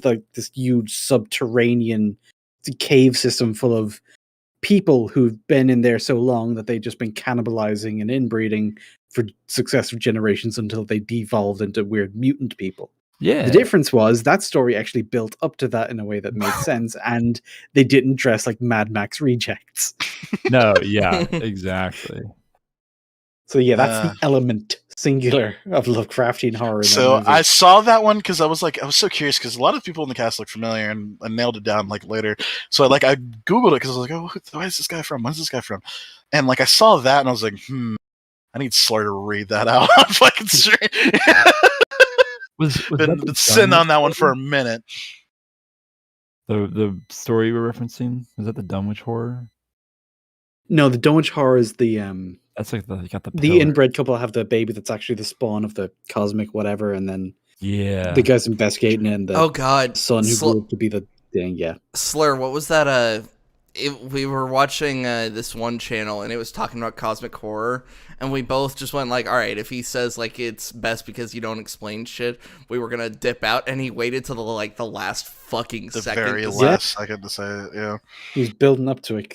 like this huge subterranean cave system full of people who've been in there so long that they've just been cannibalizing and inbreeding for successive generations until they devolved into weird mutant people. Yeah. The difference was that story actually built up to that in a way that made sense, and they didn't dress like Mad Max rejects. No, yeah, exactly. So yeah, that's the element singular of Lovecraftian horror. So I saw that one because I was so curious because a lot of people in the cast look familiar, and I nailed it down like later. So I Googled it because I was like, oh, where is this guy from? Where's this guy from? And like I saw that and I was like, I need Slur to read that out on fucking stream. Been sitting on that one for a minute. The story we're referencing, is that the Dunwich horror? No, the Dunwich horror is the that's like you got the inbred couple have the baby that's actually the spawn of the cosmic whatever, and then the guy's investigating it, and the son who grew up to be the thing. Yeah, Slur, what was that? We were watching this one channel, and it was talking about cosmic horror, and we both just went like, all right, if he says like it's best because you don't explain shit, we were gonna dip out, and he waited till the last fucking second. The very last second to say it, yeah. He was building up to it,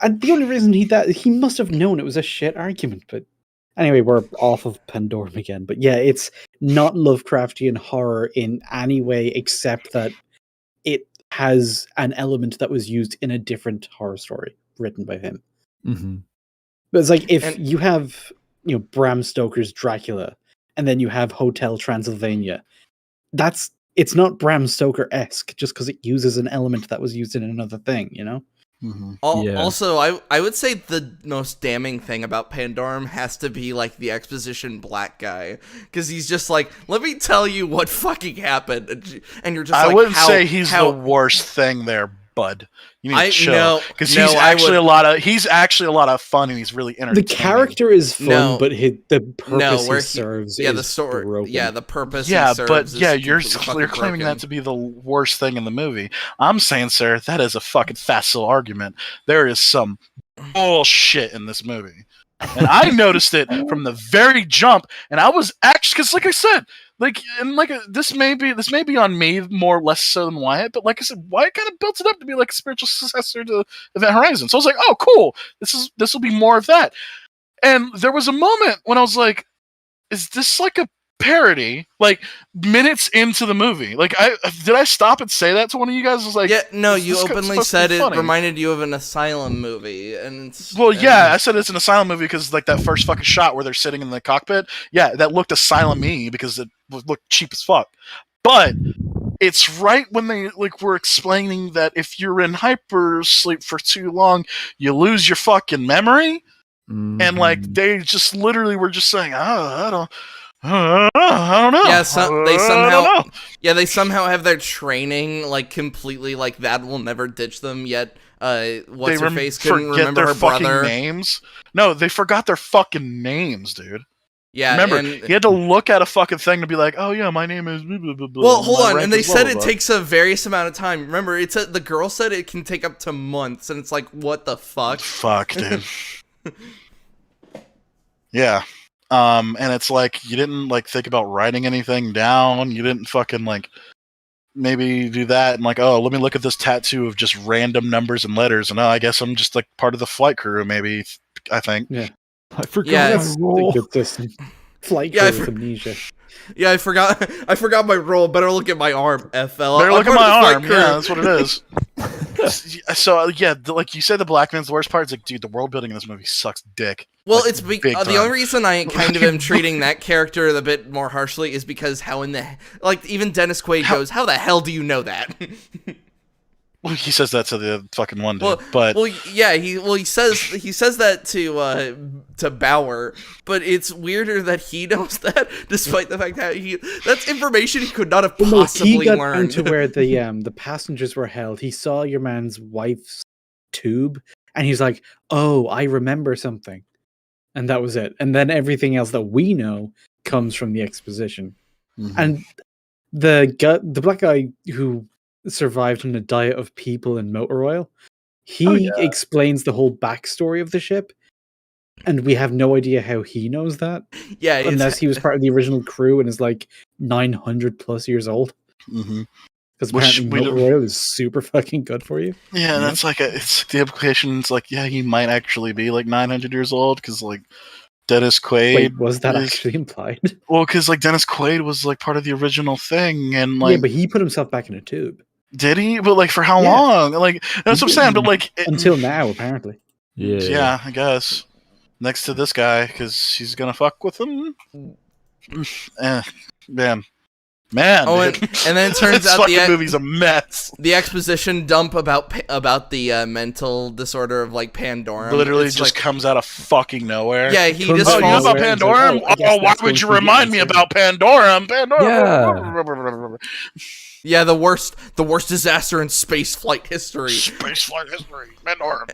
and the only reason he must have known it was a shit argument, but anyway, we're off of Pandorum again. But yeah, it's not Lovecraftian horror in any way except that it has an element that was used in a different horror story written by him. Mm-hmm. But it's like if you have, Bram Stoker's Dracula, and then you have Hotel Transylvania, it's not Bram Stoker-esque just because it uses an element that was used in another thing, Mm-hmm. Also, I would say the most damning thing about Pandorum has to be like the exposition black guy, because he's just like, let me tell you what fucking happened, and you're just I wouldn't say he's the worst thing there, bud. You need to chill, because he's actually a lot of fun, and he's really entertaining. The character is fun, but the purpose he serves is the story, broken. the purpose. Yeah, he serves but is you're claiming broken. that to be the worst thing in the movie. I'm saying, sir, that is a fucking facile argument. There is some bullshit in this movie, and I noticed it from the very jump. And I was actually, because like I said. This may be on me more or less so than Wyatt, but like I said, Wyatt kind of built it up to be like a spiritual successor to Event Horizon. So I was like, oh, cool. This will be more of that. And there was a moment when I was like, is this like a parody? Like minutes into the movie, did I stop and say that to one of you guys? I was like, yeah, no, you openly said it funny. Reminded you of an Asylum movie, and I said it's an Asylum movie because like that first fucking shot where they're sitting in the cockpit, yeah, that looked Asylum-y because it looked cheap as fuck. But it's right when they were explaining that if you're in hypersleep for too long, you lose your fucking memory, and they just literally were just saying, I don't know. Yeah, they somehow have their training completely that will never ditch them yet. What's her face couldn't remember her brother names. No, they forgot their fucking names, dude. Yeah, remember, he had to look at a fucking thing to be like, oh yeah, my name is blah, blah, blah, well, hold on, and they said it takes a various amount of time. Remember, the girl said it can take up to months, and it's like, what the fuck? Fuck, dude. Yeah. And it's like you didn't think about writing anything down. You didn't fucking maybe do that and let me look at this tattoo of just random numbers and letters, and I guess I'm just part of the flight crew. Maybe I think. Yeah, I forgot my role. Flight crew with amnesia. Yeah, I forgot my role. Better look at my arm, FL. Better look at my arm. Yeah, that's what it is. So yeah, like you said, the black man's the worst part. It's like, dude, the world building in this movie sucks dick. Well, it's the only reason I kind of am treating that character a bit more harshly is because how even Dennis Quaid goes, how the hell do you know that? Well, he says that to the fucking one dude, he says that to Bauer, but it's weirder that he knows that, despite the fact that that's information he could not have possibly learned. He got into where the passengers were held. He saw your man's wife's tube, and he's like, "Oh, I remember something," and that was it. And then everything else that we know comes from the exposition. Mm-hmm. And the black guy who survived on a diet of people and motor oil, he explains the whole backstory of the ship, and we have no idea how he knows that. Yeah, unless he was part of the original crew and is 900 plus years old. Mm-hmm. Because apparently milk oil is super fucking good for you. Yeah, that's like it's the implication. It's like, yeah, he might actually be like 900 years old because like Dennis Quaid. Wait, was that actually implied? Well, because like Dennis Quaid was like part of the original thing, and like but he put himself back in a tube. Did he? But like for how long? Like that's what I'm saying. But like until now, apparently. Yeah, I guess next to this guy because she's gonna fuck with him. Man. Oh, and then it turns out the movie's a mess. The exposition dump about the mental disorder of like Pandorum literally just comes out of fucking nowhere. Yeah, he just you know about Pandorum? Like, why would you remind me about Pandorum? Yeah, the worst disaster in space flight history. Pandorum.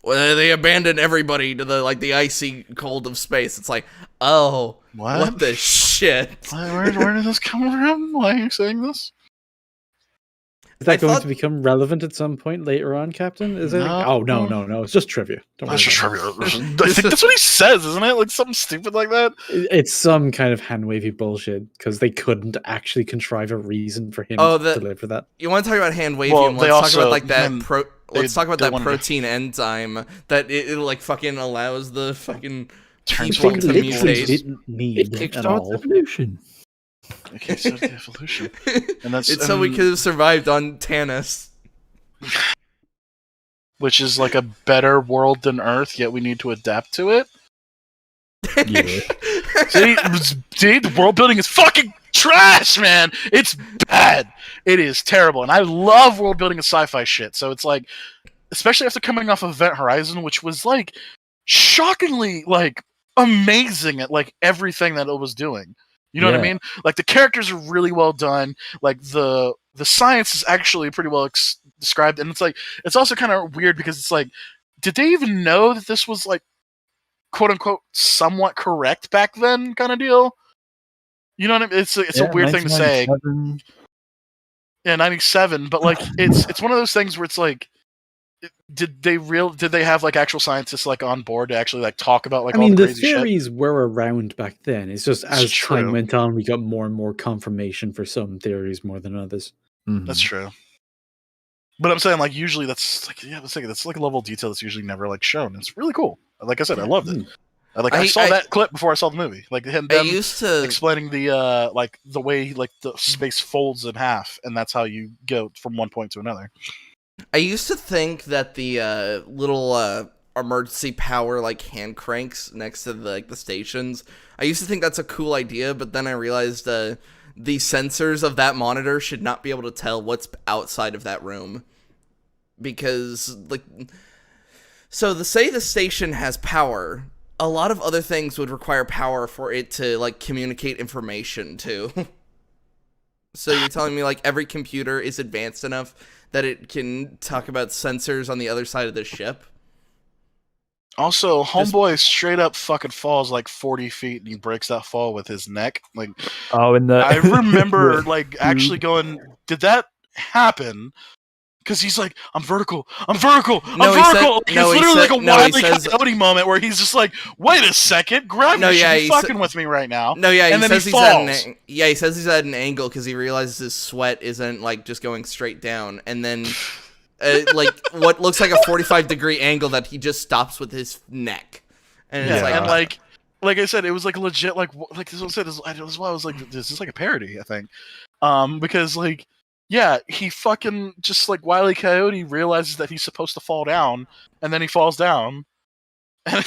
Well, they abandoned everybody to the icy cold of space. It's like, oh, what the shit? Where did this come from? Why are you saying this? Is that going to become relevant at some point later on, Captain? Is it? No. No. It's just trivia. It's just trivia. I think that's what he says, isn't it? Like something stupid like that? It's some kind of hand-wavy bullshit because they couldn't actually contrive a reason for him to deliver that. You want to talk about hand-wavy? Well, let's talk about that let's talk about that protein enzyme that it like fucking allows the fucking people to mutate. Didn't need at all. Evolution. Okay, so the evolution, and it's so we could have survived on Tanis, which is like a better world than Earth. Yet we need to adapt to it. Yeah. See, the world building is fucking trash, man. It's bad. It is terrible, and I love world building and sci-fi shit. So it's like, especially after coming off of Event Horizon, which was like shockingly like amazing at like everything that it was doing. You know what I mean? Like the characters are really well done. Like the science is actually pretty well described, and it's also kind of weird because it's like, did they even know that this was like, quote unquote, somewhat correct back then, kind of deal? You know what I mean? It's a weird thing to say. Yeah, 97, but like it's one of those things where it's like, did they have like actual scientists like on board to actually like talk about like all the crazy shit? The theories were around back then. It's just as time went on, we got more and more confirmation for some theories more than others. Mm-hmm. That's true. But I'm saying like usually that's like that's like a level of detail that's usually never like shown. It's really cool. Like I said, I loved it. I saw that clip before I saw the movie. Like them explaining the like the way like the space folds in half, and that's how you go from one point to another. I used to think that the little emergency power like hand cranks next to the stations, I used to think that's a cool idea, but then I realized the sensors of that monitor should not be able to tell what's outside of that room. Because say the station has power, a lot of other things would require power for it to like communicate information to. So you're telling me like every computer is advanced enough that it can talk about sensors on the other side of the ship? Also, Homeboy straight up fucking falls like 40 feet and he breaks that fall with his neck. Like, I remember like actually going, did that happen? Because he's like, I'm vertical. It's literally like a Wile E. Coyote moment where he's just like, wait a second, gravity should be fucking with me right now. No, yeah, and he then says he falls. He says he's at an angle because he realizes his sweat isn't like just going straight down, and then like what looks like a 45-degree angle that he just stops with his neck, and it's like, and like I said, it was like legit, like this was said. This is why I was like, this is like a parody, I think, because like. Yeah, he fucking just like Wile E. Coyote realizes that he's supposed to fall down, and then he falls down, and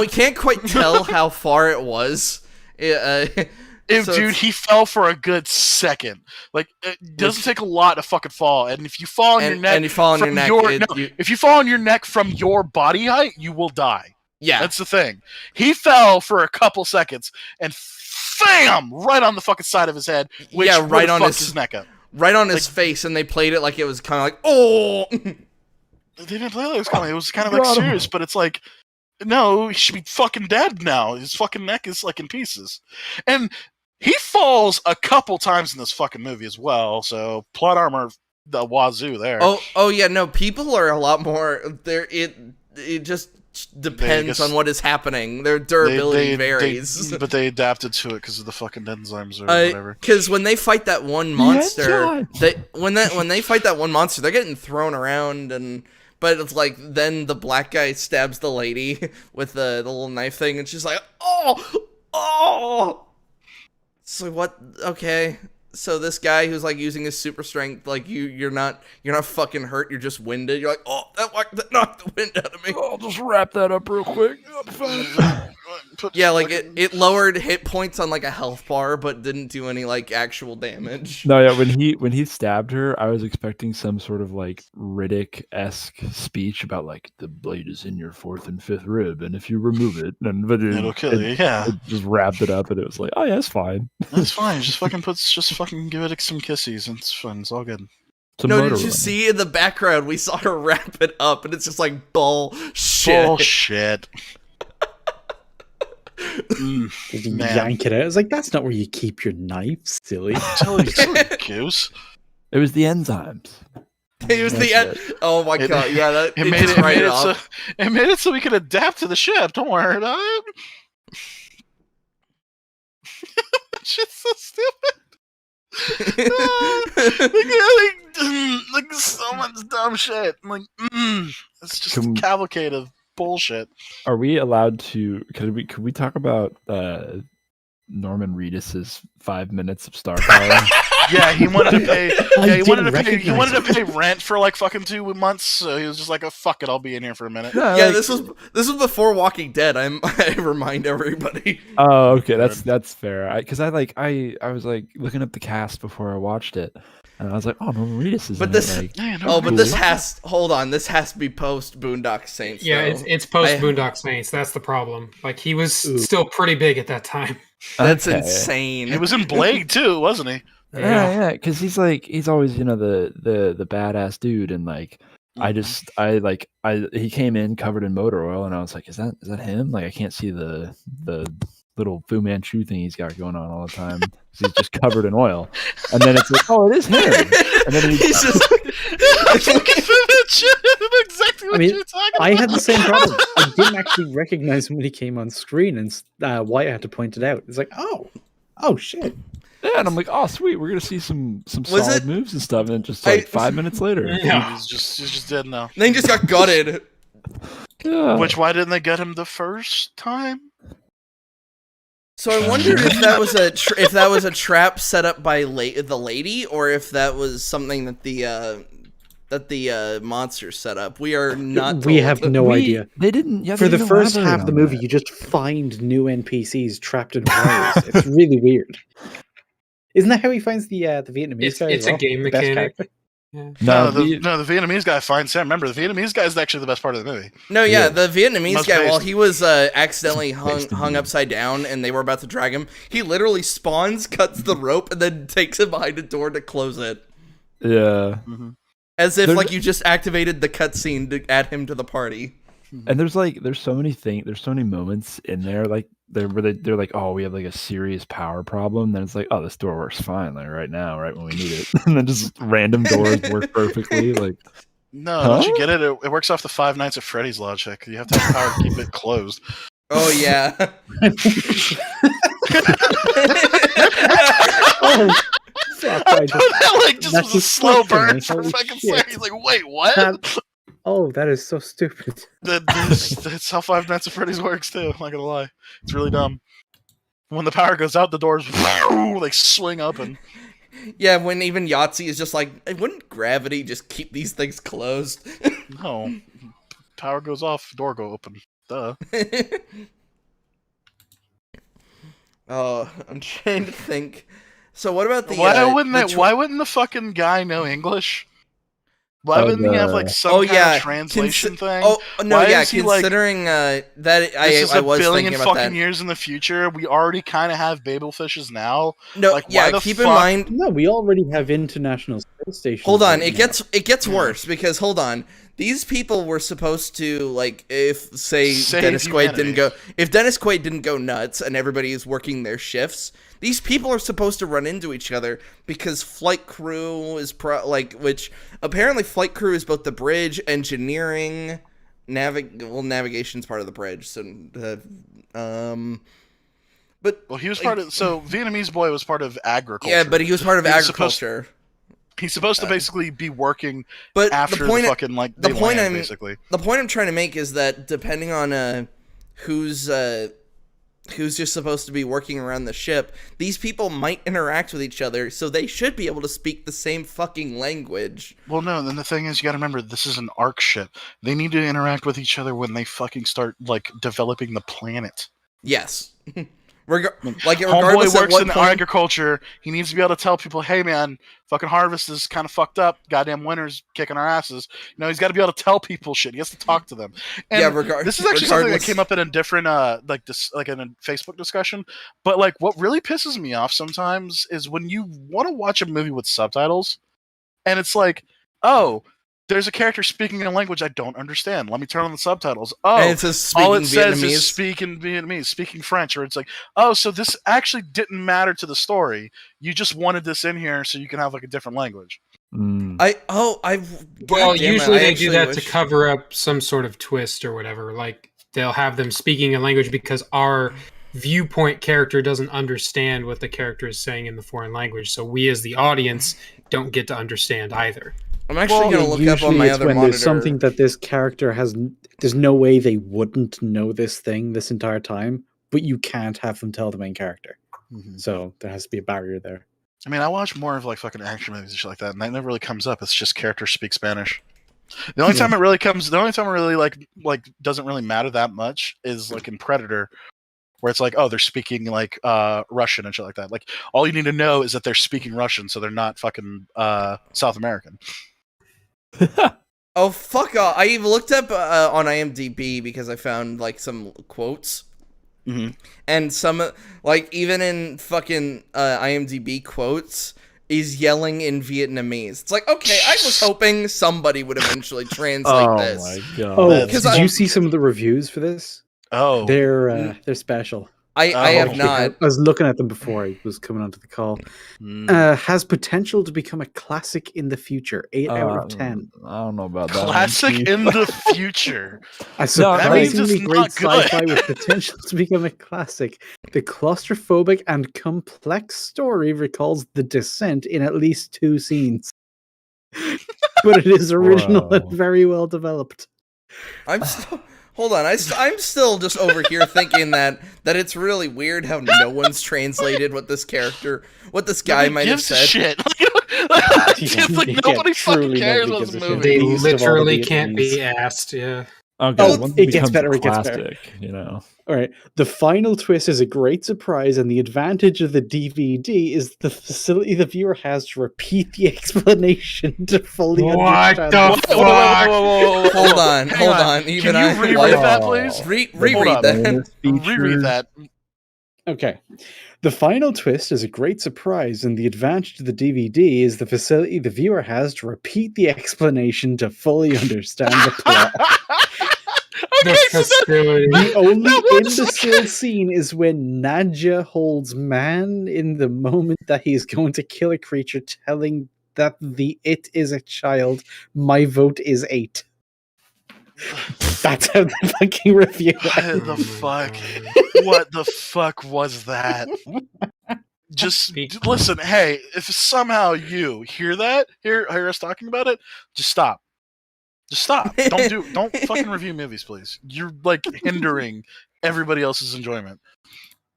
we can't quite tell how far it was. Dude, he fell for a good second. Like it doesn't take a lot to fucking fall, and if you fall on your neck, if you fall on your neck from your body height, you will die. Yeah, that's the thing. He fell for a couple seconds, and bam, right on the fucking side of his head, which right on his neck up. Right on his face, and they played it like it was kind of like, oh! They didn't play it like it was kind of, like serious, but it's like, no, he should be fucking dead now. His fucking neck is like in pieces. And he falls a couple times in this fucking movie as well, so plot armor the wazoo there. Oh yeah, no, people are a lot more, it just depends on what is happening. Their durability varies. But they adapted to it because of the fucking enzymes or whatever. Because when they fight that one monster, when they fight that one monster, they're getting thrown around but it's like then the black guy stabs the lady with the little knife thing, and she's like, oh. So what? Okay. So this guy who's like using his super strength, like you're not fucking hurt. You're just winded. You're like, oh, that knocked the wind out of me. I'll just wrap that up real quick. Yeah, like it lowered hit points on like a health bar, but didn't do any like actual damage. No, yeah, when he stabbed her, I was expecting some sort of like Riddick-esque speech about like the blade is in your fourth and fifth rib, and if you remove it, it'll kill you. Yeah, it just wrapped it up, and it was like, oh yeah, it's fine. It's fine. Just fucking give it some kisses, and it's fun. It's all good. No, did you see in the background? We saw her wrap it up, and it's just like bullshit. Did you yank it out? I was like, that's not where you keep your knife, silly. Silly goose. It was the enzymes. It was oh my god! Yeah, it made it so we could adapt to the ship. Don't worry about it. Shit's so stupid. Like so much dumb shit. It's just a cavalcade of bullshit. Are we allowed to? Could we talk about Norman Reedus's 5 minutes of star power? Yeah, he wanted to pay. He wanted to pay rent for like fucking 2 months. So he was just like, "Oh fuck it, I'll be in here for a minute." Yeah, like, this was before Walking Dead. I remind everybody. Oh, okay, that's fair. Because I was like looking up the cast before I watched it, and I was like, "Oh, Norman Reedus is." But this, this has to be post Boondock Saints. Yeah, it's post Boondock Saints. That's the problem. Like he was still pretty big at that time. That's insane. He was in Blade too, wasn't he? Yeah, because he's always the badass dude, and like he came in covered in motor oil, and I was like, is that him? Like I can't see the little Fu Manchu thing he's got going on all the time. He's just covered in oil, and then it's like, oh, it is him. And then he's just exactly what you're talking about. I had the same problem. I didn't actually recognize him when he came on screen, and Wyatt had to point it out. It's like, oh shit. Yeah, and I'm like, oh sweet, we're gonna see some solid moves and stuff, and then just like 5 minutes later, he's just dead now. Then he just got gutted. Yeah. Why didn't they get him the first time? So I wondered if that was a trap set up by the lady, or if that was something that the monster set up. We are not. We have no idea. They didn't. Yeah, for the first half of the movie, you just find new NPCs trapped in wires. It's really weird. Isn't that how he finds the Vietnamese guy? It's a game mechanic. Yeah. No, the Vietnamese guy finds him. Remember, the Vietnamese guy is actually the best part of the movie. No, yeah, the Vietnamese guy, while he was accidentally hung upside down and they were about to drag him, he literally spawns, cuts the rope, and then takes it behind a door to close it. Yeah. Mm-hmm. As if like you just activated the cutscene to add him to the party. And there's so many moments in there like they're like, oh, we have like a serious power problem. Then it's like, oh, this door works fine like right now, right when we need it. And then just random doors work perfectly. Like, no, don't you get it? It works off the Five Nights at Freddy's logic. You have to have power to keep it closed. Oh yeah. Fuck, that like just was a slow burn for a fucking second. He's like, wait, what? That is so stupid. That's how Five Nights at Freddy's works too. I'm not gonna lie, it's really dumb. When the power goes out, the doors like swing up and. Yeah, when even Yahtzee is just like, wouldn't gravity just keep these things closed? No, power goes off, door go open. Duh. Oh, I'm trying to think. So what about the? Why wouldn't the fucking guy know English? Why wouldn't he have like some kind of translation thing? Oh no, yeah. Considering that, this is I was $1 billion thinking about fucking that. years in the future. We already kind of have Babelfishes now. No, like, yeah. Keep in mind. No, we already have international space stations. Hold on, it gets worse because hold on. These people were supposed to like if Dennis Quaid didn't go nuts and everybody is working their shifts. These people are supposed to run into each other because flight crew is which apparently flight crew is both the bridge, engineering, navigation's part of the bridge. So, but he was part of. So Vietnamese boy was part of agriculture. Yeah, but he was part of agriculture. He's supposed to basically be working but after the fucking the point land, basically. The point I'm trying to make is that depending on who's just supposed to be working around the ship, these people might interact with each other, so they should be able to speak the same fucking language. Well, no, then the thing is, you gotta remember, this is an arc ship. They need to interact with each other when they fucking start, like, developing the planet. Yes. Homeboy works in agriculture. He needs to be able to tell people, hey, man, fucking harvest is kind of fucked up. Goddamn winter's kicking our asses. He's got to be able to tell people shit. He has to talk to them. And this is actually something that came up in a different, in a Facebook discussion. But, like, what really pisses me off sometimes is when you want to watch a movie with subtitles, and it's like, oh, there's a character speaking in a language I don't understand. Let me turn on the subtitles. Oh, and it says all it says is speaking Vietnamese, speaking French, or it's like, oh, so this actually didn't matter to the story. You just wanted this in here so you can have like a different language. Usually they do that to cover up some sort of twist or whatever. Like they'll have them speaking a language because our viewpoint character doesn't understand what the character is saying in the foreign language, so we as the audience don't get to understand either. I'm actually going to look up on my other monitor. There's something that this character has. There's no way they wouldn't know this thing this entire time, but you can't have them tell the main character. Mm-hmm. So there has to be a barrier there. I mean, I watch more of like fucking action movies and shit like that, and that never really comes up. It's just characters speak Spanish. The only time it really like doesn't really matter that much is like in Predator, where it's like, oh, they're speaking like Russian and shit like that. Like all you need to know is that they're speaking Russian, so they're not fucking South American. Oh, fuck off. I even looked up on IMDb because I found like some quotes. Mm-hmm. And some, like, even in fucking IMDb quotes, is yelling in Vietnamese. It's like, okay, I was hoping somebody would eventually translate this. Oh my god. Oh, did you see some of the reviews for this? Oh. They're special. I have not. I was looking at them before I was coming onto the call. Has potential to become a classic in the future. 8 out of 10. I don't know about that. Classic in the future. A surprisingly great sci-fi with potential to become a classic. The claustrophobic and complex story recalls The Descent in at least 2 scenes. But it is original and very well developed. Hold on, I'm still just over here thinking that it's really weird how no one's translated what this guy might have said. Shit. Like nobody fucking cares about this movie. They literally can't be asked. Yeah. It gets better. It gets better. You know. All right. The final twist is a great surprise, and the advantage of the DVD is the facility the viewer has to repeat the explanation to fully understand. What the fuck? Hold on. Even Can you reread that, please? Reread that. Reread that. Okay. The final twist is a great surprise, and the advantage of the DVD is the facility the viewer has to repeat the explanation to fully understand the plot. The only imbecile scene is when Nadja holds Man in the moment that he's going to kill a creature, telling that it is a child. My vote is 8. That's how the fucking review. What the fuck? What the fuck was that? Just listen. Hey, if somehow you hear us talking about it, just stop. Just stop. Don't fucking review movies, please. You're like hindering everybody else's enjoyment.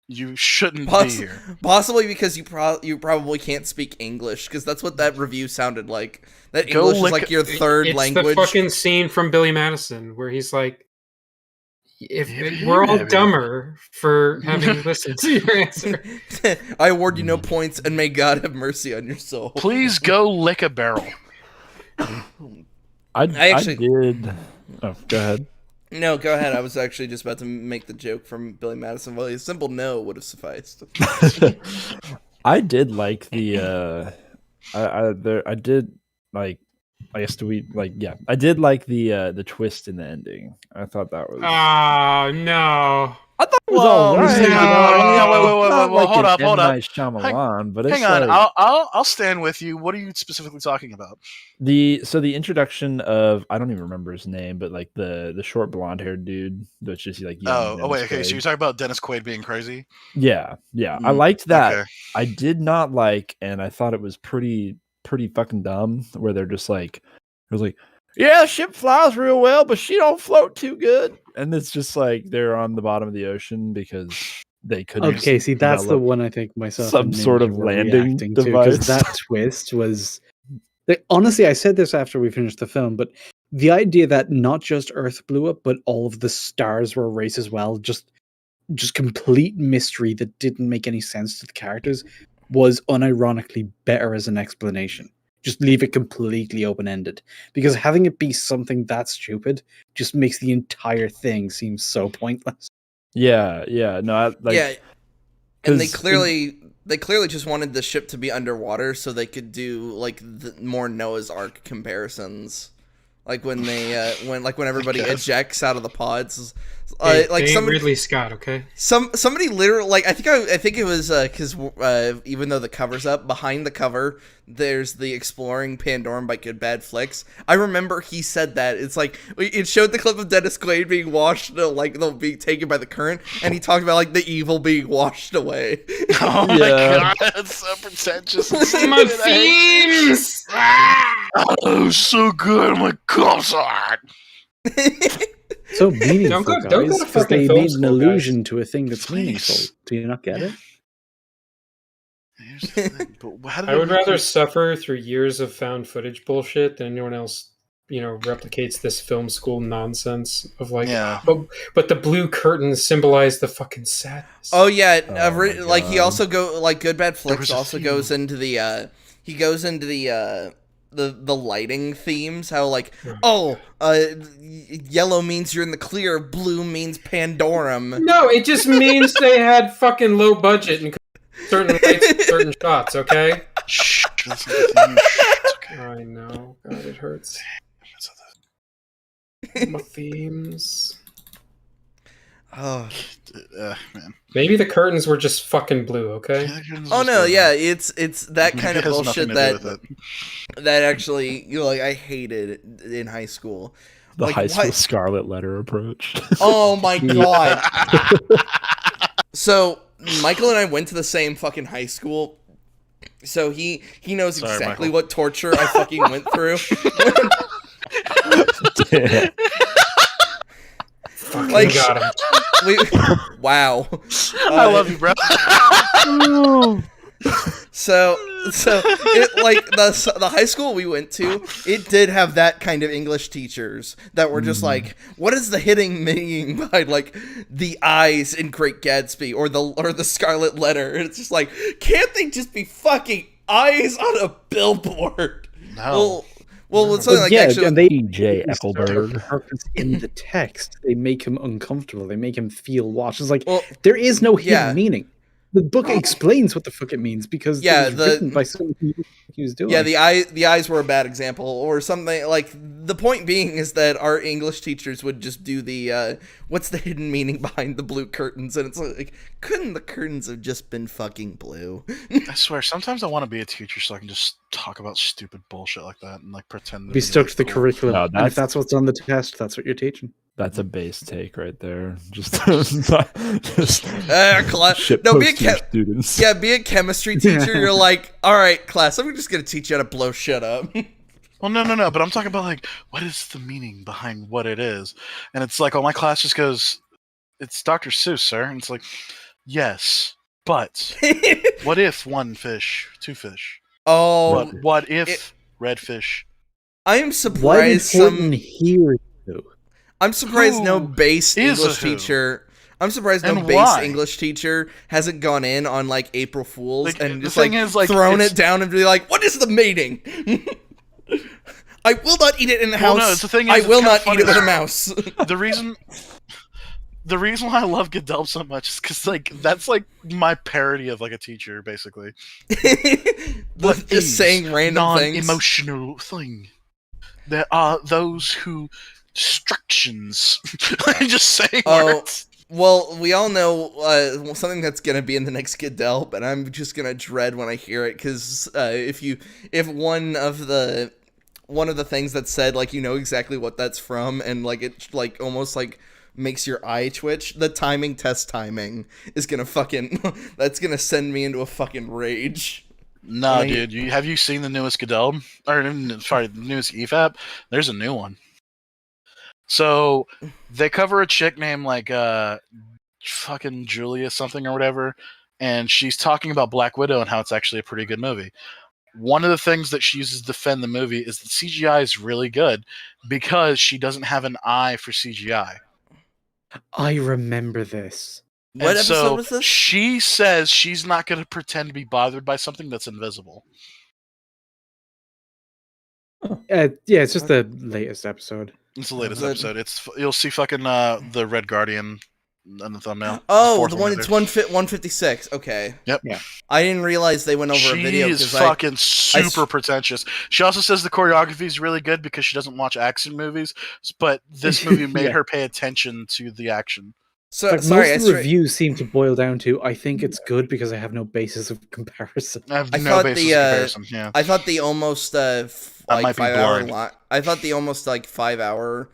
You shouldn't be here. Possibly because you probably can't speak English, because that's what that review sounded like. That English is like your third language. It's the fucking scene from Billy Madison where he's like, we're all dumber for having listened to your answer. I award you no points, and may God have mercy on your soul. Please go lick a barrel. I did. Oh, go ahead. No, go ahead. I was actually just about to make the joke from Billy Madison. Well, a simple no would have sufficed. I did like the. I did like I guess I did like the twist in the ending. I thought that was. Oh no! I thought it was all right. Hang on, No. hold up. Nice Shyamalan, but it's Hang on, like, I'll stand with you. What are you specifically talking about? the introduction of, I don't even remember his name, but like the short blonde haired dude that's just like Okay. So you're talking about Dennis Quaid being crazy? Yeah. I liked that. Okay. I did not like, and I thought it was pretty fucking dumb, where they're just like, it was like, yeah, the ship flies real well, but she don't float too good. And it's just like they're on the bottom of the ocean because they couldn't. Okay, see, that's the one I think myself some and sort Ninja of were landing reacting to, device. because that twist was. Honestly, I said this after we finished the film, but the idea that not just Earth blew up, but all of the stars were erased as well, just complete mystery that didn't make any sense to the characters, was unironically better as an explanation. Just leave it completely open-ended, because having it be something that stupid just makes the entire thing seem so pointless. Yeah, no, and they clearly just wanted the ship to be underwater so they could do like more Noah's Ark comparisons, like when they when everybody ejects out of the pods. Like some Ridley Scott, okay. Somebody literally, like, I think it was because even though the cover's up, behind the cover there's the Exploring Pandorum by Good Bad Flicks. I remember he said that it's like it showed the clip of Dennis Quaid being washed, like they'll be taken by the current, and he talked about like the evil being washed away. Oh my god, that's so pretentious. My themes. Oh, so good. My calls on. So meaningful, don't go guys, to because fucking they film made an school, allusion guys. to a thing that's meaningful. Do you not get it? Here's the thing, but how did I would rather suffer through years of found footage bullshit than anyone else, replicates this film school nonsense of like, but the blue curtains symbolize the fucking sadness. Oh yeah, like he also Good Bad Flicks also goes into the the lighting themes, how like, yellow means you're in the clear, blue means Pandorum. No, it just means they had fucking low budget and certain lights, certain shots, okay? Shh, that's not the thing. It's okay. I know. God, it hurts. My themes. Oh, man. Maybe the curtains were just fucking blue, okay? Oh no, yeah, it's that kind of bullshit that actually, I hated in high school. The high school Scarlet Letter approach. Oh my god. So Michael and I went to the same fucking high school, so he knows exactly what torture I fucking went through. Damn. Like, got him. Wow. I love you, bro. So like the high school we went to, it did have that kind of English teachers that were just like, what is the hidden meaning behind like the eyes in Great Gatsby or the Scarlet Letter? And it's just like, can't they just be fucking eyes on a billboard? No. Well, it's something like actually, and they J. Eckelberg. Purpose in the text, they make him uncomfortable. They make him feel watched. It's like, there is no hidden meaning. The book explains what the fuck it means because it was written by someone who he was doing. Yeah, the eyes were a bad example, or something like. The point being is that our English teachers would just do the what's the hidden meaning behind the blue curtains, and it's like, couldn't the curtains have just been fucking blue? I swear, sometimes I want to be a teacher so I can just talk about stupid bullshit like that and like pretend to be stuck to the cool. curriculum. No, and if that's what's on the test, that's what you're teaching. That's a base take right there. Just students. Yeah, be a chemistry teacher. You're like, all right, class, I'm just gonna teach you how to blow shit up. Well, no, but I'm talking about like, what is the meaning behind what it is? And it's like, my class just goes, it's Dr. Seuss, sir. And it's like, yes, but what if one fish, two fish? Oh, what if red fish? I'm surprised I'm surprised no base English teacher. I'm surprised no base English teacher hasn't gone in on like April Fools and just like thrown it down and be like, "What is the meaning?" I will not eat it in the house. No, the thing is, I will not eat it with a mouse. The reason why I love Goodell so much is because like that's like my parody of like a teacher, basically. Just saying random things. Non-emotional thing. There are those who destructions. Just saying words. Well, we all know something that's gonna be in the next Goodell, but I'm just gonna dread when I hear it, because if one of the things that said, like, you know exactly what that's from, and like it like almost like makes your eye twitch, the timing test timing is gonna fucking that's gonna send me into a fucking rage. Nah, dude, have you seen the newest Goodell? Sorry, the newest EFAP? There's a new one. So they cover a chick named like fucking Julia something or whatever, and she's talking about Black Widow and how it's actually a pretty good movie. One of the things that she uses to defend the movie is that CGI is really good because she doesn't have an eye for CGI. I remember this. What episode was this? She says she's not going to pretend to be bothered by something that's invisible. Yeah, it's just the latest episode. It's the latest episode. You'll see fucking the Red Guardian on the thumbnail. Oh, the one. It's 156. Okay. Yep. Yeah. I didn't realize they went over a video. She is fucking super pretentious. She also says the choreography is really good because she doesn't watch action movies, but this movie made her pay attention to the action. So like, most of the reviews seem to boil down to, I think it's good because I have no basis of comparison. I have no basis of comparison. Yeah. I thought the almost like 5 hour. I thought the almost like 5 hour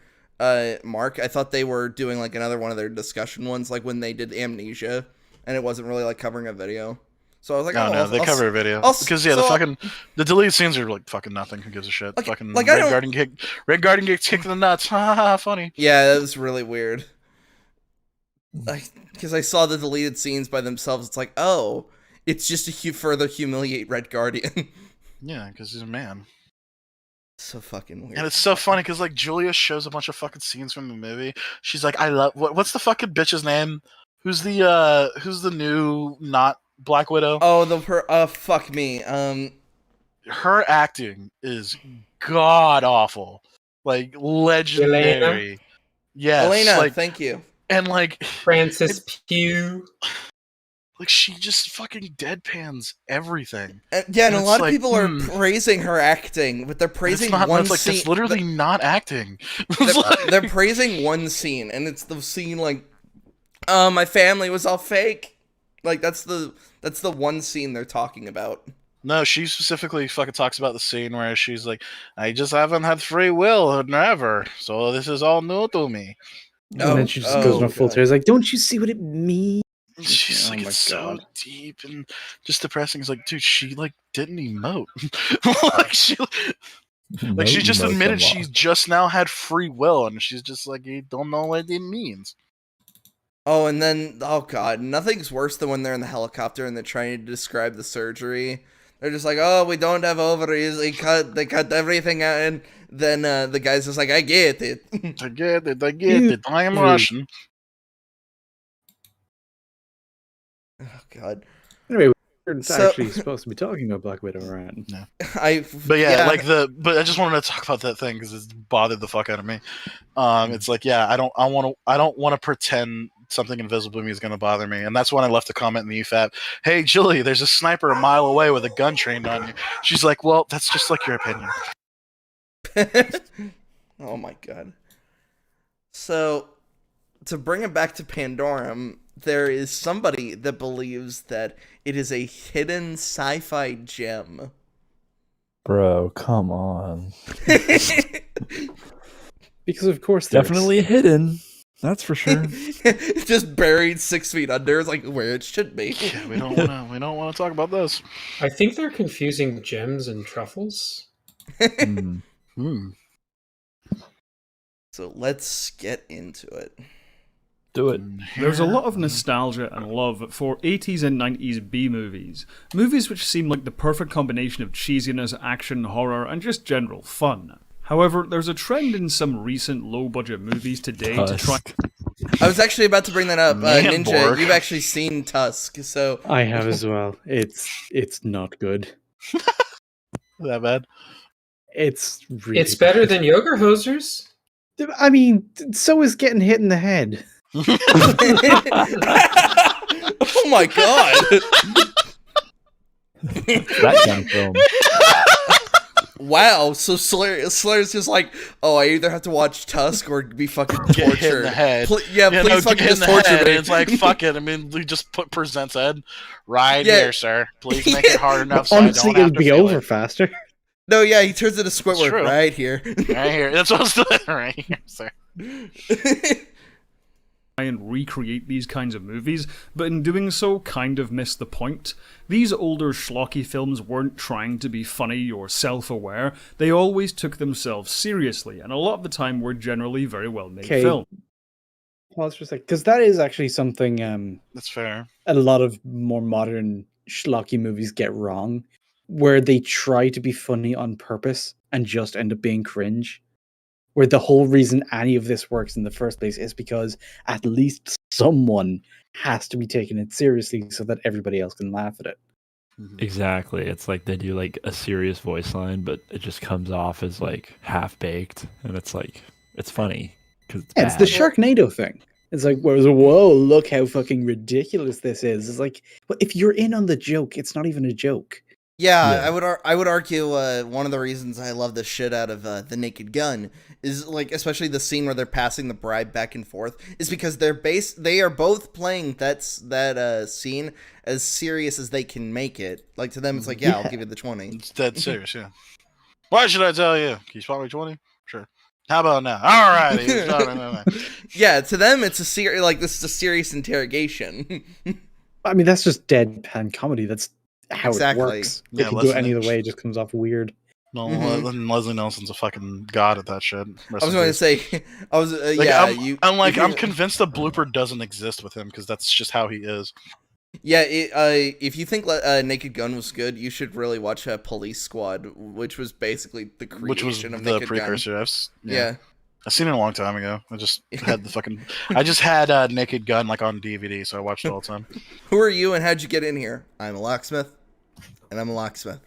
mark. I thought they were doing like another one of their discussion ones, like when they did Amnesia, and it wasn't really like covering a video. So I was like, no, they cover a video because the deleted scenes are like fucking nothing. Who gives a shit? Like, fucking like Red Guardian gets kicked in the nuts. Ha ha ha! Funny. Yeah, that was really weird. Because I saw the deleted scenes by themselves. It's like, oh, it's just to further humiliate Red Guardian. Yeah, because he's a man. So fucking weird. And it's so funny because like Julia shows a bunch of fucking scenes from the movie. She's like, I love what's the fucking bitch's name? Who's the new not Black Widow? Oh, fuck me. Her acting is god awful. Like legendary. Elena? Yes. Elena, like, thank you. And like Francis Pugh. Like she just fucking deadpans everything. And a lot of people are praising her acting, but they're praising one scene. That's literally not acting. They're praising one scene, and it's the scene like, my family was all fake. Like that's the one scene they're talking about. No, she specifically fucking talks about the scene where she's like, I just haven't had free will never, so this is all new to me. And then she just goes on a full tear. It's like, don't you see what it means? She's like, it's so deep and just depressing. It's like, dude, she like didn't emote. Like she just admitted she's just now had free will, and she's just like, you don't know what it means. Oh, and then god, nothing's worse than when they're in the helicopter and they're trying to describe the surgery. They're just like, oh, we don't have ovaries. They cut everything out, and then the guy's just like, I get it. I get it. I am Russian. Oh god. Anyway, we're actually supposed to be talking about Black Widow, right? No. But I just wanted to talk about that thing because it's bothered the fuck out of me. It's like, yeah, I don't want to pretend something invisible to me is going to bother me, and that's when I left a comment in the EFAP. Hey, Julie, there's a sniper a mile away with a gun trained on you. She's like, well, that's just like your opinion. Oh my god. So, to bring it back to Pandorum, there is somebody that believes that it is a hidden sci-fi gem. Bro, come on. Because of course definitely hidden. That's for sure. Just buried 6 feet under. It's like where it should be. Yeah, we don't want to talk about this. I think they're confusing gems and truffles. So let's get into it. Do it. There's a lot of nostalgia and love for 80s and 90s B-movies. Movies which seem like the perfect combination of cheesiness, action, horror, and just general fun. However, there's a trend in some recent low-budget movies today to try... I was actually about to bring that up. Ninja, Borg. you've actually seen Tusk, so... I have as well. It's not good. That bad? It's really It's better than Yoga Hosers. I mean, so is getting hit in the head. Oh my god! That kind of film. Wow, so Slayer's just like, oh, I either have to watch Tusk or be fucking tortured. Get hit in the head. Please fucking get just in the torture head. me. And it's like, fuck it. I mean, we just presents Ed right here, sir. Please make it hard enough so Honestly, I don't have it'd to be feel over it. faster. No, yeah, he turns into Squidward true. right here. Right here. That's what I was doing. Right here, sir. And recreate these kinds of movies, but in doing so kind of miss the point. These older schlocky films weren't trying to be funny or self-aware, they always took themselves seriously, and a lot of the time were generally very well made films. Pause for a sec, because that is actually something That's fair. a lot of more modern schlocky movies get wrong, where they try to be funny on purpose and just end up being cringe. Where the whole reason any of this works in the first place is because at least someone has to be taking it seriously so that everybody else can laugh at it. Exactly. It's like they do like a serious voice line, but it just comes off as like half baked, and it's like it's funny because It's the Sharknado thing. It's like, whoa, look how fucking ridiculous this is. It's like, well, if you're in on the joke, it's not even a joke. Yeah, I would argue one of the reasons I love the shit out of The Naked Gun is like, especially the scene where they're passing the bribe back and forth, is because they are both playing that scene as serious as they can make it. Like to them, it's like, yeah, I'll give you the 20. It's dead serious, yeah. Why should I tell you? Can you spot me 20? Sure. How about now? All righty. Yeah, to them, it's a like this is a serious interrogation. I mean, that's just deadpan comedy. That's how it works. Yeah, if you do it any other way, it just comes off weird. No, Leslie Nelson's a fucking god at that shit. I was going to say, I'm convinced the blooper doesn't exist with him because that's just how he is. Yeah, if you think Naked Gun was good, you should really watch Police Squad, which was basically the creation of Naked precursor. Gun. Yeah. I've seen it a long time ago. I just had I just had Naked Gun like on DVD, so I watched it all the time. Who are you and how'd you get in here? I'm a locksmith, and I'm a locksmith.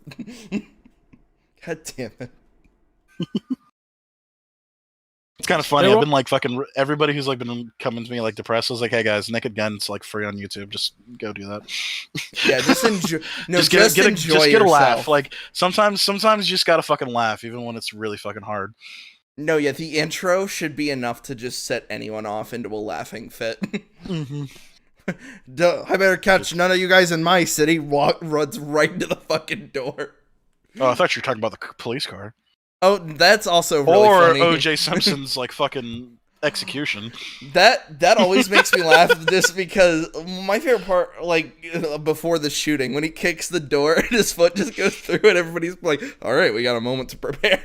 God damn it. It's kind of funny. I've been like fucking everybody who's like been coming to me like depressed. I was like, hey guys, Naked Gun's like free on YouTube. Just go do that. Yeah, just enjoy. No, just enjoy get yourself. A laugh. Like sometimes you just gotta fucking laugh, even when it's really fucking hard. No, yeah, the intro should be enough to just set anyone off into a laughing fit. Mm-hmm. I better catch none of you guys in my city. Runs right into the fucking door. Oh, I thought you were talking about the police car. Oh, that's also really funny. Or O.J. Simpson's like fucking execution. That always makes me laugh just because my favorite part, like before the shooting, when he kicks the door and his foot just goes through and everybody's like, all right, we got a moment to prepare.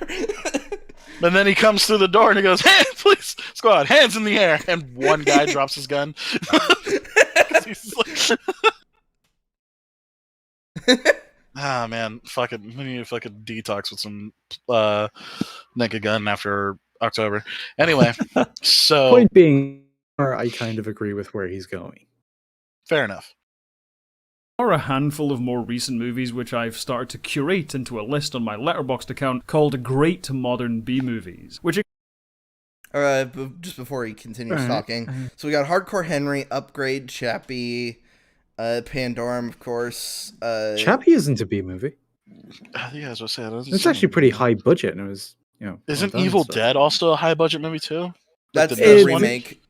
And then he comes through the door and he goes, hey, police squad, hands in the air. And one guy drops his gun. Ah, man, fucking, we need to fucking detox with some Naked Gun after October. Anyway, so point being, I kind of agree with where he's going. Fair enough. There are a handful of more recent movies which I've started to curate into a list on my Letterboxd account called Great Modern B-Movies, which just before he continues talking, so we got Hardcore Henry, Upgrade, Chappie, Pandorum, of course. Chappie isn't a B movie. Yeah, as I said, it's actually pretty high budget, and it was, Isn't Evil Dead also a high budget movie too? That's the remake.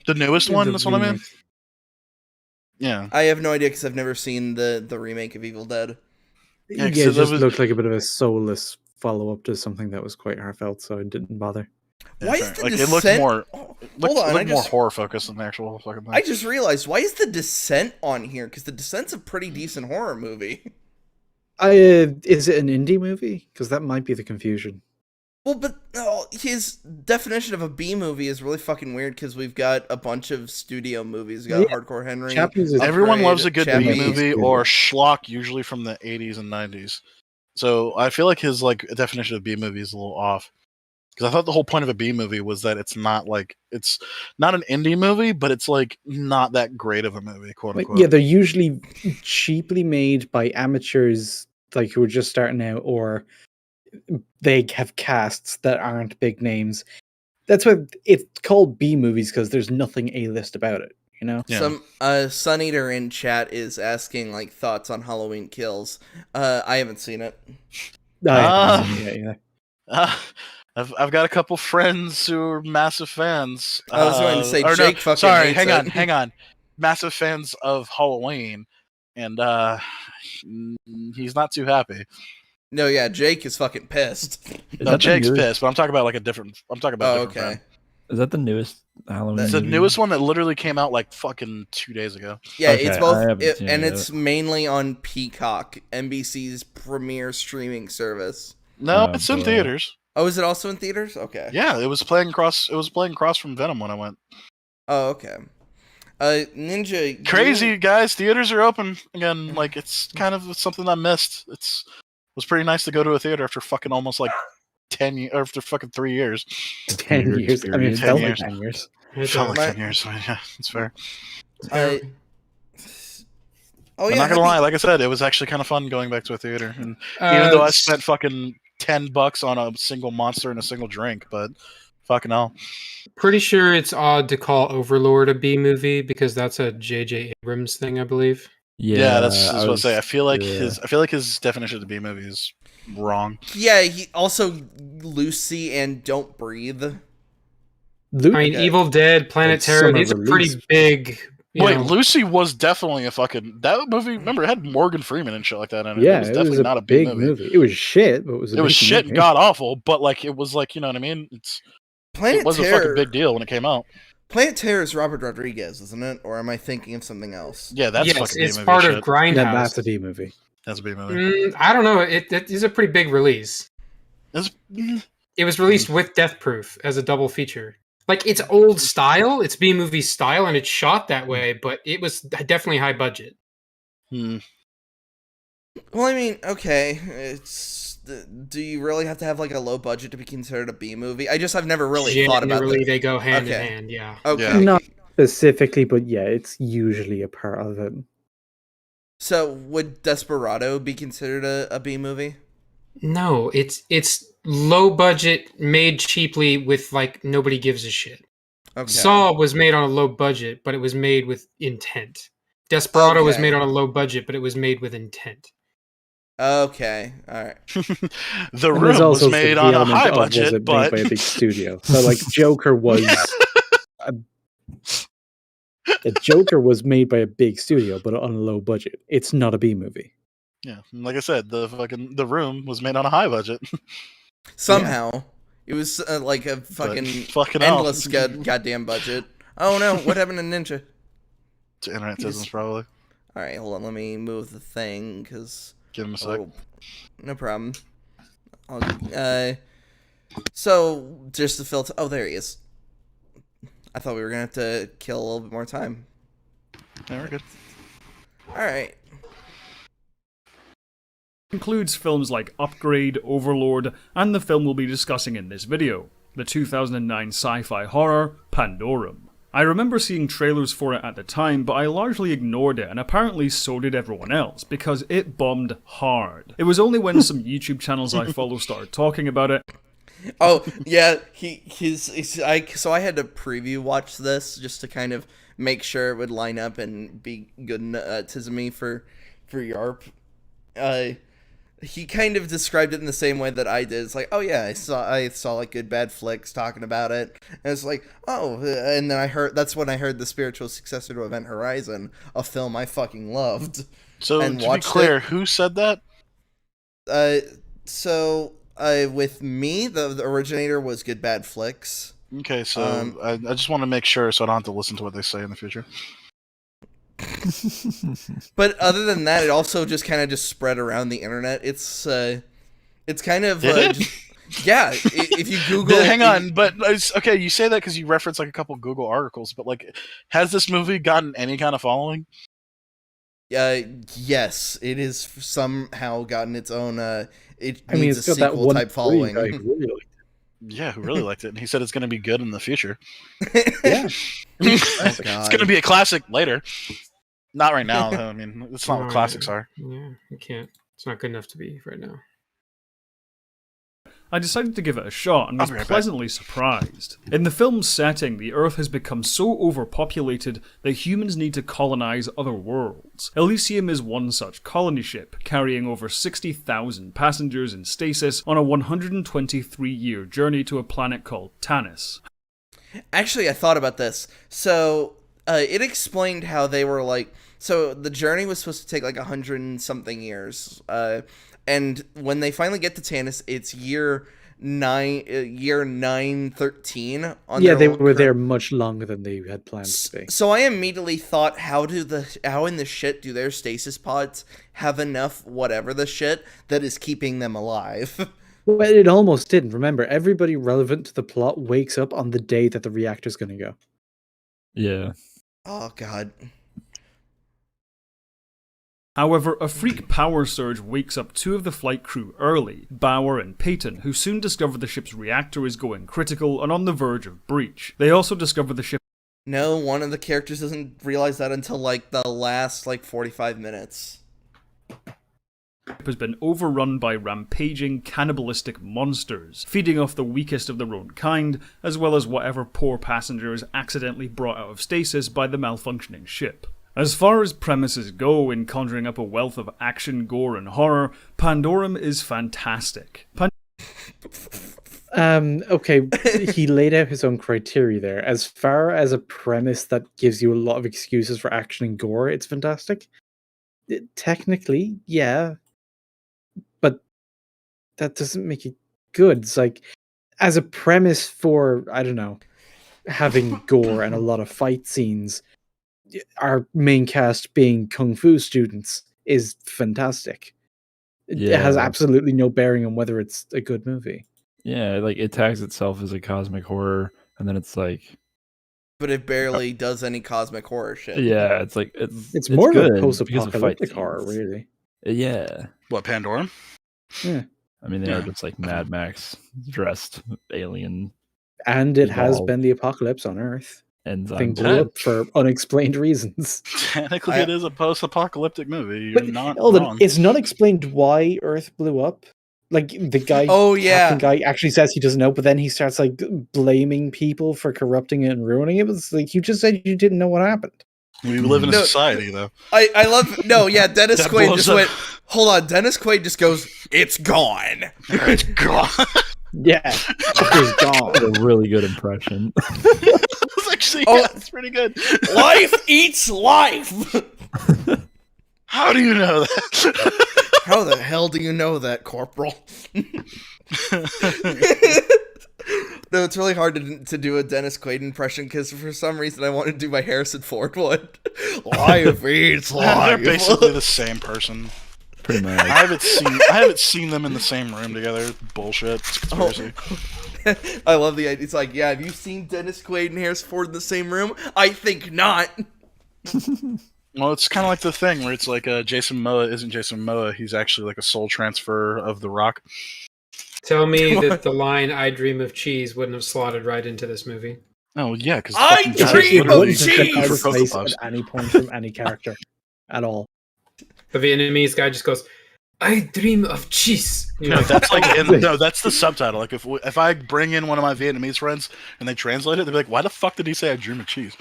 The newest one. That's what I mean. Yeah, I have no idea because I've never seen the remake of Evil Dead. Yeah, it just looked like a bit of a soulless follow-up to something that was quite heartfelt, so I didn't bother. Why is the Descent? It looked more horror focused than the actual fucking thing. I just realized, why is the Descent on here? Because the Descent's a pretty decent horror movie. Is it an indie movie? Because that might be the confusion. Well, but his definition of a B movie is really fucking weird because we've got a bunch of studio movies. We got Hardcore Henry. Everyone loves a good B movie or schlock, usually from the 80s and 90s. So I feel like his like definition of B movie is a little off. Because I thought the whole point of a B movie was that it's not an indie movie, but it's like not that great of a movie, quote unquote. Yeah, they're usually cheaply made by amateurs, like who are just starting out, or they have casts that aren't big names. That's why it's called B movies, because there's nothing A-list about it, you know? Yeah. Some Sun Eater in chat is asking like thoughts on Halloween Kills. I haven't seen it. Yeah. I've got a couple friends who are massive fans. I was going to say Jake fucking sorry, hates hang on. Massive fans of Halloween, and he's not too happy. No, yeah, Jake is fucking pissed. No, Jake's pissed, but I'm talking about like a different. I'm talking about. Oh, different okay. friend. Is that the newest Halloween? It's the movie? newest one that literally came out like fucking 2 days ago. Yeah, Okay, it's both, I haven't seen and it it's mainly on Peacock, NBC's premier streaming service. No, Oh, it's in boy. theaters. Oh, is it also in theaters? Okay. Yeah, it was playing across. It was playing across from Venom when I went. Oh, okay. Ninja. Crazy guys, theaters are open again. Like it's kind of something I missed. It was pretty nice to go to a theater after fucking almost like 10 years, or after fucking 3 years. 10 years. I mean, it 10 felt years. like 10 years. It felt like 10 years. So yeah, it's fair. Oh I'm yeah. not gonna lie. Like I said, it was actually kind of fun going back to a theater, and even though I spent fucking $10 on a single monster and a single drink, but fucking hell. Pretty sure it's odd to call Overlord a B movie because that's a J.J. Abrams thing, I believe. Yeah, that's what I say. I feel like his definition of the B movie is wrong. Yeah, he also Lucy and Don't Breathe. I mean, Evil Dead, Planet Terror. These are pretty big. Wait, Lucy was definitely a fucking that movie. Remember, it had Morgan Freeman and shit like that in it. Yeah, it was definitely not a big B movie. It was shit, but it was. It was shit and god awful, but like it was like, you know what I mean. It was a fucking big deal when it came out. Planet Terror is Robert Rodriguez, isn't it? Or am I thinking of something else? Yeah, that's fucking it's B-movie part shit. of Grindhouse. Yeah, that's a B movie. That's a B movie. I don't know. It is a pretty big release. It was released with Death Proof as a double feature. Like, it's old style, it's B-movie style, and it's shot that way, but it was definitely high budget. Well, I mean, okay, do you really have to have like a low budget to be considered a B movie? I've never really thought about that. They go hand in hand, yeah. Okay. Yeah. Not specifically, but yeah, it's usually a part of it. So, would Desperado be considered a B movie? No, it's low budget, made cheaply with like nobody gives a shit. Okay. Saw was made on a low budget, but it was made with intent. Desperado was made on a low budget, but it was made with intent. Okay, all right. The Room was made on a high budget, made but by a big studio. So like Joker was. Joker was made by a big studio, but on a low budget. It's not a B movie. Yeah, like I said, The Room was made on a high budget. Somehow, it was like a fucking endless goddamn budget. Oh no, what happened to Ninja? To internetisms, probably. All right, hold on. Let me move the thing because. Give him a sec. No problem. So just the filter. Oh, there he is. I thought we were gonna have to kill a little bit more time. Yeah, we're good. All right. Includes films like Upgrade, Overlord, and the film we'll be discussing in this video, the 2009 sci-fi horror Pandorum. I remember seeing trailers for it at the time, but I largely ignored it, and apparently so did everyone else, because it bombed hard. It was only when some YouTube channels I follow started talking about it. Oh yeah, so I had to preview watch this just to kind of make sure it would line up and be good to me for YARP. He kind of described it in the same way that I did. It's like, oh yeah, I saw like Good Bad Flicks talking about it, and it's like, oh, and then that's when I heard the spiritual successor to Event Horizon, a film I fucking loved. So to be clear, who said that? With me, the originator was Good Bad Flicks. Okay, so I just want to make sure so I don't have to listen to what they say in the future. But other than that, it also just kind of spread around the internet. It's kind of yeah. If you Google, hang on, but okay, you say that because you reference like a couple Google articles, but like, has this movie gotten any kind of following? Yes, it has somehow gotten its own. It needs it's a got that sequel one type following. guy who really liked it. Yeah, who really liked it, and he said it's going to be good in the future. Yeah, it's going to be a classic later. Not right now. I mean, it's not what classics are. Yeah, you can't. It's not good enough to be right now. I decided to give it a shot and was I'll be right pleasantly surprised. In the film's setting, the Earth has become so overpopulated that humans need to colonize other worlds. Elysium is one such colony ship, carrying over 60,000 passengers in stasis on a 123-year journey to a planet called Tanis. Actually, I thought about this. So, it explained how they were like... So, the journey was supposed to take like 100 and something years. And when they finally get to Tanis, it's year 913 on Yeah, their they own were there much longer than they had planned to be. So I immediately thought, how in the shit do their stasis pods have enough whatever the shit that is keeping them alive? Well, it almost didn't. Remember, everybody relevant to the plot wakes up on the day that the reactor's going to go. Yeah. Oh, God. However, a freak power surge wakes up two of the flight crew early, Bauer and Peyton, who soon discover the ship's reactor is going critical and on the verge of breach. They also discover the ship... No, one of the characters doesn't realize that until, like, the last, 45 minutes. has been overrun by rampaging, cannibalistic monsters, feeding off the weakest of their own kind, as well as whatever poor passengers accidentally brought out of stasis by the malfunctioning ship. As far as premises go in conjuring up a wealth of action, gore, and horror, Pandorum is fantastic. Okay, he laid out his own criteria there. As far as a premise that gives you a lot of excuses for action and gore, it's fantastic. Technically, yeah. But that doesn't make it good. It's like, as a premise for, I don't know, having gore and a lot of fight scenes, our main cast being kung fu students is fantastic. It has absolutely no bearing on whether it's a good movie. Yeah, like it tags itself as a cosmic horror, and then it's like, but it barely does any cosmic horror shit. Yeah, it's like it's more good of a post-apocalyptic horror, really. Yeah. What, Pandorum? Yeah. I mean, they are just like Mad Max dressed alien, and it has been the apocalypse on Earth. And thing blew up for unexplained reasons. Technically, it is a post-apocalyptic movie. But You're not hold wrong. on, it's not explained why Earth blew up. Like the guy, Captain guy actually says he doesn't know, but then he starts like blaming people for corrupting it and ruining it. It's like, you just said you didn't know what happened. We live in a society, though. I love Dennis Quaid just went, hold on, Dennis Quaid just goes, it's gone. It's gone. Yeah, it's gone. A really good impression. It's actually, it's pretty good. Life eats life. How do you know that? How the hell do you know that, Corporal? No, it's really hard to do a Dennis Quaid impression because for some reason I want to do my Harrison Ford one. Life eats life. They're basically the same person. Pretty much. I haven't seen them in the same room together. Bullshit. It's conspiracy. I love the idea. It's like, yeah, have you seen Dennis Quaid and Harrison Ford in the same room? I think not. Well, it's kind of like the thing where it's like Jason Momoa isn't Jason Momoa. He's actually like a soul transfer of The Rock. Tell me that the line "I dream of cheese" wouldn't have slotted right into this movie. Oh yeah, because I dream of cheese at any point from any character at all. The Vietnamese guy just goes, "I dream of cheese." You know, that's like no, that's the subtitle. Like if I bring in one of my Vietnamese friends and they translate it, they'll be like, "Why the fuck did he say I dream of cheese?"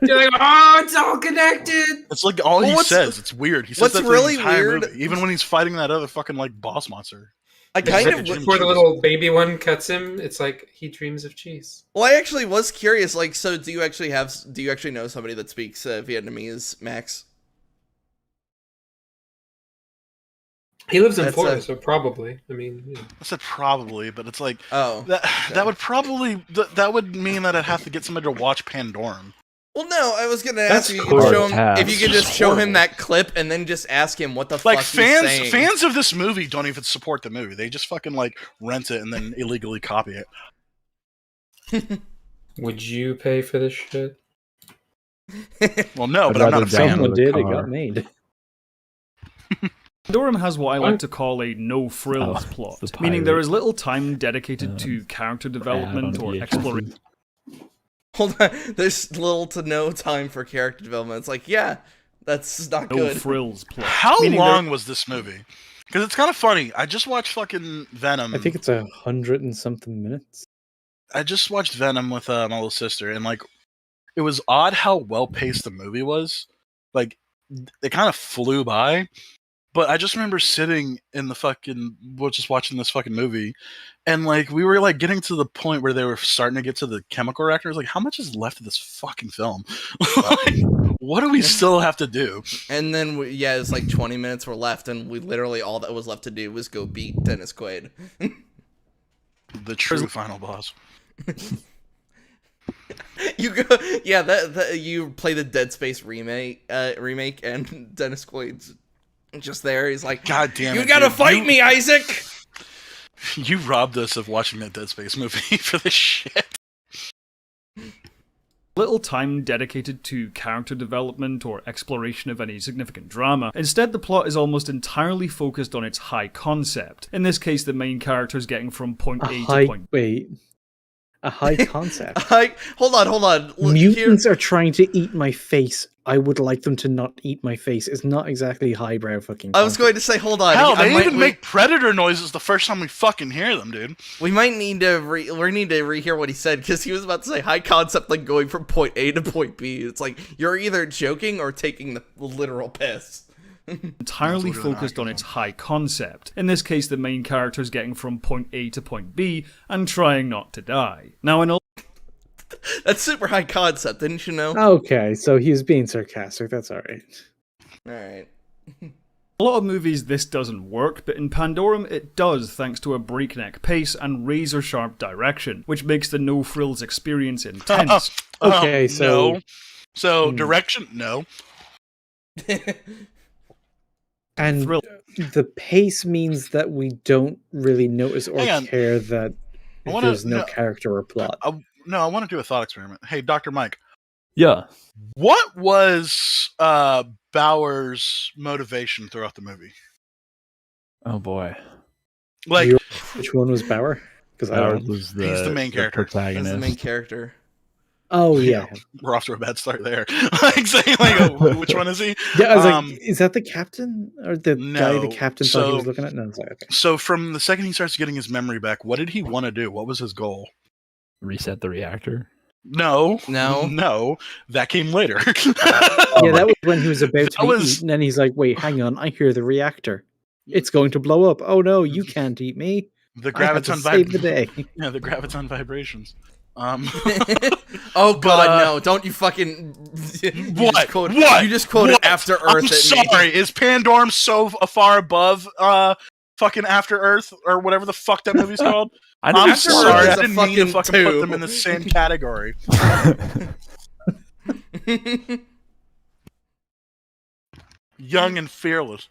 You're like, "Oh, it's all connected." It's like all he says. It's weird. He says that really the entire weird, movie, even when he's fighting that other fucking like boss monster. I kind of before the little baby one cuts him, it's like he dreams of cheese. Well, I actually was curious. Like, so do you actually know somebody that speaks Vietnamese, Max? He lives in Florida, so probably. I mean, yeah. I said probably, but it's like that would probably that would mean that I'd have to get somebody to watch Pandorum. Well, no, I was gonna ask you, if you could just show him that clip and then just ask him what the fuck he's saying. Fans of this movie don't even support the movie. They just fucking like rent it and then illegally copy it. Would you pay for this shit? Well, no, but I'm not a fan. Someone did. It got made. Pandorum has what I like to call a no-frills plot, meaning there is little time dedicated to character development or exploration. Hold on, there's little to no time for character development. It's like, yeah, that's not good. No frills plot. How long was this movie? Because it's kind of funny. I just watched fucking Venom. I think it's 100 and something minutes. I just watched Venom with my little sister, and like, it was odd how well paced the movie was. Like, it kind of flew by. But I just remember sitting in the fucking, just watching this fucking movie, and like we were like getting to the point where they were starting to get to the chemical reactors. Like, how much is left of this fucking film? Like, what do we still have to do? And then it's like 20 minutes were left, and we literally all that was left to do was go beat Dennis Quaid. The true final boss. You go, that you play the Dead Space remake, and Dennis Quaid's just there. He's like, God damn it! You gotta fight me, Isaac. You robbed us of watching that Dead Space movie for this shit. Little time dedicated to character development or exploration of any significant drama. Instead, the plot is almost entirely focused on its high concept. In this case, the main character is getting from point A to point B. A high concept. Hold on. Mutants are trying to eat my face. I would like them to not eat my face. It's not exactly highbrow fucking concept. I was going to say, hold on. Hell, they even make predator noises the first time we fucking hear them, dude. We might need to rehear what he said, because he was about to say high concept, like going from point A to point B. It's like, you're either joking or taking the literal piss. Entirely focused on its high concept. In this case, the main character is getting from point A to point B and trying not to die. Now, in a That's super high concept, didn't you know? Okay, so he was being sarcastic. That's alright. Alright. A lot of movies this doesn't work, but in Pandorum it does thanks to a breakneck pace and razor-sharp direction, which makes the no-frills experience intense. Okay, so... No. So, direction? No. And the pace means that we don't really notice or care that there's no character or plot. I want to do a thought experiment. Hey, Dr. Mike. Yeah. What was Bauer's motivation throughout the movie? Oh boy. Like, which one was Bauer? Because he's the main character. Protagonist. He's the main character. Oh yeah, we're off to a bad start there. Like saying, like, which one is he? Yeah, I was like, is that the captain or the guy the captain thought he was looking at? No, it's like, okay. So from the second he starts getting his memory back, what did he want to do? What was his goal? Reset the reactor? No. That came later. Yeah, that was when he was about to be eaten, and he's like, "Wait, hang on, I hear the reactor. It's going to blow up. Oh no, you can't eat me. The graviton save the day." Yeah, the graviton vibrations. Oh god, no! Don't you fucking what? You just quoted After Earth. I'm sorry. Is Pandorum so far above fucking After Earth or whatever the fuck that movie's called? I'm sorry. I didn't mean to fucking put them in the same category. Young and fearless.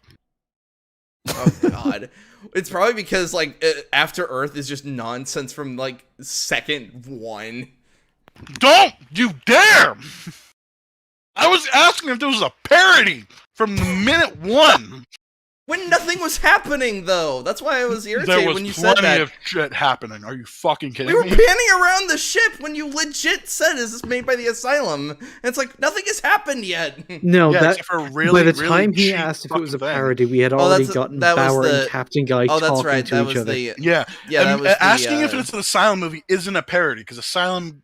Oh god. It's probably because like After Earth is just nonsense from like second one. Don't you dare! I was asking if there was a parody from the minute one. When nothing was happening, though. That's why I was irritated when you said that. There was plenty of shit happening. Are you fucking kidding me? We were panning around the ship when you legit said, "Is this made by the Asylum?" And it's like, nothing has happened yet. No, yeah, that by the time he asked if it was a parody, we had already gotten Bauer and Captain Guy talking to each other. Yeah. Asking if it's an Asylum movie isn't a parody, because Asylum...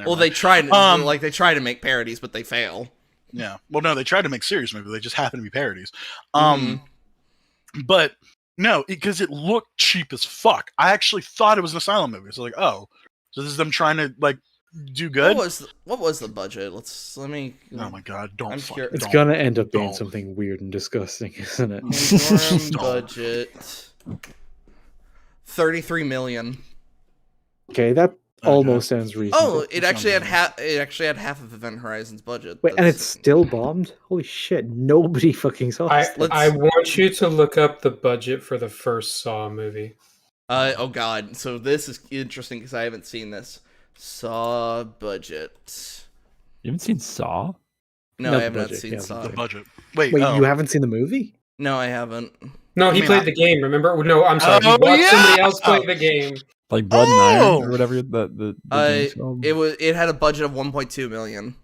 Well, they tried to make parodies, but they fail. Yeah. Well, no, they tried to make serious movies. They just happen to be parodies. But no, because it looked cheap as fuck. I actually thought it was an Asylum movie. So like, oh, so this is them trying to like do good. What was the budget? Let me. Oh my god! It's gonna end up being something weird and disgusting, isn't it? Budget $33 million. Okay, that almost sounds reasonable. Oh, it actually had half of Event Horizon's budget. Wait, and it's still bombed? Holy shit! Nobody fucking saw this. I want you to look up the budget for the first Saw movie. Oh god! So this is interesting because I haven't seen this. Saw budget. You haven't seen Saw? No, I have not seen Saw. The budget. Wait, you haven't seen the movie? No, I haven't. No, he played the game. Remember? No, I'm sorry. He watched somebody else play the game. Like Blood and Iron or whatever the it had a budget of $1.2 million.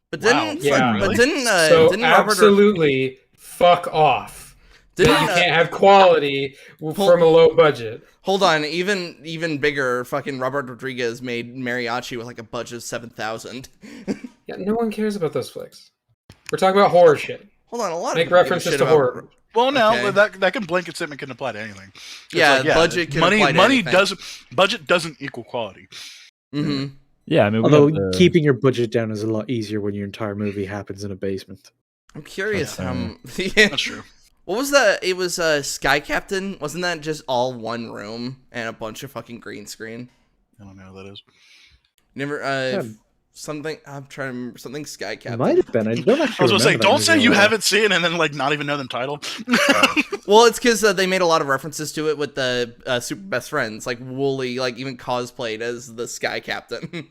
But so didn't absolutely fuck off. You can't have quality from a low budget. Hold on, even bigger. Fucking Robert Rodriguez made Mariachi with like a budget of $7,000. Yeah, no one cares about those flicks. We're talking about horror shit. Hold on, a lot Make of references to horror. Well, no, Okay. that can blanket statement can apply to anything. It's Yeah, budget can apply to anything. Budget doesn't equal quality. Mm-hmm. Yeah, I mean, although keeping your budget down is a lot easier when your entire movie happens in a basement. I'm curious. That's true. What was that? It was Sky Captain. Wasn't that just all one room and a bunch of fucking green screen? I don't know what that is. Never. Something. I'm trying to remember something. Sky It Captain. might have been. I don't actually. I was gonna say, remember that don't movie say at you all. haven't seen and then like not even know the title. Well, it's because they made a lot of references to it with the Super Best Friends, like Wooly, like even cosplayed as the Sky Captain.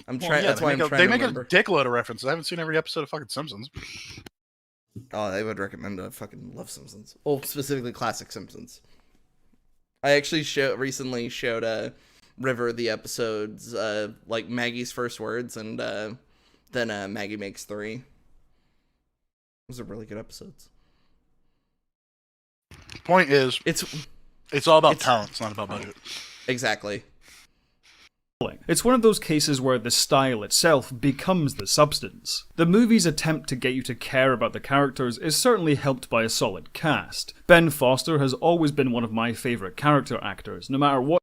I'm trying. That's why I'm trying to remember. They make a dickload of references. I haven't seen every episode of fucking Simpsons. Oh, I would recommend. I fucking love Simpsons. Oh, specifically classic Simpsons. I actually recently showed River the episodes, like Maggie's first words, and then Maggie Makes 3. Those are really good episodes. Point is, it's all about talent. It's not about budget. Exactly. It's one of those cases where the style itself becomes the substance. The movie's attempt to get you to care about the characters is certainly helped by a solid cast. Ben Foster has always been one of my favourite character actors, no matter what.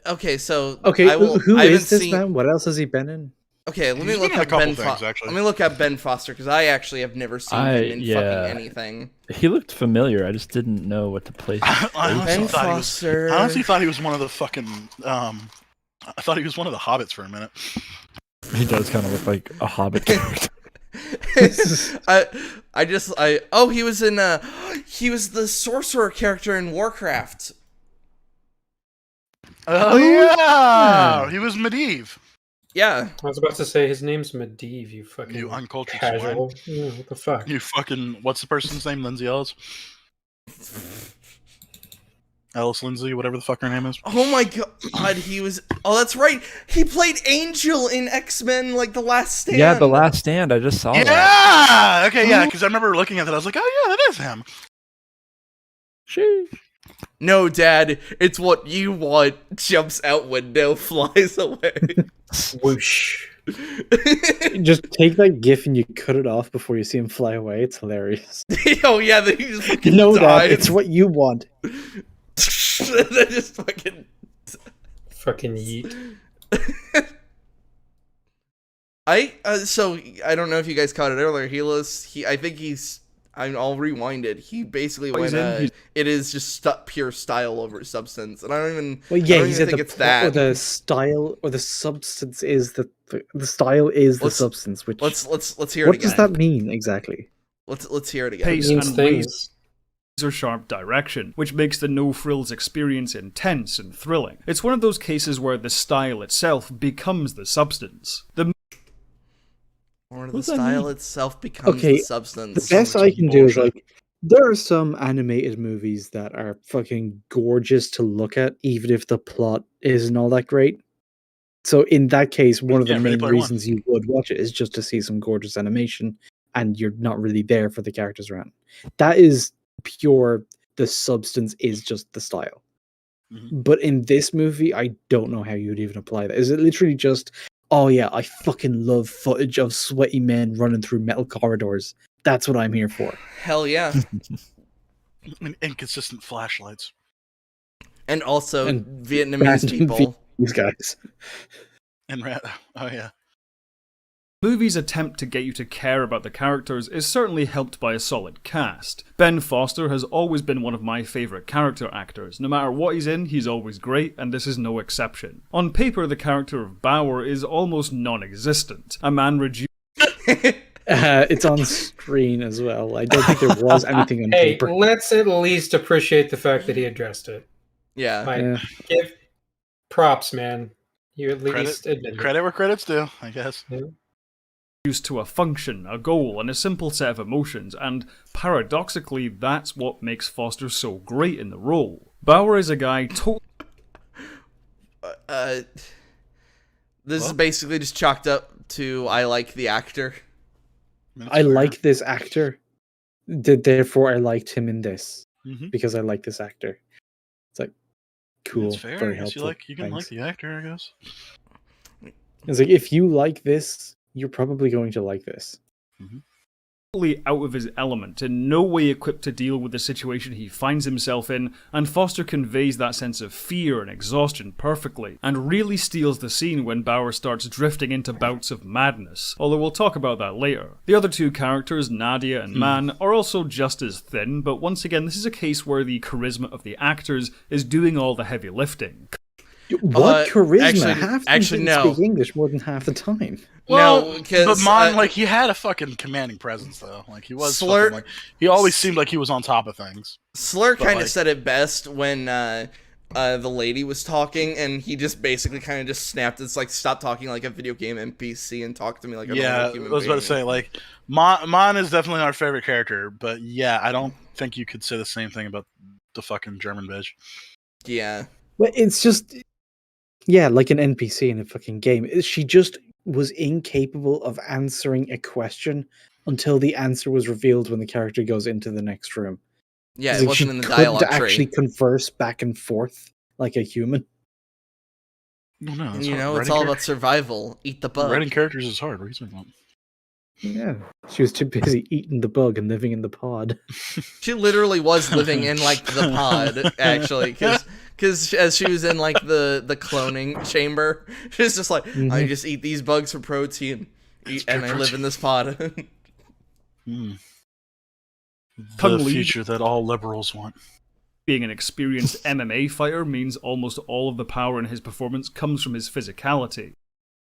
Okay, so Okay, who I is this seen... man? What else has he been in? Okay, let me He's look been in up a couple Ben. things, actually. Let me look up Ben Foster because I actually have never seen him in fucking anything. He looked familiar. I just didn't know what to place. Ben Foster. I honestly thought he was one of the fucking. I thought he was one of the hobbits for a minute. He does kind of look like a hobbit character. He was in he was the sorcerer character in Warcraft. Oh yeah, he was Medivh. Yeah. I was about to say his name's Medivh, you fucking You uncultured casual. Yeah, what the fuck? You fucking. What's the person's name? Lindsay Ellis. Alice Lindsay, whatever the fuck her name is. Oh my god, he was. Oh, that's right. He played Angel in X-Men, like The Last Stand. Yeah, The Last Stand. I just saw that. Yeah. Okay. Yeah. Because I remember looking at that. I was like, oh yeah, that is him. Sheesh. No, Dad, it's what you want. Jumps out window, flies away. Whoosh. Just take that gif and you cut it off before you see him fly away. It's hilarious. Oh yeah, he just fucking No, Dad, died. it's what you want. They just fucking yeet. So I don't know if you guys caught it earlier. I'll rewind it. He basically went. It is just pure style over substance, and I don't even. Well, yeah, I don't he even said think it's that. or the style or the substance is the style is the substance. Which let's hear it again. What does that mean exactly? Let's hear it again. Pace Means and things. razor-sharp direction, which makes the no-frills experience intense and thrilling. It's one of those cases where the style itself becomes the substance. Or the style itself becomes the substance. The best I can do is there are some animated movies that are fucking gorgeous to look at, even if the plot isn't all that great. So in that case, one of the main reasons you would watch it is just to see some gorgeous animation, and you're not really there for the characters around. That is pure. The substance is just the style. Mm-hmm. But in this movie, I don't know how you would even apply that. Is it literally just, oh yeah, I fucking love footage of sweaty men running through metal corridors. That's what I'm here for. Hell yeah. Inconsistent flashlights. And also Vietnamese people. These guys. Oh yeah. Movie's attempt to get you to care about the characters is certainly helped by a solid cast. Ben Foster has always been one of my favourite character actors. No matter what he's in, he's always great, and this is no exception. On paper, the character of Bauer is almost non-existent. A man reduced... It's on screen as well. I don't think there was anything on paper. Let's at least appreciate the fact that he addressed it. Yeah. Give props, man. You at least admit credit where credit's due, I guess. Yeah. Used to a function, a goal, and a simple set of emotions, and paradoxically, that's what makes Foster so great in the role. Bauer is a guy This is basically just chalked up to I like the actor. I like this actor, therefore I liked him in this. because I like this actor. It's like cool, That's fair. very I guess helpful. you can like the actor, I guess. It's like if you like this, you're probably going to like this. Out of his element, in no way equipped to deal with the situation he finds himself in, and Foster conveys that sense of fear and exhaustion perfectly, and really steals the scene when Bauer starts drifting into bouts of madness, although we'll talk about that later. The other two characters, Nadia and Man, are also just as thin, but once again this is a case where the charisma of the actors is doing all the heavy lifting. What charisma? Half actually, didn't no. speak English more than half the time. Well, No, because but Mon, like, he had a fucking commanding presence, though. Like, he was Slur- fucking, like, he always seemed like he was on top of things. Slur kind of like- said it best when the lady was talking, and he just basically kind of just snapped. It's like, stop talking like a video game NPC and talk to me like a normal human I was about to being. say, like, Mon is definitely our favorite character, but yeah, I don't think you could say the same thing about the fucking German bitch. Yeah. Well, it's just, yeah, like an NPC in a fucking game. She just was incapable of answering a question until the answer was revealed when the character goes into the next room. Yeah, It's it like wasn't she in the couldn't dialogue actually tree. converse back and forth like a human. Well, no, And, you know, it's all about survival. Eat the bug. Writing characters is hard. What are you talking about? Yeah, she was too busy eating the bug and living in the pod. She literally was living in, like, the pod, actually, because as she was in, like, the cloning chamber, she was just like, I just eat these bugs for protein, and I live in this pod. The Tongue lead. future that all liberals want. Being an experienced MMA fighter means almost all of the power in his performance comes from his physicality.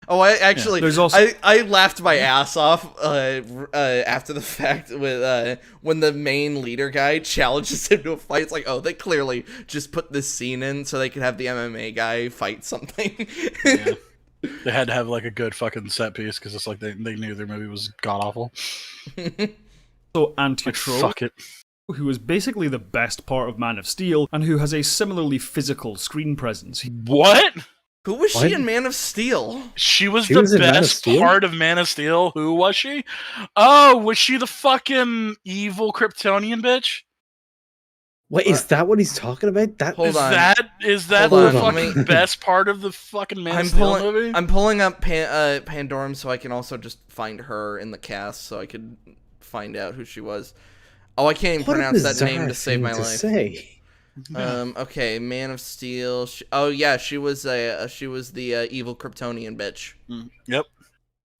Oh, I actually, There's also- I laughed my ass off after the fact with when the main leader guy challenges him to a fight. It's like, oh, they clearly just put this scene in so they could have the MMA guy fight something. Yeah. They had to have like a good fucking set piece because it's like they knew their movie was god awful. So Like, Anti-Troll, fuck it. who is basically the best part of Man of Steel, and who has a similarly physical screen presence. What? Who was What? she in Man of Steel? She was She the was in Man of best Steel? part of Man of Steel. Who was she? Oh, was she the fucking evil Kryptonian bitch? What is that? What he's talking about? That Hold on. Is that Hold the on, fucking let me- best part of the fucking Man I'm of Steel pulling, movie? I'm pulling up Pandorum so I can also just find her in the cast so I could find out who she was. Oh, I can't even what a pronounce that bizarre name to save thing my to life. say. Okay, Man of Steel. Oh yeah, she was the evil Kryptonian bitch. Yep.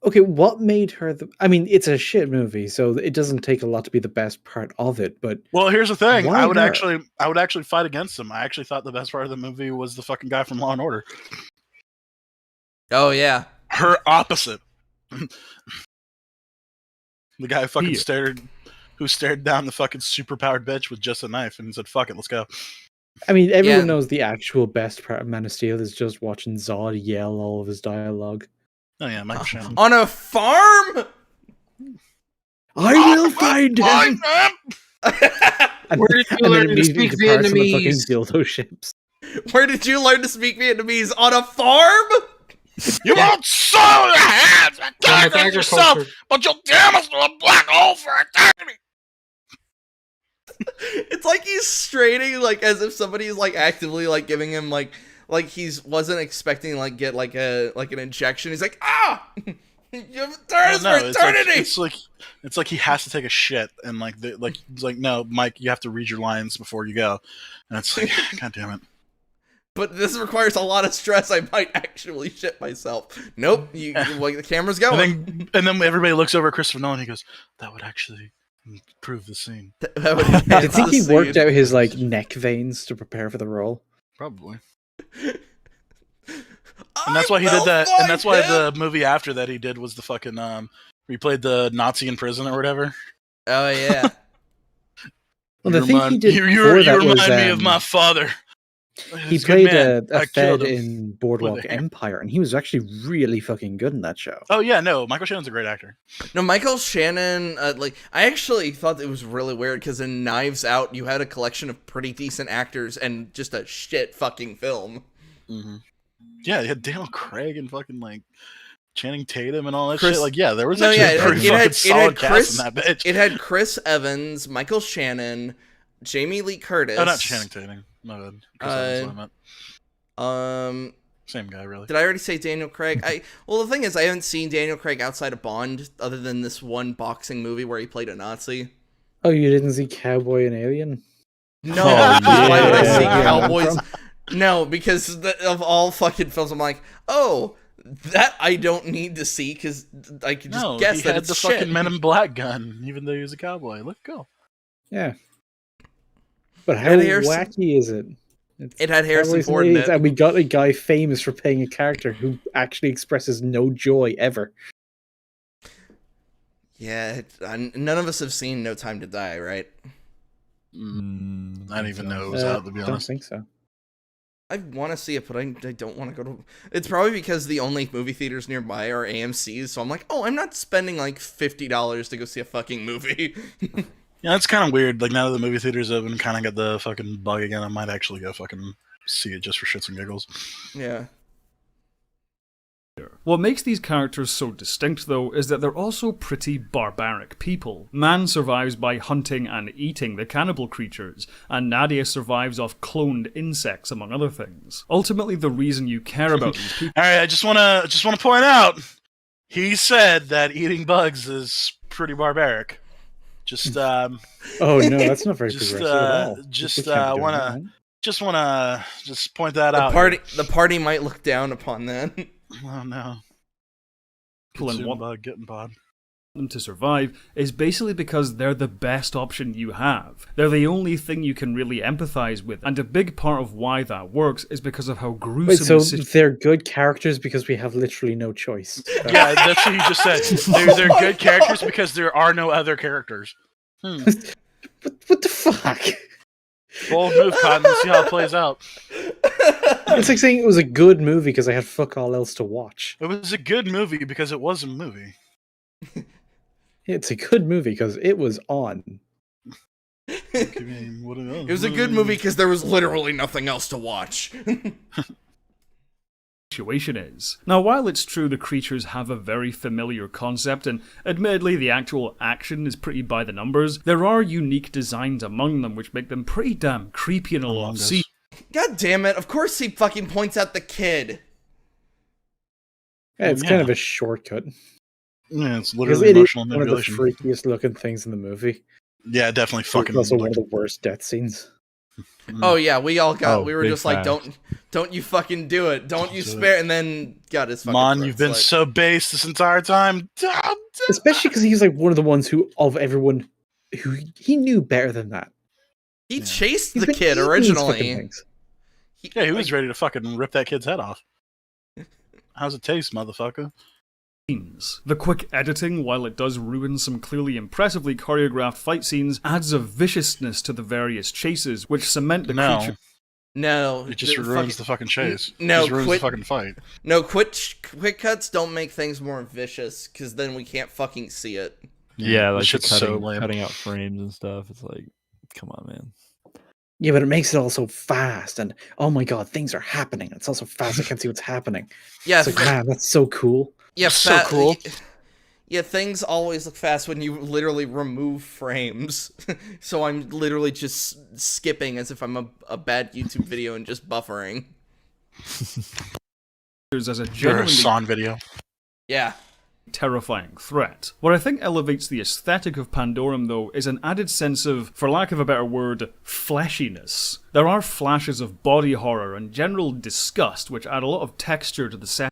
Okay, what made her the? I mean, it's a shit movie, so it doesn't take a lot to be the best part of it. But Well, here's the thing. Why I would her? actually fight against him. I actually thought the best part of the movie was the fucking guy from Law and Order. Oh yeah. Her opposite. The guy who fucking Yeah. stared down the fucking superpowered bitch with just a knife and said, "Fuck it, let's go." I mean, everyone Yeah. knows the actual best part of Man of Steel is just watching Zod yell all of his dialogue. Oh yeah, Michael Shannon. On a farm? I will find him. And, Where did you and then learn to immediately speak departs on the fucking Vietnamese? dildo ships. Where did you learn to speak Vietnamese? On a farm? You won't sow your hands With attacking yourself, agriculture. but you'll damn us to a black hole for attacking me. It's like he's straining like as if somebody's like actively like giving him like he's wasn't expecting like get like an injection. He's like, ah, you have turns for eternity. It's like he has to take a shit, and he's like, no, Mike, you have to read your lines before you go, and it's like, god damn it. But this requires a lot of stress. I might actually shit myself. Nope, like the camera's going. And then everybody looks over at Christopher Nolan. And he goes, "That would actually improve the scene." That would I enhance think the he worked scene. out his like neck veins to prepare for the role. Probably. And that's why he did that. And that's why the movie after that he did was the fucking he played the Nazi in prison or whatever. Oh yeah. Well, the thing he did you before that remind was me of my father. he He's played good man. a I Fed killed him in Boardwalk with a hammer. Empire, and he was actually really fucking good in that show. Oh yeah, no, Michael Shannon's a great actor. No, Michael Shannon. I actually thought it was really weird because in Knives Out you had a collection of pretty decent actors and just a shit fucking film. Mm-hmm. Yeah, you had Daniel Craig and fucking like Channing Tatum and all that Chris- shit. Like, yeah, there was No, actually yeah, a pretty it fucking had solid Chris- cast in that bitch. It had Chris Evans, Michael Shannon, Jamie Lee Curtis. Oh, not Channing Tatum. My bad. Chris Evans, I meant. Same guy, really. Did I already say Daniel Craig? Well, the thing is, I haven't seen Daniel Craig outside of Bond, other than this one boxing movie where he played a Nazi. Oh, you didn't see Cowboy and Alien? No, why would I see Cowboys? No, because of all fucking films, I'm like, oh, that I don't need to see because I can just guess that it's the shit. fucking Men in Black gun, even though he was a cowboy. Let's go. Yeah. But how wacky is it? It had Harrison Ford in it. And we got a guy famous for playing a character who actually expresses no joy ever. Yeah, none of us have seen No Time to Die, right? I didn't even know it was out, to be honest. I don't think so. I want to see it, but I don't want to go to... It's probably because the only movie theaters nearby are AMC's, so I'm like, oh, I'm not spending like $50 to go see a fucking movie. Yeah, it's kind of weird. Like, now that the movie theaters open, kind of got the fucking bug again. I might actually go fucking see it just for shits and giggles. Yeah. What makes these characters so distinct, though, is that they're also pretty barbaric people. Man survives by hunting and eating the cannibal creatures, and Nadia survives off cloned insects, among other things. Ultimately, the reason you care about these people... Alright, I just wanna point out, he said that eating bugs is pretty barbaric. Just, oh no, that's not very progressive at all. Just wanna point that out. The party might look down upon that. Oh no. Getting pod. Them to survive is basically because they're the best option you have. They're the only thing you can really empathize with, and a big part of why that works is because of how gruesome... Wait, so they're good characters because we have literally no choice. Yeah, that's what you just said. They're good characters because there are no other characters. What the fuck? Bold move, Cotton. Let's see how it plays out. It's like saying it was a good movie because I had fuck all else to watch. It was a good movie because it was a movie. It's a good movie because it was on. It was a good movie because there was literally nothing else to watch. Situation is. Now, while it's true the creatures have a very familiar concept, and admittedly the actual action is pretty by the numbers, there are unique designs among them which make them pretty damn creepy in a lot of scenes. God damn it, of course he fucking points out the kid. Yeah, it's kind of a shortcut. Yeah, it's literally emotional manipulation. One of the freakiest looking things in the movie. Yeah, definitely fucking. It's also one of the worst death scenes. Oh yeah, we all got. We were just like, don't you fucking do it! Don't you spare! And then got his fucking. Mon, you've been so base this entire time. Especially because he's like one of the ones who, of everyone, who he knew better than that. He chased the kid originally. He was ready to fucking rip that kid's head off. How's it taste, motherfucker? The quick editing, while it does ruin some clearly impressively choreographed fight scenes, adds a viciousness to the various chases, which cement the creature. No, it just ruins the fucking chase. No, it just ruins the fucking fight. No, quick cuts don't make things more vicious, because then we can't fucking see it. Yeah, like cutting out frames and stuff. It's like, come on, man. Yeah, but it makes it all so fast, and oh my god, things are happening. It's also fast. I can't see what's happening. Yeah, it's like, man, that's so cool. Yeah, so cool. Yeah, things always look fast when you literally remove frames. So I'm literally just skipping as if I'm a bad YouTube video and just buffering. There's a genuinely Son video. Yeah. Terrifying threat. What I think elevates the aesthetic of Pandorum, though, is an added sense of, for lack of a better word, fleshiness. There are flashes of body horror and general disgust, which add a lot of texture to the set.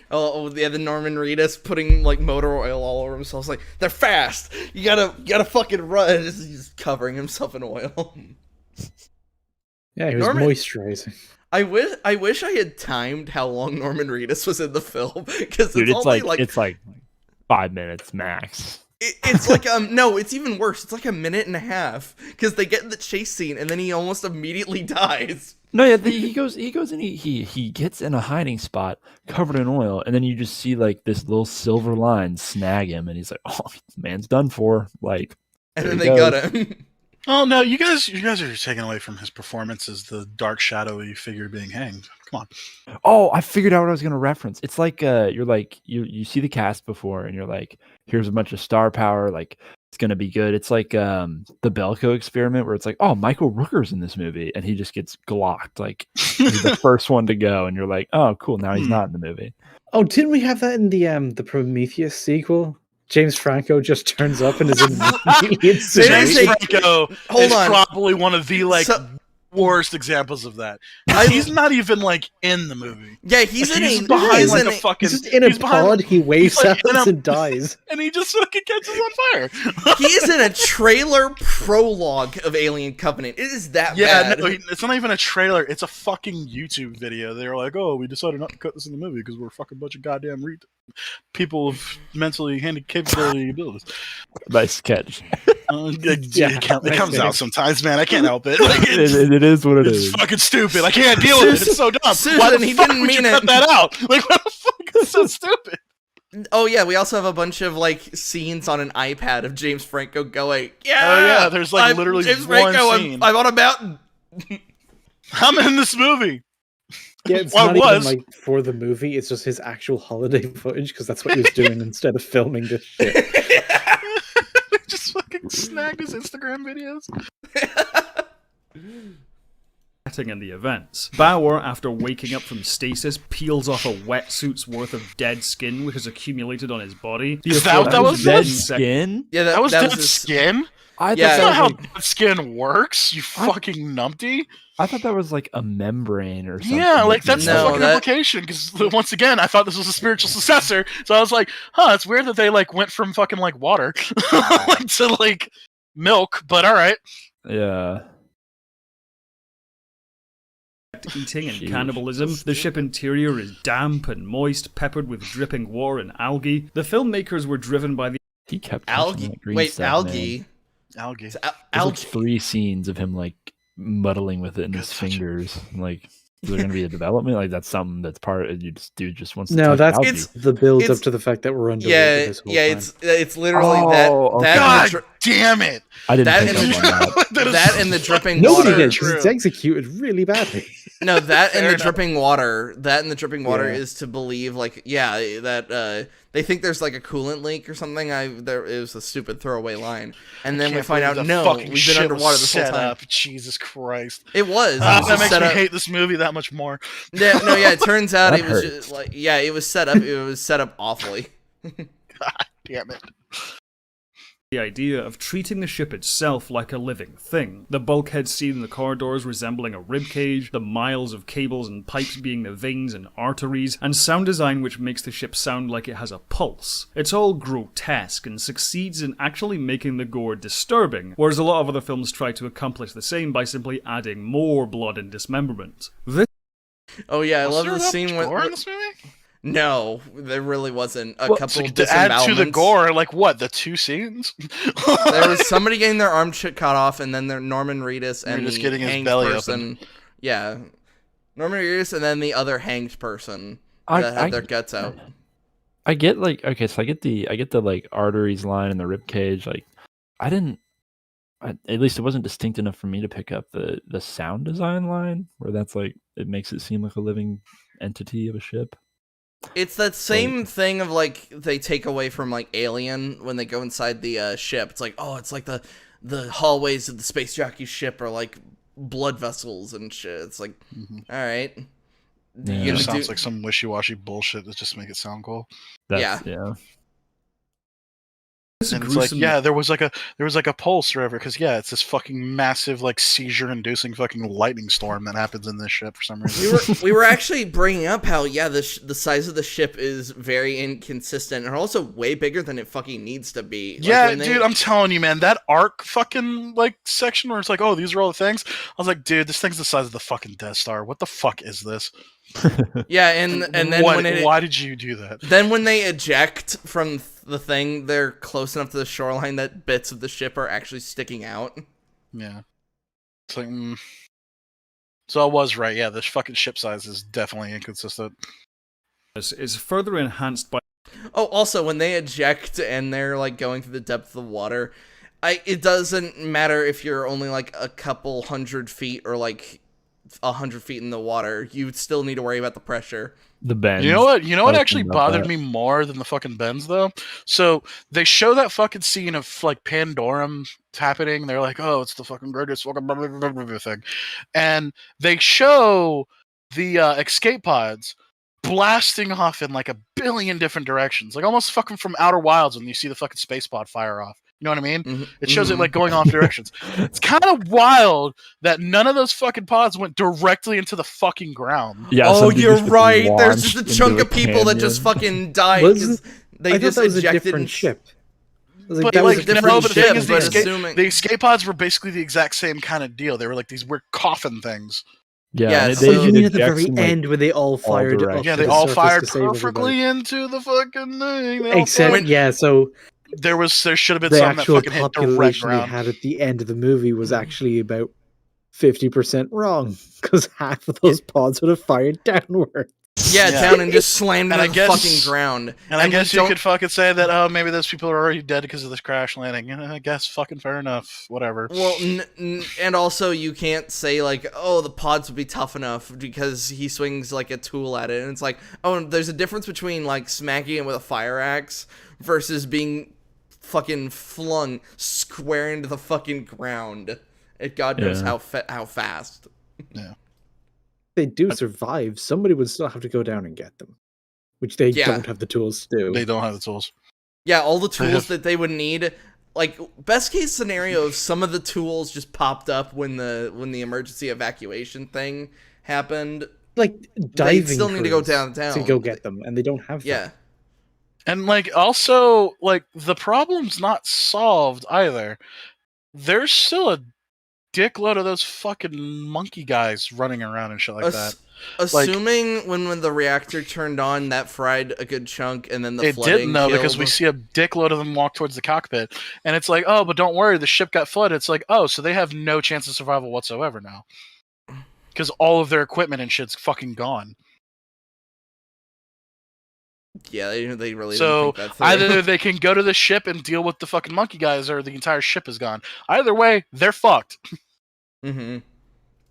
Oh yeah, the Norman Reedus putting like motor oil all over himself. Like, they're fast. You gotta fucking run. He's covering himself in oil. Yeah, he was moisturizing. I wish I had timed how long Norman Reedus was in the film, because it's like 5 minutes max. It's like no, it's even worse. It's like a minute and a half, because they get in the chase scene and then he almost immediately dies. No, yeah, he goes and he gets in a hiding spot covered in oil, and then you just see like this little silver line snag him, and he's like, "Oh, man's done for." Like, and then they got him. Oh no, you guys are taking away from his performance as the dark, shadowy figure being hanged. Come on. Oh, I figured out what I was gonna reference. It's like you're like you see the cast before, and you're like, here's a bunch of star power, like it's gonna be good. It's like the Belko experiment where it's like, oh, Michael Rooker's in this movie, and he just gets glocked. Like he's the first one to go, and you're like, oh, cool. Now he's not in the movie. Oh, didn't we have that in the Prometheus sequel? James Franco just turns up and is in James Franco is probably one of the worst examples of that. He's not even like in the movie. Yeah, he's behind like a fucking. He's just in a pod. He waves at us and dies, and he just fucking catches on fire. He's in a trailer prologue of Alien Covenant. It is that bad. No, it's not even a trailer. It's a fucking YouTube video. They're like, "Oh, we decided not to cut this in the movie because we're a fucking bunch of goddamn people of mentally handicapped abilities." Nice catch. It comes out sometimes, man. I can't help it. Like, it is what it is. It's fucking stupid. I can't deal with it. It's so dumb. Susan, Why the he fuck didn't would you mean cut it. that out? Like, what the fuck? It's so stupid. Oh yeah, we also have a bunch of like scenes on an iPad of James Franco going, "Yeah, oh yeah." There's like literally James one Franco, scene. I'm on a mountain. I'm in this movie. Yeah, it's not even like for the movie. It's just his actual holiday footage because that's what he was doing instead of filming this shit. Just fucking snag his Instagram videos. In the events, Bauer, after waking up from stasis, peels off a wetsuit's worth of dead skin which has accumulated on his body. Is that what that was? Dead skin? Yeah, that was dead skin. That's not how dead skin works. You fucking numpty. I thought that was like a membrane or something. Yeah, like that's the fucking implication. Because once again, I thought this was a spiritual successor. So I was like, huh, it's weird that they like went from fucking like water like to like milk. But all right. Yeah. Eating and cannibalism. The ship interior is damp and moist, peppered with dripping war and algae. The filmmakers were driven by the he kept algae. Wait, stuff, algae. Man. Algae. There's like 3 scenes of him like muddling with it in his fingers. Like, is there going to be a development? Like, that's something that's part of dude just wants to touch algae. It's the build up to the fact that we're underwater this whole time. It's literally okay. God damn it! I didn't pick up on that. That and the dripping Nobody water. did. It's executed really badly. No, that and the dripping water. That and the dripping water is to believe, like, that they think there's like a coolant leak or something. It was a stupid throwaway line, and then we find out we've been underwater this whole time. Jesus Christ! It was. That makes me hate this movie that much more. Yeah, no, yeah. It turns out it was just like, it was set up. It was set up awfully. God damn it. The idea of treating the ship itself like a living thing. The bulkhead seen in the corridors resembling a ribcage, the miles of cables and pipes being the veins and arteries, and sound design which makes the ship sound like it has a pulse. It's all grotesque and succeeds in actually making the gore disturbing, whereas a lot of other films try to accomplish the same by simply adding more blood and dismemberment. Oh yeah, I love the scene with gore in this movie? No, there really wasn't. Couple so to add to the gore, like what? The 2 scenes? There was somebody getting their arm cut off, and then Norman Reedus and just the getting his hanged belly person. open. Yeah, Norman Reedus, and then the other hanged person that had their guts out. I get like so I get the like arteries line and the rib cage. Like at least it wasn't distinct enough for me to pick up the sound design line where that's like it makes it seem like a living entity of a ship. It's that same thing of like they take away from like Alien when they go inside the ship. It's like, oh, it's like the hallways of the space jockey ship are like blood vessels and shit. It's like, all right. Yeah. It sounds like some wishy-washy bullshit that just make it sound cool. Yeah. And it's like, there was like a pulse or whatever, because it's this fucking massive like seizure-inducing fucking lightning storm that happens in this ship for some reason. We were actually bringing up how the size of the ship is very inconsistent and also way bigger than it fucking needs to be. Yeah, dude, I'm telling you, man, that arc fucking like section where it's like, oh, these are all the things. I was like, dude, this thing's the size of the fucking Death Star. What the fuck is this? Yeah, and then why did you do that? Then when they eject from the thing, they're close enough to the shoreline that bits of the ship are actually sticking out. Yeah, it's like, so I was right. Yeah, this fucking ship size is definitely inconsistent. Is further enhanced by. Oh, also when they eject and they're like going through the depth of the water, it doesn't matter if you're only like a couple 100 feet or like 100 feet in the water, you still need to worry about the pressure. The bends. You know what actually bothered that. me more than the fucking bends, though? So they show that fucking scene of like Pandorum happening. They're like, oh, it's the fucking greatest fucking blah, blah, blah, blah, blah thing. And they show the escape pods blasting off in like a billion different directions. Like almost fucking from Outer Wilds when you see the fucking space pod fire off. You know what I mean? Mm-hmm. It shows it like going off directions. It's kind of wild that none of those fucking pods went directly into the fucking ground. Yeah, oh, you're right. There's launched just a chunk into of people that just fucking died. Wasn't- They I just thought that was a ejected different ship. I was But that was like, a different no, but the ship, thing is, but the escape pods were basically the exact same kind of deal. They were like these weird coffin things. Yeah, and so Oh, you mean at the ejects very in, like, end when they all fired up directions. Yeah, to they the all surface fired to save perfectly everybody? into the fucking thing. They all Except, fired- yeah, so there should have been the some that actual fucking hit direct population they ground. had at the end of the movie was actually about 50% wrong, because half of those pods would have fired downward. Yeah, Yeah. down and just slammed And into I the guess- fucking ground. And I we guess you don't- could fucking say that, oh, maybe those people are already dead because of this crash landing. And I guess fucking fair enough. Whatever. Well, and also you can't say like, oh, the pods would be tough enough because he swings like a tool at it, and it's like, oh, there's a difference between like smacking it with a fire axe versus being fucking flung square into the fucking ground. God knows how fast. Yeah. They do survive. Somebody would still have to go down and get them, which they don't have the tools to do. They don't have the tools. Yeah, all the tools that they would need. Like, best case scenario, some of the tools just popped up when the emergency evacuation thing happened. Like diving, they still need to go crews downtown to go get them, and they don't have them. Yeah. And like also like the problem's not solved either. There's still a dickload of those fucking monkey guys running around and shit like that. Assuming when the reactor turned on, that fried a good chunk, and then the It flooding didn't though, because killed- we see a dickload of them walk towards the cockpit, and it's like, oh, but don't worry, the ship got flooded. It's like, oh, so they have no chance of survival whatsoever now, because all of their equipment and shit's fucking gone. Yeah, they really So didn't think that through. either they can go to the ship and deal with the fucking monkey guys, or the entire ship is gone. Either way, they're fucked. Mm-hmm.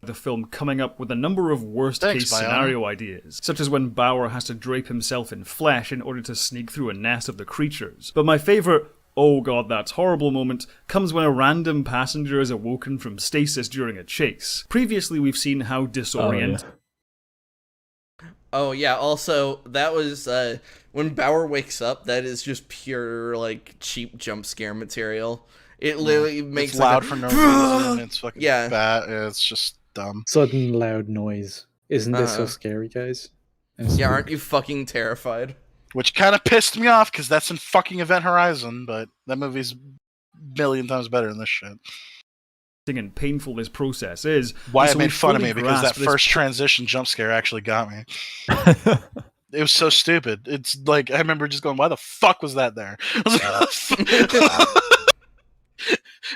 The film coming up with a number of worst-case Bion. scenario ideas, such as when Bauer has to drape himself in flesh in order to sneak through a nest of the creatures. But my favourite, oh god that's horrible moment, comes when a random passenger is awoken from stasis during a chase. Previously we've seen how disoriented Oh yeah, also that was when Bauer wakes up, that is just pure like cheap jump scare material. It literally makes It's loud like for no reason. It's fucking Yeah. bad. It's just dumb. Sudden loud noise. Isn't this so Uh-huh. scary, guys? Yeah, aren't you fucking terrified? Which kind of pissed me off because that's in fucking Event Horizon, but that movie's a million times better than this shit. and painful this process is. Why and it so made we fun of fully me because that grasp this first transition jump scare actually got me. It was so stupid. It's like I remember just going, "Why the fuck was that there?" I was like,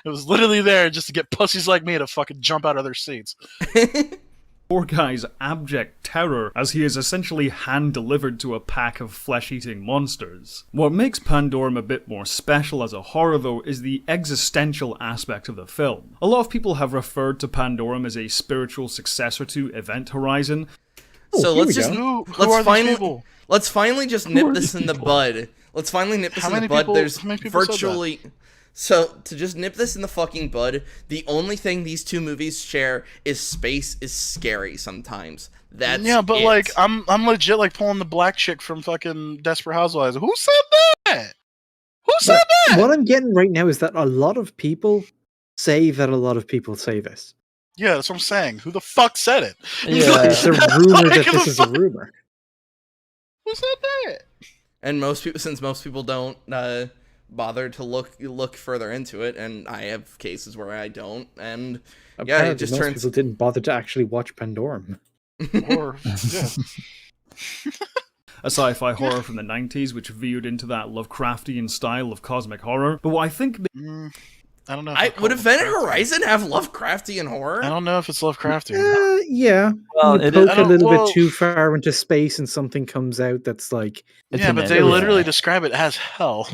it was literally there just to get pussies like me to fucking jump out of their seats. poor guy's abject terror as he is essentially hand-delivered to a pack of flesh-eating monsters. What makes Pandorum a bit more special as a horror, though, is the existential aspect of the film. A lot of people have referred to Pandorum as a spiritual successor to Event Horizon. So here let's we just go. Who let's are these finally people? let's finally just nip this in the bud. Let's finally nip this How in the many bud. people- There's how many people said that? virtually so to just nip this in the fucking bud. The only thing these two movies share is space is scary sometimes. That's Yeah, but it. like I'm legit like pulling the black chick from fucking Desperate Housewives. Who said that? Who said that? What I'm getting right now is that a lot of people say that a lot of people say this. Yeah, that's what I'm saying. Who the fuck said it? Yeah. It's a rumor Like, that who this the is a fuck- rumor. Who said that? and most people, since most people don't bother to look further into it, and I have cases where I don't, and yeah, Apparently it just most turns. people didn't bother to actually watch Pandorum. Or yeah. A sci-fi horror from the 90s which veered into that Lovecraftian style of cosmic horror. But what I think I don't know. If I'd call Would it Event Lovecraftian. Horizon have Lovecraftian horror? I don't know if it's Lovecraftian. Yeah. Well, you it poke is- a little well- bit too far into space and something comes out that's like... It's Yeah, an but they enemy. literally describe it as hell.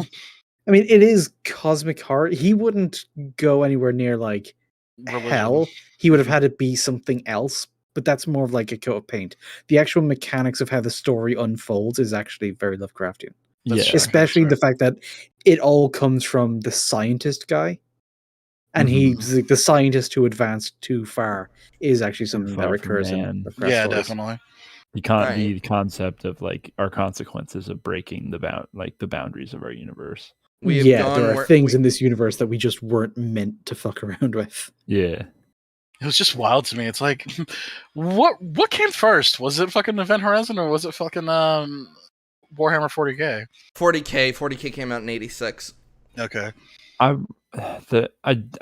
I mean, it is cosmic horror. He wouldn't go anywhere near, like, Religion. hell. He would have had it be something else. but that's more of like a coat of paint. The actual mechanics of how the story unfolds is actually very Lovecraftian. Especially the fact that it all comes from the scientist guy. And he's like, the scientist who advanced too far is actually something that recurs in Lovecraft stories. Definitely. The concept of like our consequences of breaking the boundaries of our universe. There are things in this universe that we just weren't meant to fuck around with. Yeah. It was just wild to me. It's like, what came first? Was it fucking Event Horizon or was it fucking Warhammer 40k? 40k came out in 86. Okay. I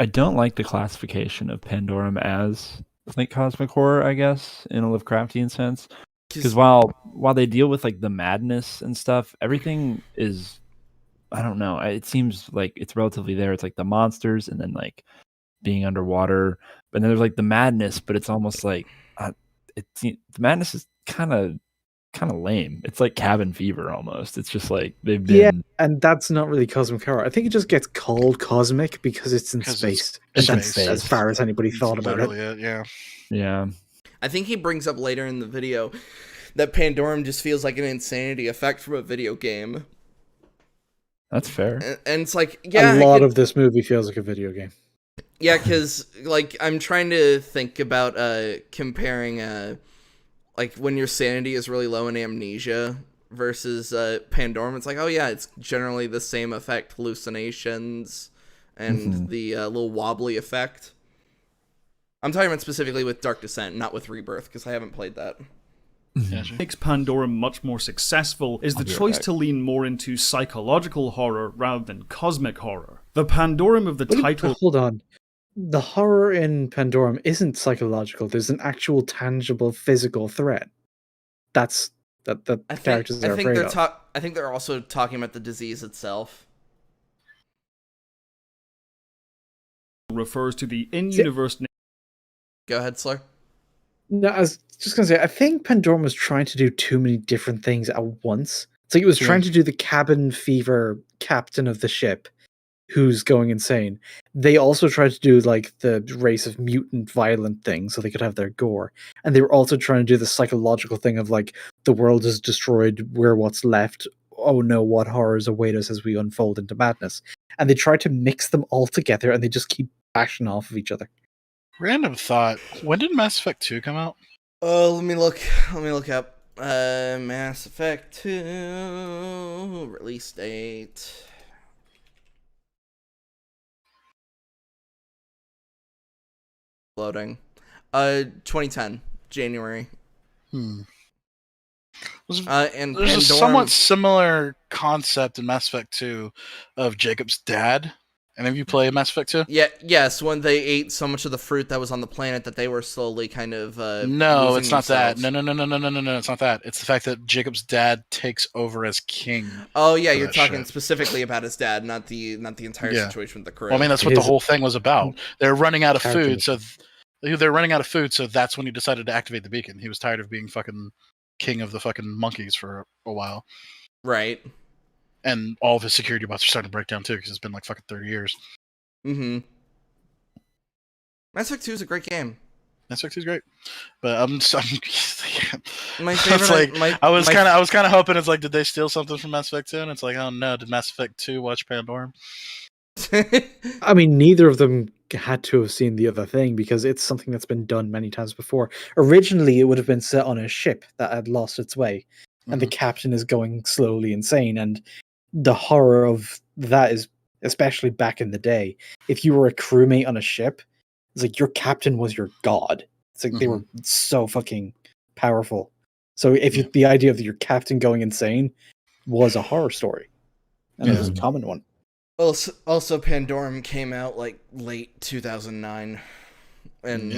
don't like the classification of Pandorum as like cosmic horror, I guess, in a Lovecraftian sense. Because while they deal with like the madness and stuff, everything is, I don't know. It seems like it's relatively there. It's like the monsters and then like being underwater, but then there's like the madness, but it's almost like the madness is kind of lame. It's like cabin fever almost. It's just like they've been and that's not really cosmic horror. I think it just gets called cosmic because it's in space. It's in that's space. As far as anybody thought about it. Yeah. I think he brings up later in the video that Pandorum just feels like an insanity effect from a video game. That's fair. And it's like, a lot of this movie feels like a video game. Yeah, because like I'm trying to think about comparing like when your sanity is really low in Amnesia versus Pandorum. It's like, oh yeah, it's generally the same effect, hallucinations and the little wobbly effect. I'm talking about specifically with Dark Descent, not with Rebirth, because I haven't played that. What makes Pandorum much more successful is the choice to lean more into psychological horror rather than cosmic horror. The Pandorum of the title... Hold on. The horror in Pandorum isn't psychological. There's an actual, tangible, physical threat. That's that the characters are afraid of. I think they're also talking about the disease itself. Refers to the in-universe... Go ahead, Slur. No, I was just going to say, I think Pandorum was trying to do too many different things at once. It's like it was trying to do the cabin fever captain of the ship who's going insane. They also tried to do like the race of mutant violent things so they could have their gore. And they were also trying to do the psychological thing of like, the world is destroyed, we're what's left. Oh no, what horrors await us as we unfold into madness. And they tried to mix them all together and they just keep bashing off of each other. Random thought. When did Mass Effect 2 come out? Oh, let me look up. Mass Effect 2 release date. Loading. 2010, January. And there's Pandorum, a somewhat similar concept in Mass Effect 2 of Jacob's dad. Any of you play Mass Effect 2? Yes, when they ate so much of the fruit that was on the planet that they were slowly kind of No, it's not themselves. that. No, it's not that. It's the fact that Jacob's dad takes over as king. Oh yeah, you're talking specifically about his dad, not the entire situation with the crew. Well, I mean, that's what the whole thing was about. They're running out of food, so that's when he decided to activate the beacon. He was tired of being fucking king of the fucking monkeys for a while. Right. And all of his security bots are starting to break down too, because it's been like fucking 30 years. Mm-hmm. Mass Effect 2 is a great game. Mass Effect 2 is great, but my favorite. Like, I was kind of hoping it's like, did they steal something from Mass Effect 2? And it's like, oh no, did Mass Effect 2 watch Pandorum? I mean, neither of them had to have seen the other thing because it's something that's been done many times before. Originally, it would have been set on a ship that had lost its way, and the captain is going slowly insane, and the horror of that is, especially back in the day, if you were a crewmate on a ship, it's like your captain was your god. It's like they were so fucking powerful. So if the idea of your captain going insane was a horror story, and it was a common one. Also, Pandorum came out like late 2009, and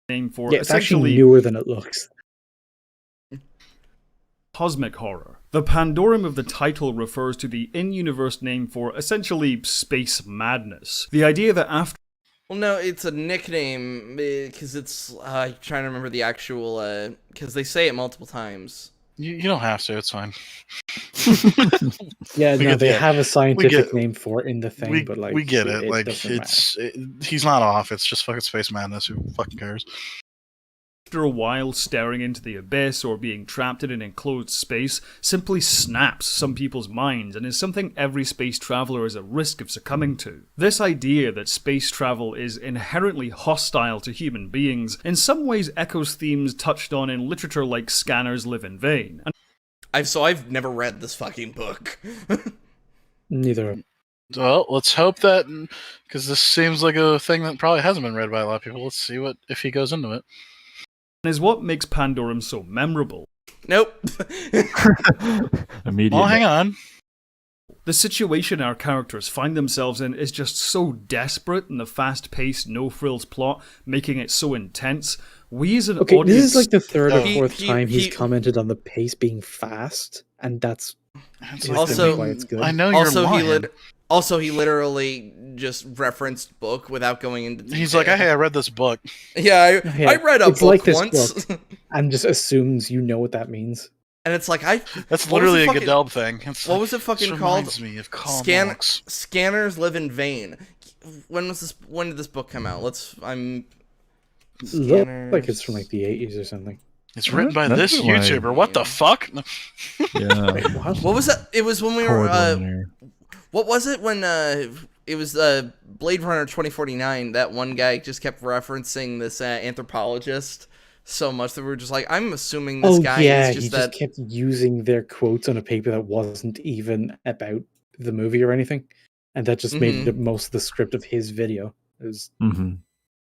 name for it's actually newer than it looks. Cosmic horror. The Pandorum of the title refers to the in-universe name for essentially space madness. The idea that after... Well, no, it's a nickname because it's... I'm trying to remember the actual... because they say it multiple times. You don't have to. It's fine. Yeah, We no, get they the- have a scientific get- name for it in the thing, but like we get it. Like doesn't matter. he's not off. It's just fucking space madness. Who fucking cares? After a while, staring into the abyss or being trapped in an enclosed space simply snaps some people's minds and is something every space traveler is at risk of succumbing to. This idea that space travel is inherently hostile to human beings in some ways echoes themes touched on in literature like Scanners Live in Vain. I've never read this fucking book. Neither. Well, let's hope that, because this seems like a thing that probably hasn't been read by a lot of people. Let's see if he goes into it. Is what makes Pandorum so memorable. Nope. Immediate. Well, hang on. The situation our characters find themselves in is just so desperate, and the fast-paced, no-frills plot making it so intense. We as an Okay, audience... this is like the third or He- fourth he- time he's he- commented on the pace being fast, and that's It's like Also- why it's good. I know you're lying. Also, he literally just referenced book without going into detail. He's like, hey, I read this book. Yeah, Yeah, I read a it's book like this once. and just assumes you know what that means. And it's like, That's what was literally the a fucking- Goodell thing. It's what was it fucking this called? reminds me of Karl Marx. Scanners Live in Vain. When did this book come out? Look like it's from like the 80s or something. It's written by That's this why- YouTuber. What the fuck? Yeah. Wait, what? What was that? It was when we were Coordinator. what was it when it was Blade Runner 2049, that one guy just kept referencing this anthropologist so much that we were just like, I'm assuming this guy yeah, is he just just that. kept using their quotes on a paper that wasn't even about the movie or anything, and that just made it most of the script of his video. It was Mhm. very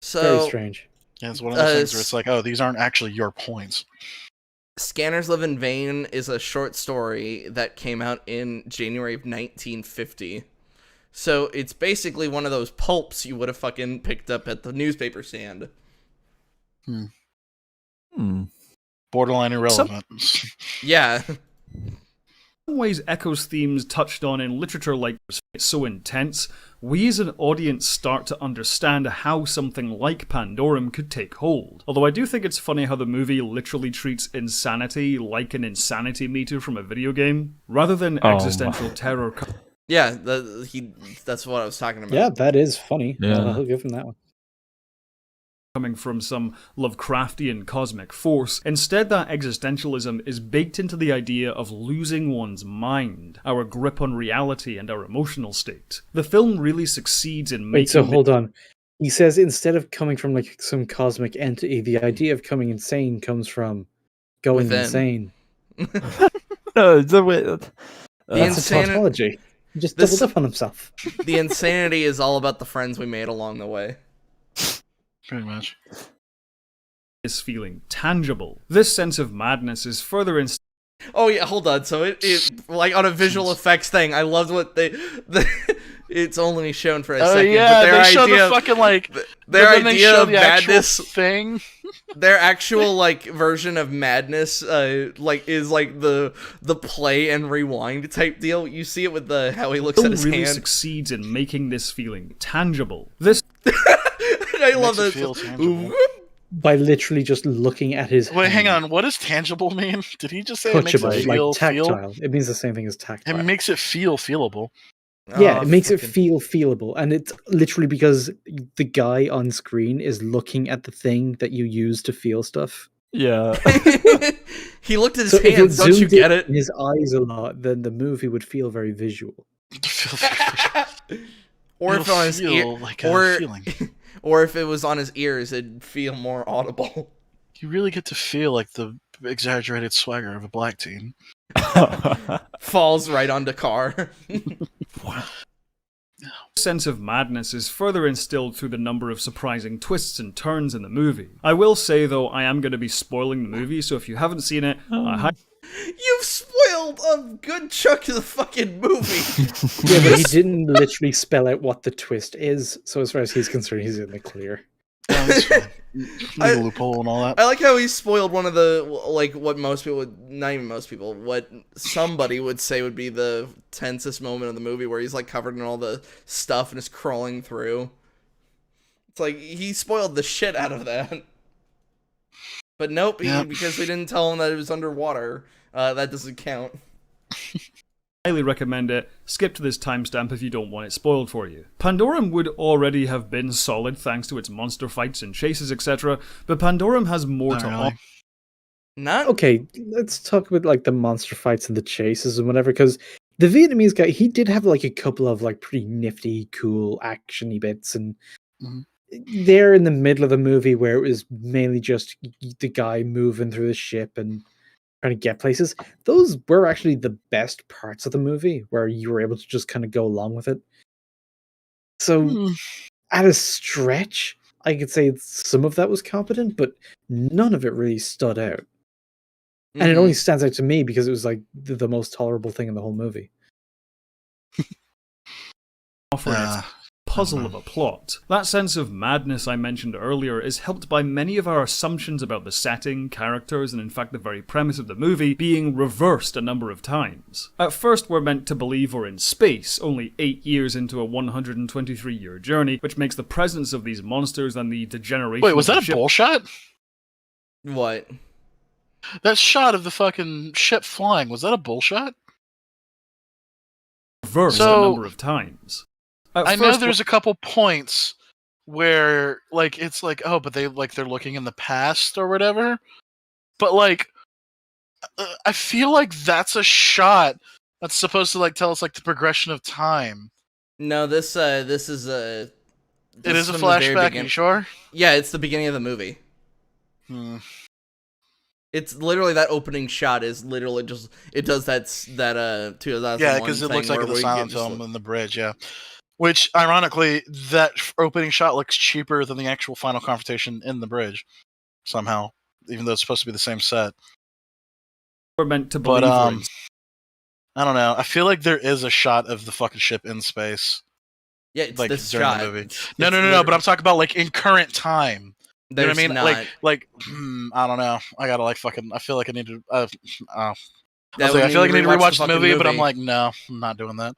So strange. Yeah, it's one of those things where it's like, oh, these aren't actually your points. Scanners Live in Vain is a short story that came out in January of 1950. So it's basically one of those pulps you would have fucking picked up at the newspaper stand. Hmm. Borderline irrelevant. Yeah. In some ways echoes themes touched on in literature like it's so intense, we as an audience start to understand how something like Pandorum could take hold. Although I do think it's funny how the movie literally treats insanity like an insanity meter from a video game, rather than existential terror. Yeah, that's what I was talking about. Yeah, that is funny. Yeah. I'll give him that one. Coming from some Lovecraftian cosmic force. Instead, that existentialism is baked into the idea of losing one's mind, our grip on reality and our emotional state. The film really succeeds in making... Wait, so hold on. He says instead of coming from like some cosmic entity, the idea of coming insane comes from going Within. insane. No, it's a way. That's insani- a tautology. He just This- doubled up on himself. The insanity is all about the friends we made along the way. Pretty much. is feeling tangible. This sense of madness is further Oh yeah, hold on. So it like on a visual effects thing, I loved what it's only shown for a Oh second, yeah, but their they show idea, the fucking like their but then they idea show of the actual madness, thing. their actual like version of madness, like is like the play and rewind type deal. You see it with the how he looks at film his really hand. succeeds in making this feeling tangible. This I love Makes it that. feel tangible. By literally just looking at his Wait, hang hand. on. What does tangible mean? Did he just say it makes Touchable, it like feel tactile. It means the same thing as tactile. It makes it feel feelable. Yeah, Oh, it makes it fucking- feel feelable, and it's literally because the guy on screen is looking at the thing that you use to feel stuff. Yeah. He looked at his So if it hands. Don't you zoomed get in it? in his eyes a lot, then the movie would feel very visual. Or if It'll on his feel ear, like a or feeling. or if it was on his ears, it'd feel more audible. You really get to feel like the exaggerated swagger of a black teen. Falls right onto car. sense of madness is further instilled through the number of surprising twists and turns in the movie. I will say, though, I am going to be spoiling the movie, so if you haven't seen it, You've spoiled a good chunk of the fucking movie. Yeah, but he didn't literally spell out what the twist is, so as far as he's concerned, he's in the clear. Yeah, that's fine. Legal loophole and all that. I like how he spoiled one of the, like, what most people would, not even most people, what somebody would say would be the tensest moment of the movie, where he's, like, covered in all the stuff and is crawling through. It's like, he spoiled the shit out of that. But nope, because we didn't tell him that it was underwater. That doesn't count. Highly recommend it. Skip to this timestamp if you don't want it spoiled for you. Pandorum would already have been solid thanks to its monster fights and chases, etc., but Pandorum has more to offer. Not okay. Let's talk about like the monster fights and the chases and whatever, because the Vietnamese guy, he did have like a couple of like pretty nifty, cool, actiony bits, and there in the middle of the movie where it was mainly just the guy moving through the ship and trying to get places, those were actually the best parts of the movie, where you were able to just kind of go along with it. So at a stretch, I could say some of that was competent, but none of it really stood out. And it only stands out to me because it was like the most tolerable thing in the whole movie. Its puzzle of a plot. That sense of madness I mentioned earlier is helped by many of our assumptions about the setting, characters, and in fact the very premise of the movie being reversed a number of times. At first we're meant to believe we're in space, only 8 years into a 123-year journey, which makes the presence of these monsters and the degeneration. Wait, was that a bullshot? What? That shot of the fucking ship flying, was that a bullshot? Reversed a number of times. I know there's a couple points where, like, it's like, oh, but they're looking in the past or whatever. But, like, I feel like that's a shot that's supposed to, like, tell us, like, the progression of time. No, this is a... It is a flashback, are you sure? Yeah, it's the beginning of the movie. It's literally that opening shot is literally just... It does that 2001 yeah, because it looks like the silent film in the bridge, yeah. Which, ironically, that opening shot looks cheaper than the actual final confrontation in the bridge, somehow, even though it's supposed to be the same set. We're meant to believe. But, I don't know. I feel like there is a shot of the fucking ship in space. Yeah, it's like, this during shot. The movie. No, but I'm talking about, like, in current time. You know what I mean? Not. Like, I don't know. I gotta, like, fucking, I feel like I need to, I feel like I need to rewatch the movie, but I'm like, no, I'm not doing that.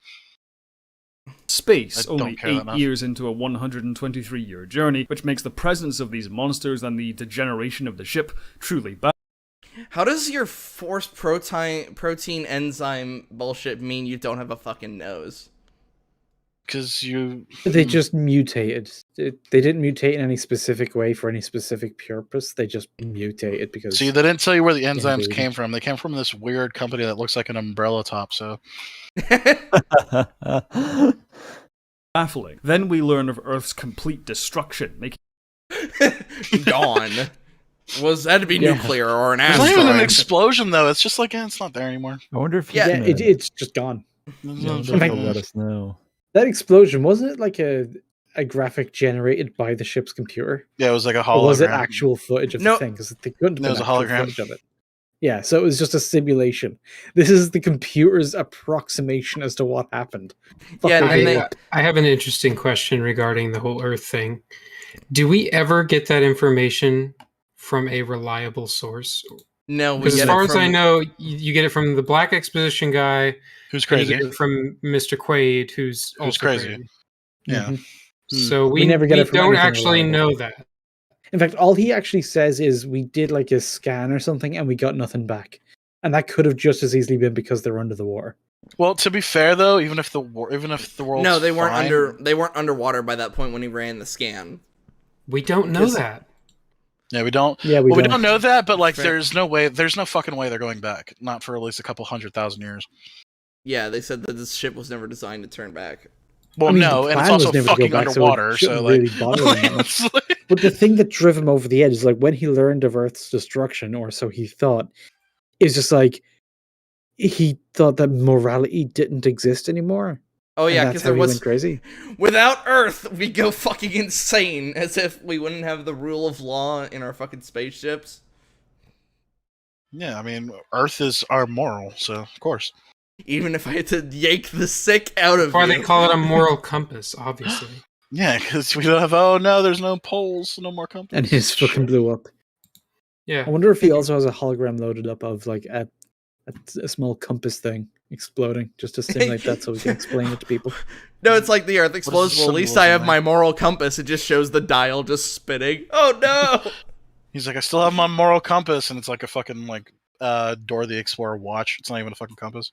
Space, only 8 years into a 123-year journey, which makes the presence of these monsters and the degeneration of the ship truly bad. How does your forced protein enzyme bullshit mean you don't have a fucking nose? Because they just mutated. They didn't mutate in any specific way for any specific purpose. They just mutated because... See, they didn't tell you where the enzymes came from. They came from this weird company that looks like an umbrella top, so... Baffling. Then we learn of Earth's complete destruction, making... Gone. Was that to be nuclear or an asteroid? It's not even an explosion, though. It's just like, it's not there anymore. I wonder if it's just gone. In fact, let us know. That explosion, wasn't it like a graphic generated by the ship's computer? Yeah, it was like a hologram. Or was it actual footage of the thing? Because they couldn't have been actual footage of it. Yeah, so it was just a simulation. This is the computer's approximation as to what happened. I have an interesting question regarding the whole Earth thing. Do we ever get that information from a reliable source? No, because as far as I know, you get it from the Black Exposition guy, who's crazy. You get it from Mr. Quaid, who's also crazy. Yeah. Mm-hmm. So we never get it from don't actually know that. In fact, all he actually says is we did like a scan or something and we got nothing back. And that could have just as easily been because they're under the water. Well, to be fair though, even if the world No, they weren't underwater by that point when he ran the scan. We don't know that. Yeah, we don't. Yeah, we don't know that, but like, there's no fucking way they're going back. Not for at least a couple 100,000 years. Yeah, they said that this ship was never designed to turn back. Well, and it's also fucking underwater, so like, really bother him that much. But the thing that drove him over the edge is like when he learned of Earth's destruction, or so he thought, is just like he thought that morality didn't exist anymore. Oh yeah, because there was crazy. Without Earth, we go fucking insane, as if we wouldn't have the rule of law in our fucking spaceships. Yeah, I mean, Earth is our moral, so of course. Even if I had to yank the sick out of Why they call it a moral compass, obviously. Yeah, because we don't have. Oh no, there's no poles, no more compass. And his fucking blew up. Yeah, I wonder if he also has a hologram loaded up of like a small compass thing exploding just to simulate that, so we can explain it to people. No, it's like the Earth explodes. Well, at least I have my moral compass. It just shows the dial just spinning. Oh no! He's like, I still have my moral compass, and it's like a fucking like Dora the Explorer watch. It's not even a fucking compass.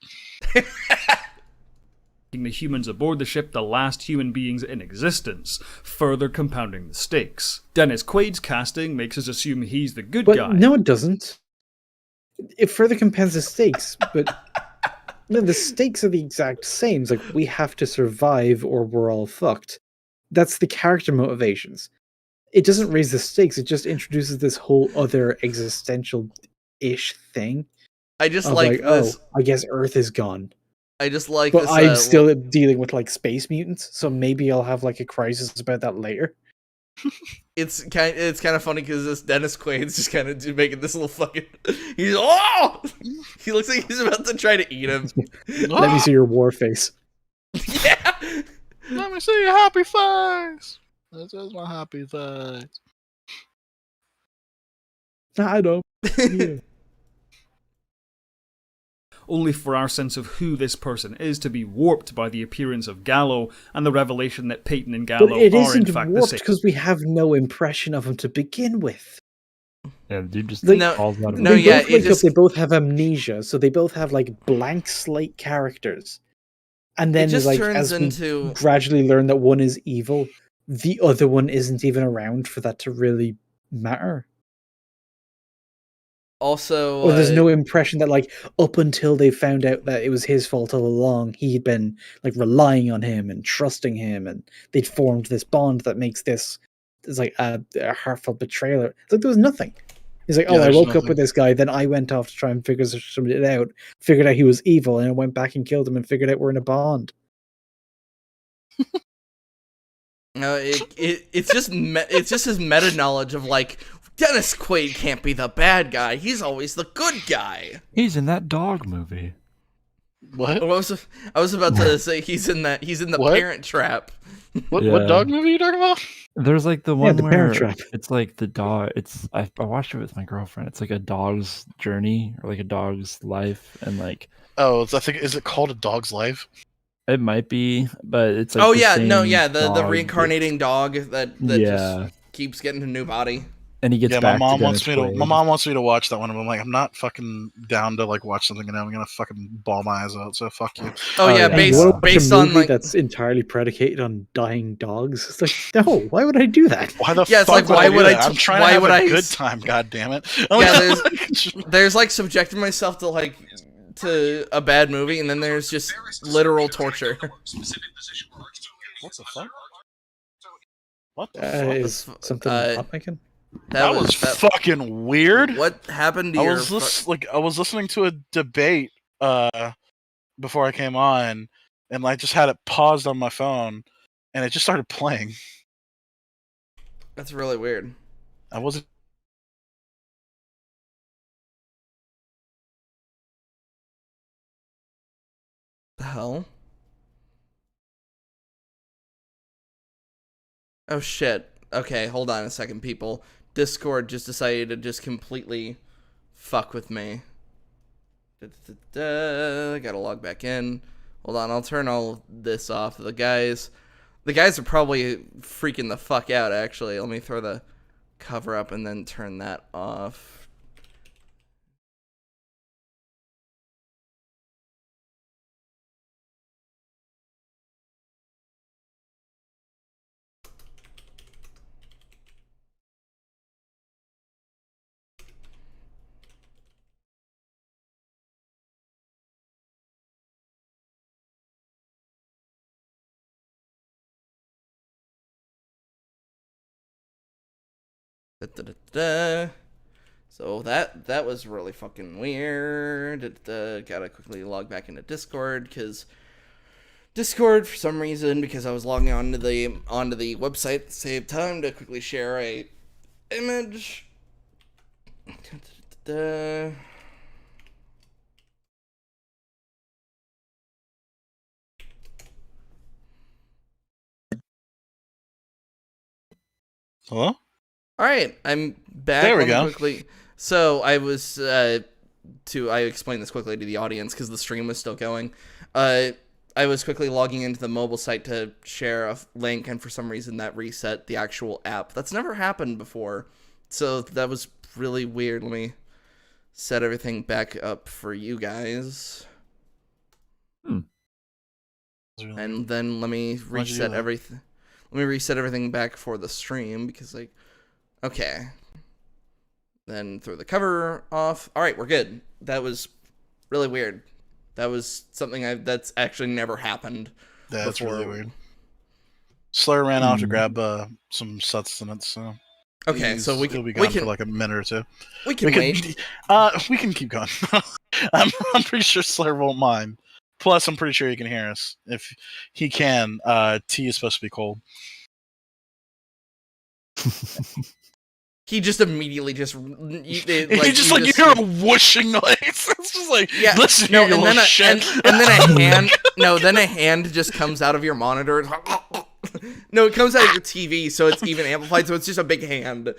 The humans aboard the ship the last human beings in existence, further compounding the stakes. Dennis Quaid's casting makes us assume he's the good guy. No, it doesn't. It further compounds the stakes, but no, the stakes are the exact same. It's like, we have to survive or we're all fucked. That's the character motivations. It doesn't raise the stakes, it just introduces this whole other existential-ish thing. I just like this. Oh, I guess Earth is gone. I just like But this. I'm still dealing with like space mutants, so maybe I'll have like a crisis about that later. It's kind of funny because this Dennis Quaid's just kind of making this little fucking. He looks like he's about to try to eat him. Let me see your war face. Yeah. Let me see your happy face. This is my happy face. I don't. Yeah. Only for our sense of who this person is to be warped by the appearance of Gallo and the revelation that Peyton and Gallo But it are in isn't fact the warped same. because we have no impression of him to begin with. Yeah, dude just Like, falls out of no, they yeah, both wake just- up, they both have amnesia, so they both have like blank slate characters. And then just like turns as into- we gradually learn that one is evil, the other one isn't even around for that to really matter. Also, Or there's no impression that like up until they found out that it was his fault all along, he'd been like relying on him and trusting him, and they'd formed this bond that makes this it's like a heartfelt betrayal. It's like there was nothing. He's like, Yeah, oh, I there's woke up nothing. with this guy, then I went off to try and figure something out, figured out he was evil, and I went back and killed him and figured out we're in a bond. No, it's just his meta knowledge of like Dennis Quaid can't be the bad guy. He's always the good guy. He's in that dog movie. What? I was about to say he's in the What? Parent Trap. What Yeah. dog movie are you talking about? There's like the one The where Parent Trap. it's like the dog. I watched it with my girlfriend. It's like a dog's journey or like a dog's life, and like Oh, I think is it called A Dog's Life? it might be, but it's like Oh the yeah, same the dog reincarnating dog that Yeah. just keeps getting a new body. and he gets Yeah, back my mom to wants Dennis me to. Quaid. My mom wants me to watch that one, and I'm like, I'm not fucking down to like watch something, and I'm gonna fucking bawl my eyes out. So fuck you. Oh, yeah, yeah. And you wanna watch based a on movie like that's entirely predicated on dying dogs. It's like, no, why would I do that? Why the Yeah, it's fuck like, why do would I that? I'm t- trying why to have would a I good s- time. God damn it! Yeah, there's like subjecting myself to like to a bad movie, and then there's just literal torture. What the fuck? What the fuck? Is something hot making? That was fucking weird. What happened to I your? was I was listening to a debate before I came on, and I just had it paused on my phone, and it just started playing. That's really weird. I wasn't. The hell? Oh shit. Okay, hold on a second, people. Discord just decided to just completely fuck with me. Gotta log back in. Hold on, I'll turn all this off. The guys are probably freaking the fuck out, actually. Let me throw the cover up and then turn that off. So that was really fucking weird. Gotta quickly log back into Discord because Discord, for some reason, because I was logging onto the website at the same time to quickly share a image. Hello? All right, I'm back. There we Let me go. Quickly. So I was I explained this quickly to the audience because the stream was still going. I was quickly logging into the mobile site to share a link, and for some reason that reset the actual app. That's never happened before. So that was really weird. Let me set everything back up for you guys. And then let me reset everything. Let me reset everything back for the stream because, like, okay. Then throw the cover off. All right, we're good. That was really weird. That was something that's actually never happened. That's really weird. Slur ran off to grab some sustenance. So okay, so he'll be gone for like a minute or two. We can wait. We can keep going. I'm pretty sure Slur won't mind. Plus, I'm pretty sure he can hear us. If he can, tea is supposed to be cold. He just immediately just you hear a whooshing noise. It's just like, yeah, listen, no, you and little then shit. And then a hand just comes out of your monitor. No, it comes out of your TV, so it's even amplified. So it's just a big hand.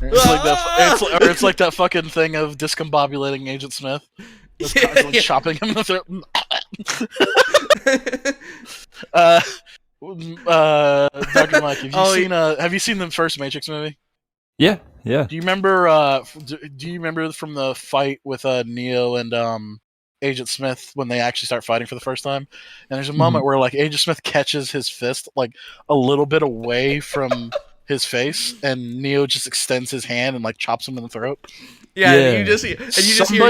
It's like that fucking thing of discombobulating Agent Smith. Just constantly chopping him in the throat. Dr. Mike, have you seen the first Matrix movie? Yeah. Do you remember? Do you remember from the fight with Neo and Agent Smith when they actually start fighting for the first time? And there's a moment where like Agent Smith catches his fist like a little bit away from his face, and Neo just extends his hand and like chops him in the throat. Yeah. And you just hear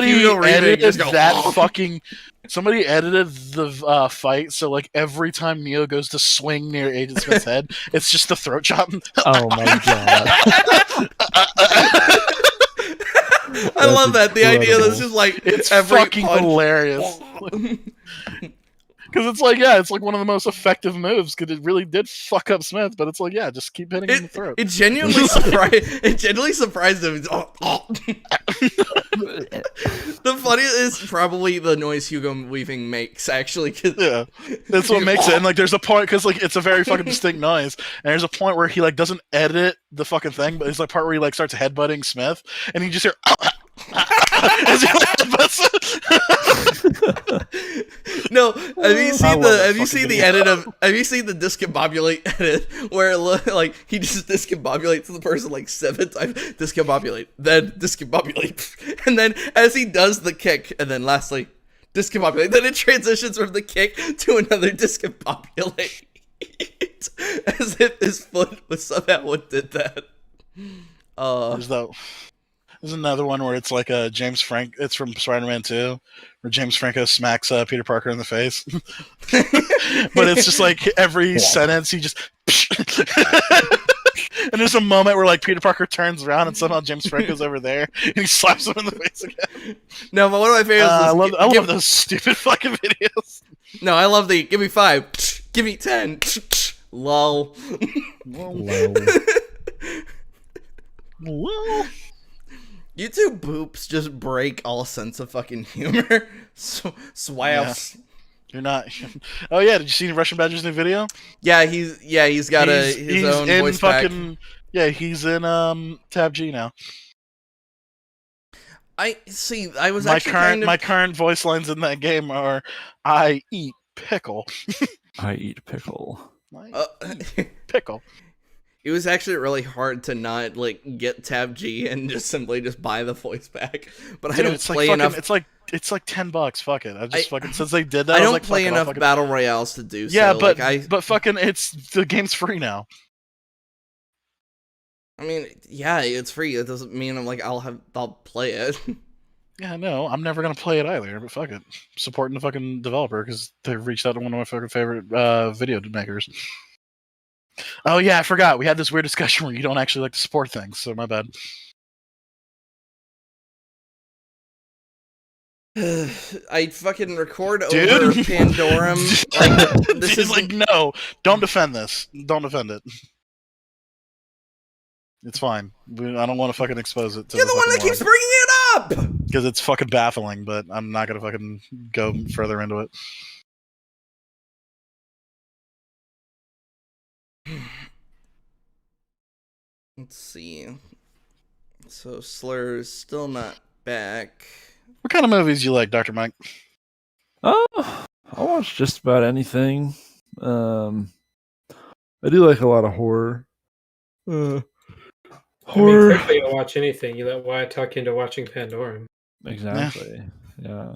Hugo edited that fucking. Somebody edited the fight, so like every time Neo goes to swing near Agent Smith's head, it's just the throat chop. Oh my god! I love that. The idea that's just like it's fucking hilarious. Because it's like one of the most effective moves. Because it really did fuck up Smith, but it's like just keep hitting him in the throat. It genuinely surprised him. The funniest is probably the noise Hugo Weaving makes. Actually, that's what makes it. And like, there's a point because like it's a very fucking distinct noise. And there's a point where he like doesn't edit the fucking thing, but there's like part where he like starts headbutting Smith, and you just hear. As he headbutts. No, have you seen the discombobulate edit where like he just discombobulates the person like 7 times, discombobulate, then discombobulate, and then as he does the kick, and then lastly discombobulate, then it transitions from the kick to another discombobulate, as if his foot was somehow what did that. There's another one where it's like James Frank. It's from Spider-Man 2, where James Franco smacks Peter Parker in the face. But it's just like every sentence he just. And there's a moment where like Peter Parker turns around and somehow James Franco's over there and he slaps him in the face again. No, but one of my favorites. I love those stupid fucking videos. No, I love the give me 5, give me 10, lol. Lol. YouTube boops just break all sense of fucking humor. Swaps. You're not. Oh yeah, did you see Russian Badger's new video? Yeah, he's got his own voice fucking, pack. Yeah, he's in Tab G now. I was my current voice lines in that game are I eat pickle. I eat pickle. Pickle. It was actually really hard to not like get Tab G and just simply buy the voice pack. But I don't play enough. It's like $10. Fuck it. I just fucking since they did that. I don't play enough battle royales to do. Yeah, so. but fucking the game's free now. I mean, yeah, it's free. It doesn't mean I'll play it. Yeah, no, I'm never gonna play it either. But fuck it, supporting the fucking developer because they reached out to one of my fucking favorite video makers. Oh yeah, I forgot. We had this weird discussion where you don't actually like to support things, so my bad. I fucking record over Pandorum. This is like no, don't defend this. Don't defend it. It's fine. I don't want to fucking expose it. You're the one that keeps bringing it up because it's fucking baffling. But I'm not gonna fucking go further into it. Let's see. So Slur's still not back. What kind of movies do you like, Dr. Mike? I watch just about anything. I do like a lot of horror. I mean, clearly you'll watch anything. You let Wyatt talk into watching Pandorum. Exactly. Yeah.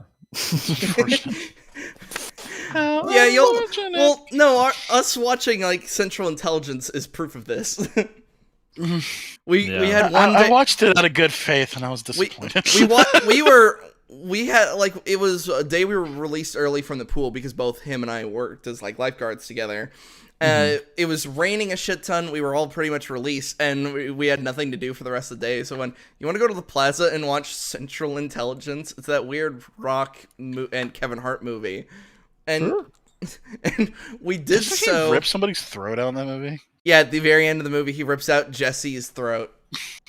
Yeah, you'll. Well, no, us watching like Central Intelligence is proof of this. we had one. I watched it out of good faith, and I was disappointed. We had like it was a day we were released early from the pool because both him and I worked as like lifeguards together. It was raining a shit ton. We were all pretty much released, and we had nothing to do for the rest of the day. So when you want to go to the plaza and watch Central Intelligence, it's that weird Rock and Kevin Hart movie, and and we did so. He rip somebody's throat out in that movie. Yeah, at the very end of the movie, he rips out Jesse's throat.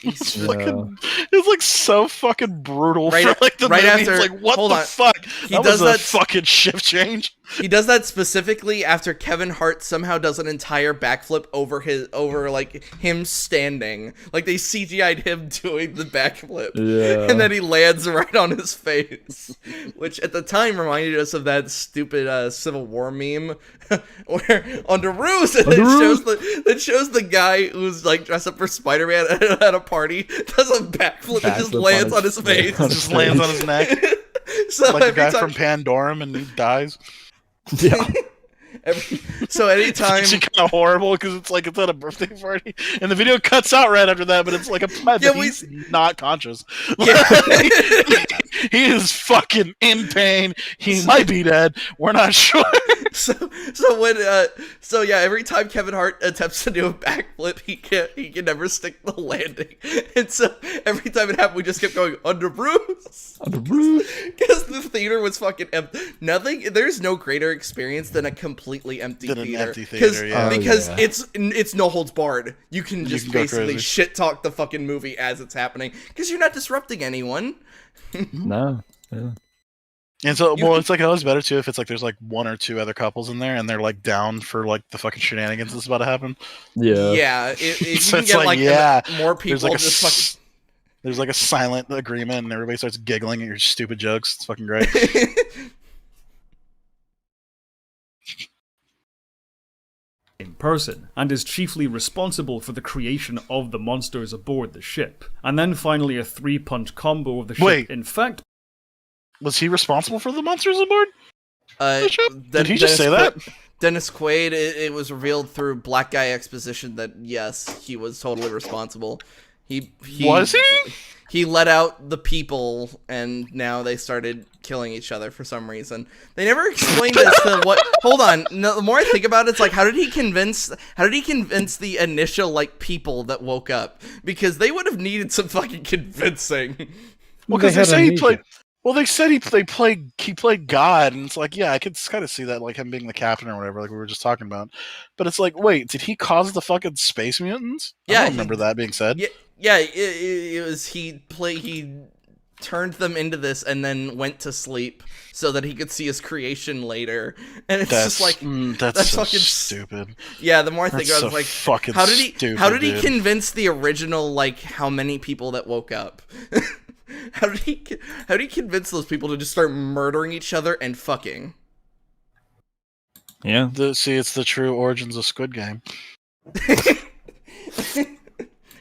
It's like so fucking brutal. Right, for, like, the right movie. after, It's like, what the fuck? He does was that a fucking shift change. He does that specifically after Kevin Hart somehow does an entire backflip over like him standing. Like they CGI'd him doing the backflip. Yeah. And then he lands right on his face. Which at the time reminded us of that stupid Civil War meme where under Ruse that shows the guy who's like dressed up for Spider-Man at a party, does a backflip and just lands on his face. Just lands on his neck. So like the guy from Pandorum and he dies. Yeah. So anytime it's actually kind of horrible because it's like it's at a birthday party and the video cuts out right after that, but it's like he's not conscious. Yeah. He is fucking in pain. He might be dead. We're not sure. So every time Kevin Hart attempts to do a backflip, he can never stick the landing, and so every time it happened, we just kept going under Bruce, because the theater was fucking empty. There's no greater experience than a completely empty theater, because it's no holds barred. You can just basically shit talk the fucking movie as it's happening because you're not disrupting anyone. No. Yeah. And so, it's like always better too if it's like there's like one or two other couples in there and they're like down for like the fucking shenanigans that's about to happen. Yeah. Yeah. If so you can get more people there's like just fucking. There's like a silent agreement and everybody starts giggling at your stupid jokes. It's fucking great. In person, and is chiefly responsible for the creation of the monsters aboard the ship. And then finally a 3-punch combo of the ship. In fact, was he responsible for the monsters aboard the ship? Did he just say that? Dennis Quaid, it was revealed through Black Guy exposition that yes, he was totally responsible. Was he? He let out the people, and now they started killing each other for some reason. They never explained as to what. Hold on. No, the more I think about it, it's like, how did he convince the initial like people that woke up? Because they would have needed some fucking convincing. Well, because they say he played. Well, they said he played God, and it's like, yeah, I could kind of see that, like him being the captain or whatever, like we were just talking about. But it's like, wait, did he cause the fucking space mutants? Yeah, I don't remember that being said. Yeah, it was he turned them into this and then went to sleep so that he could see his creation later. And it's just like that's so fucking stupid. Yeah, the more I think about it, it's like fucking how did he dude. convince the original like how many people that woke up? How did he convince those people to just start murdering each other and fucking? Yeah. It's the true origins of Squid Game.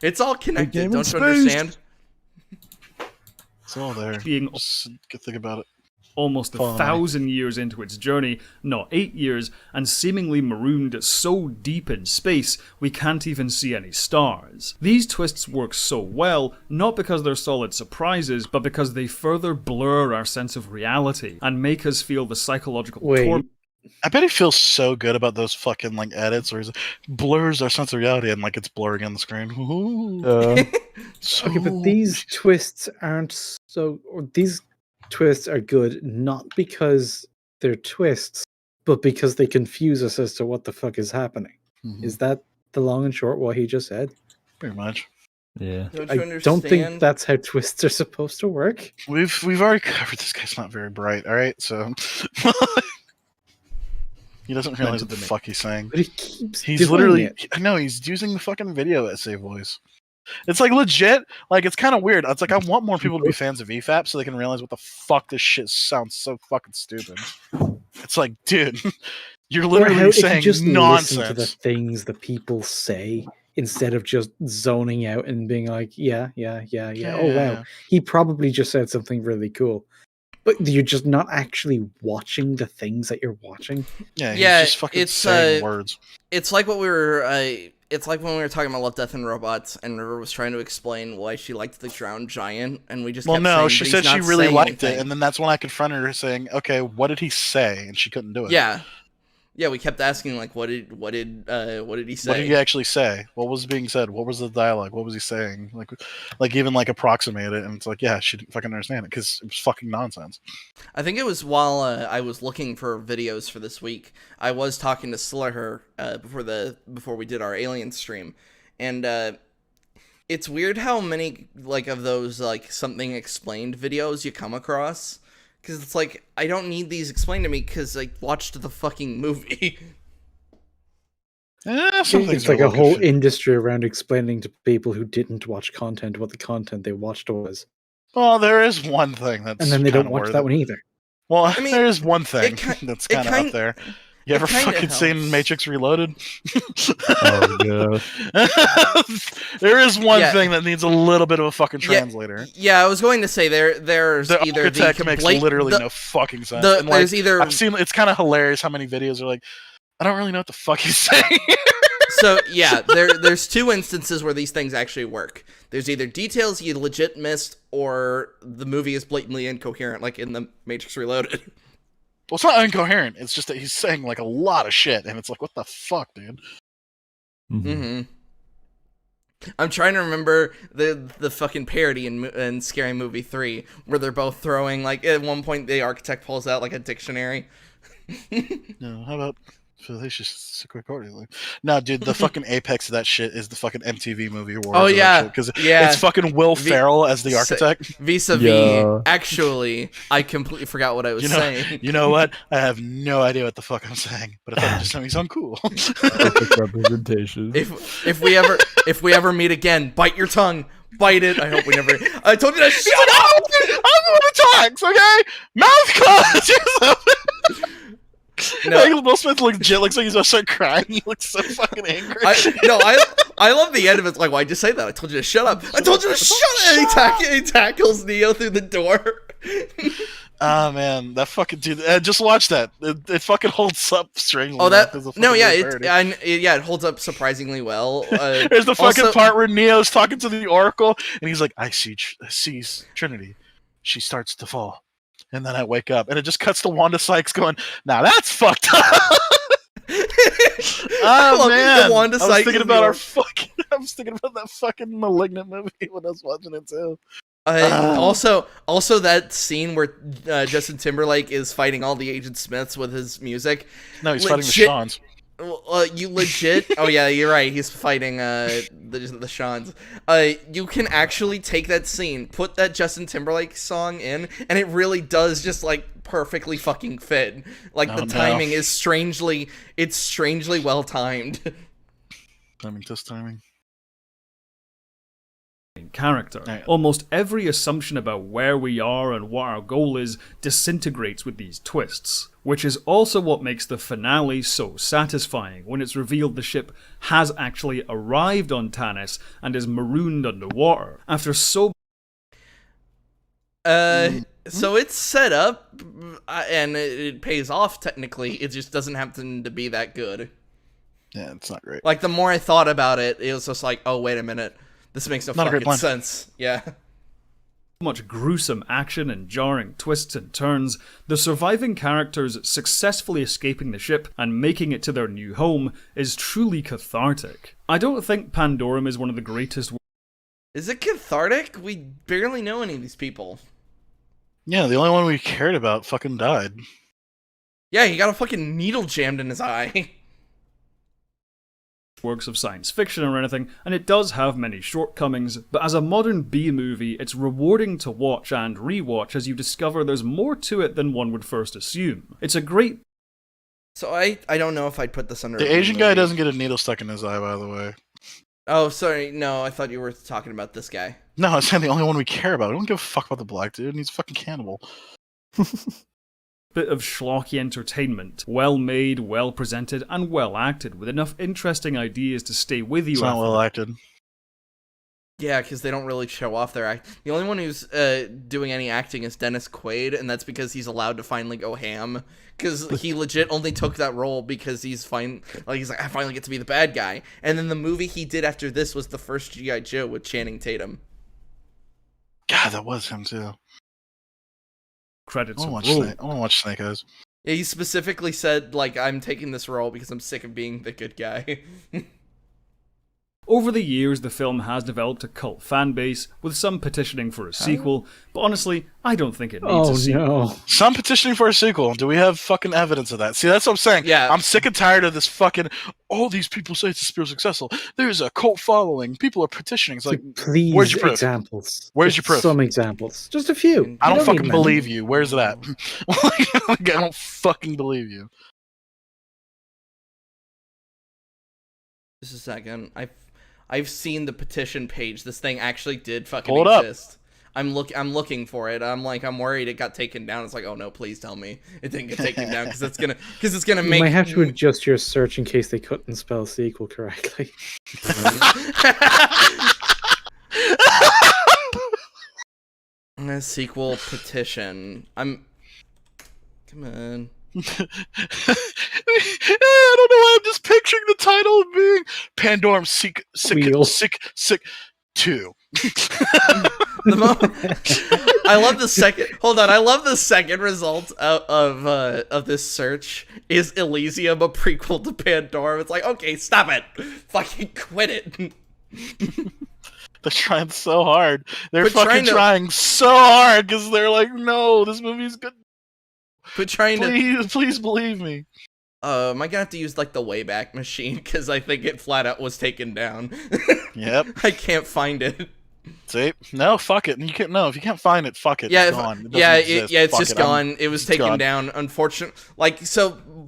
It's all connected, don't you understand? It's all there. Just think about it. Almost 1,000 years into its journey, not 8 years, and seemingly marooned so deep in space we can't even see any stars. These twists work so well, not because they're solid surprises, but because they further blur our sense of reality and make us feel the psychological torment. I bet he feels so good about those fucking like edits where he blurs our sense of reality and like it's blurring on the screen. Okay, but these twists aren't so. Or these twists are good not because they're twists, but because they confuse us as to what the fuck is happening. Mm-hmm. Is that the long and short what he just said? Pretty much. Yeah. I don't think that's how twists are supposed to work. We've already covered this guy's not very bright, alright? So he doesn't realize what the fuck he's saying. But he keeps he's literally it. No, he's using the fucking video essay voice. It's like legit, like it's kind of weird. It's like I want more people to be fans of EFAP so they can realize what the fuck this shit sounds so fucking stupid. It's like, dude, you're literally saying just nonsense. Listen to the things the people say, instead of just zoning out and being like, yeah. Oh wow, he probably just said something really cool. But you're just not actually watching the things that you're watching. Yeah, he's just fucking saying words. It's like what we were. It's like when we were talking about Love, Death, and Robots, and River was trying to explain why she liked the drowned giant, and we just kept saying, she said she really liked it, and then that's when I confronted her saying, "Okay, what did he say?" And she couldn't do it. Yeah, we kept asking like, what did he say? What did he actually say? What was being said? What was the dialogue? What was he saying? Like even like approximate it, and it's like, yeah, she didn't fucking understand it because it was fucking nonsense. I think it was while I was looking for videos for this week. I was talking to Slurher before we did our Alien stream, and it's weird how many like of those like something explained videos you come across. Because it's like, I don't need these explained to me because I watched the fucking movie. It's like a whole industry around explaining to people who didn't watch content what the content they watched was. Well, there is one thing that's... And then they don't watch that one either. Well, I mean, there is one thing that's kind of up there. You ever fucking seen Matrix Reloaded? Oh, yeah. There is one thing that needs a little bit of a fucking translator. Yeah, I was going to say there's the either architect makes literally no fucking sense. There's either I've seen it's kind of hilarious how many videos are like, I don't really know what the fuck he's saying. So yeah, there's two instances where these things actually work. There's either details you legit missed, or the movie is blatantly incoherent, like in the Matrix Reloaded. Well, it's not incoherent. It's just that he's saying like a lot of shit, and it's like, what the fuck, dude? Mm-hmm. I'm trying to remember the fucking parody in Scary Movie 3, where they're both throwing, like, at one point the architect pulls out like a dictionary. No, how about fallacious accordingly? No, dude, the fucking apex of that shit is the fucking MTV Movie Awards. Oh yeah, because it's fucking Will Ferrell as the architect. Vis-a-vis. Yeah. Actually, I completely forgot what I was saying. You know what? I have no idea what the fuck I'm saying, but I thought it just made me sound cool. Perfect representation. If we ever meet again, bite your tongue. Bite it. I hope we never. I told you to shut up. I'm going to talk, okay? Mouth closed. No. Like, Will Smith looks like he's about to start crying. He looks so fucking angry. I love the end of it. It's like, why'd you say that? I told you to shut up. I told you to shut up. And he tackles Neo through the door. Oh man, that fucking dude! Just watch that. It fucking holds up strangely. Oh, it holds up surprisingly well. There's the fucking part where Neo's talking to the Oracle, and he's like, "I see Trinity. She starts to fall." And then I wake up, and it just cuts to Wanda Sykes going, "Now that's fucked up." Oh man, I was thinking about I was thinking about that fucking Malignant movie when I was watching it too. Also that scene where Justin Timberlake is fighting all the Agent Smiths with his music. No, he's fighting the Shawns. You legit? Oh yeah, you're right. He's fighting the Shawns. You can actually take that scene, put that Justin Timberlake song in, and it really does just like perfectly fucking fit. Like the timing is strangely well timed. Timing. Character. Almost every assumption about where we are and what our goal is disintegrates with these twists, which is also what makes the finale so satisfying when it's revealed the ship has actually arrived on Tanis and is marooned underwater. After so it's set up and it pays off technically, it just doesn't happen to be that good. Yeah, it's not great. Like the more I thought about it, it was just like, oh wait a minute. This makes no fucking sense. Yeah. Much gruesome action and jarring twists and turns, the surviving characters successfully escaping the ship and making it to their new home is truly cathartic. I don't think Pandorum is one of the greatest... Is it cathartic? We barely know any of these people. Yeah, the only one we cared about fucking died. Yeah, he got a fucking needle jammed in his eye. Works of science fiction or anything, and it does have many shortcomings, but as a modern B-movie, it's rewarding to watch and rewatch as you discover there's more to it than one would first assume. It's a great... So I don't know if I'd put this under... The Asian guy doesn't get a needle stuck in his eye, by the way. Oh, sorry, no, I thought you were talking about this guy. No, I'm saying the only one we care about. I don't give a fuck about the black dude, and he's a fucking cannibal. bit of schlocky entertainment. Well made, well presented, and well acted, with enough interesting ideas to stay with you. It's not well acted. Yeah, because they don't really show off their act. The only one who's doing any acting is Dennis Quaid, and that's because he's allowed to finally go ham. Because he legit only took that role because he's like, I finally get to be the bad guy. And then the movie he did after this was the first G.I. Joe with Channing Tatum. God, that was him too. Credits. I want to watch Snake Eyes. Yeah, he specifically said, like, I'm taking this role because I'm sick of being the good guy. Over the years, the film has developed a cult fan base, with some petitioning for a sequel, but honestly, I don't think it needs a sequel. No. Some petitioning for a sequel. Do we have fucking evidence of that? See, that's what I'm saying. Yeah. I'm sick and tired of this fucking, all these people say it's a spiritual successful. There's a cult following. People are petitioning. It's like, please, where's your proof? Examples. Where's your proof? Some examples. Just a few. I don't You fucking need believe many. you. Where's that? I don't fucking believe you. Just a second. I've seen the petition page. This thing actually did fucking Pull it up. exist. I'm looking for it. I'm worried it got taken down. It's like, oh no, please tell me it didn't get taken down because it's gonna You make. might have to adjust your search in case they couldn't spell sequel correctly. A sequel petition. Come on. I don't know why I'm just picturing the title of being Pandorum Sick Wheel. 2. I love the second. Hold on, I love the second result of this search is Elysium, a prequel to Pandorum. It's like, okay, stop it, fucking quit it. They're trying so hard. They're But fucking trying so hard because they're like, no, this movie's good. But trying Please believe me. am I gonna have to use like the Wayback Machine because I think it flat out was taken down. Yep. I can't find it. See? No, fuck it. You can't. No, if you can't find it, fuck it. Yeah, it's gone. It doesn't yeah, exist. it's Fuck just it. gone. It was it's taken gone. down. Unfortunately,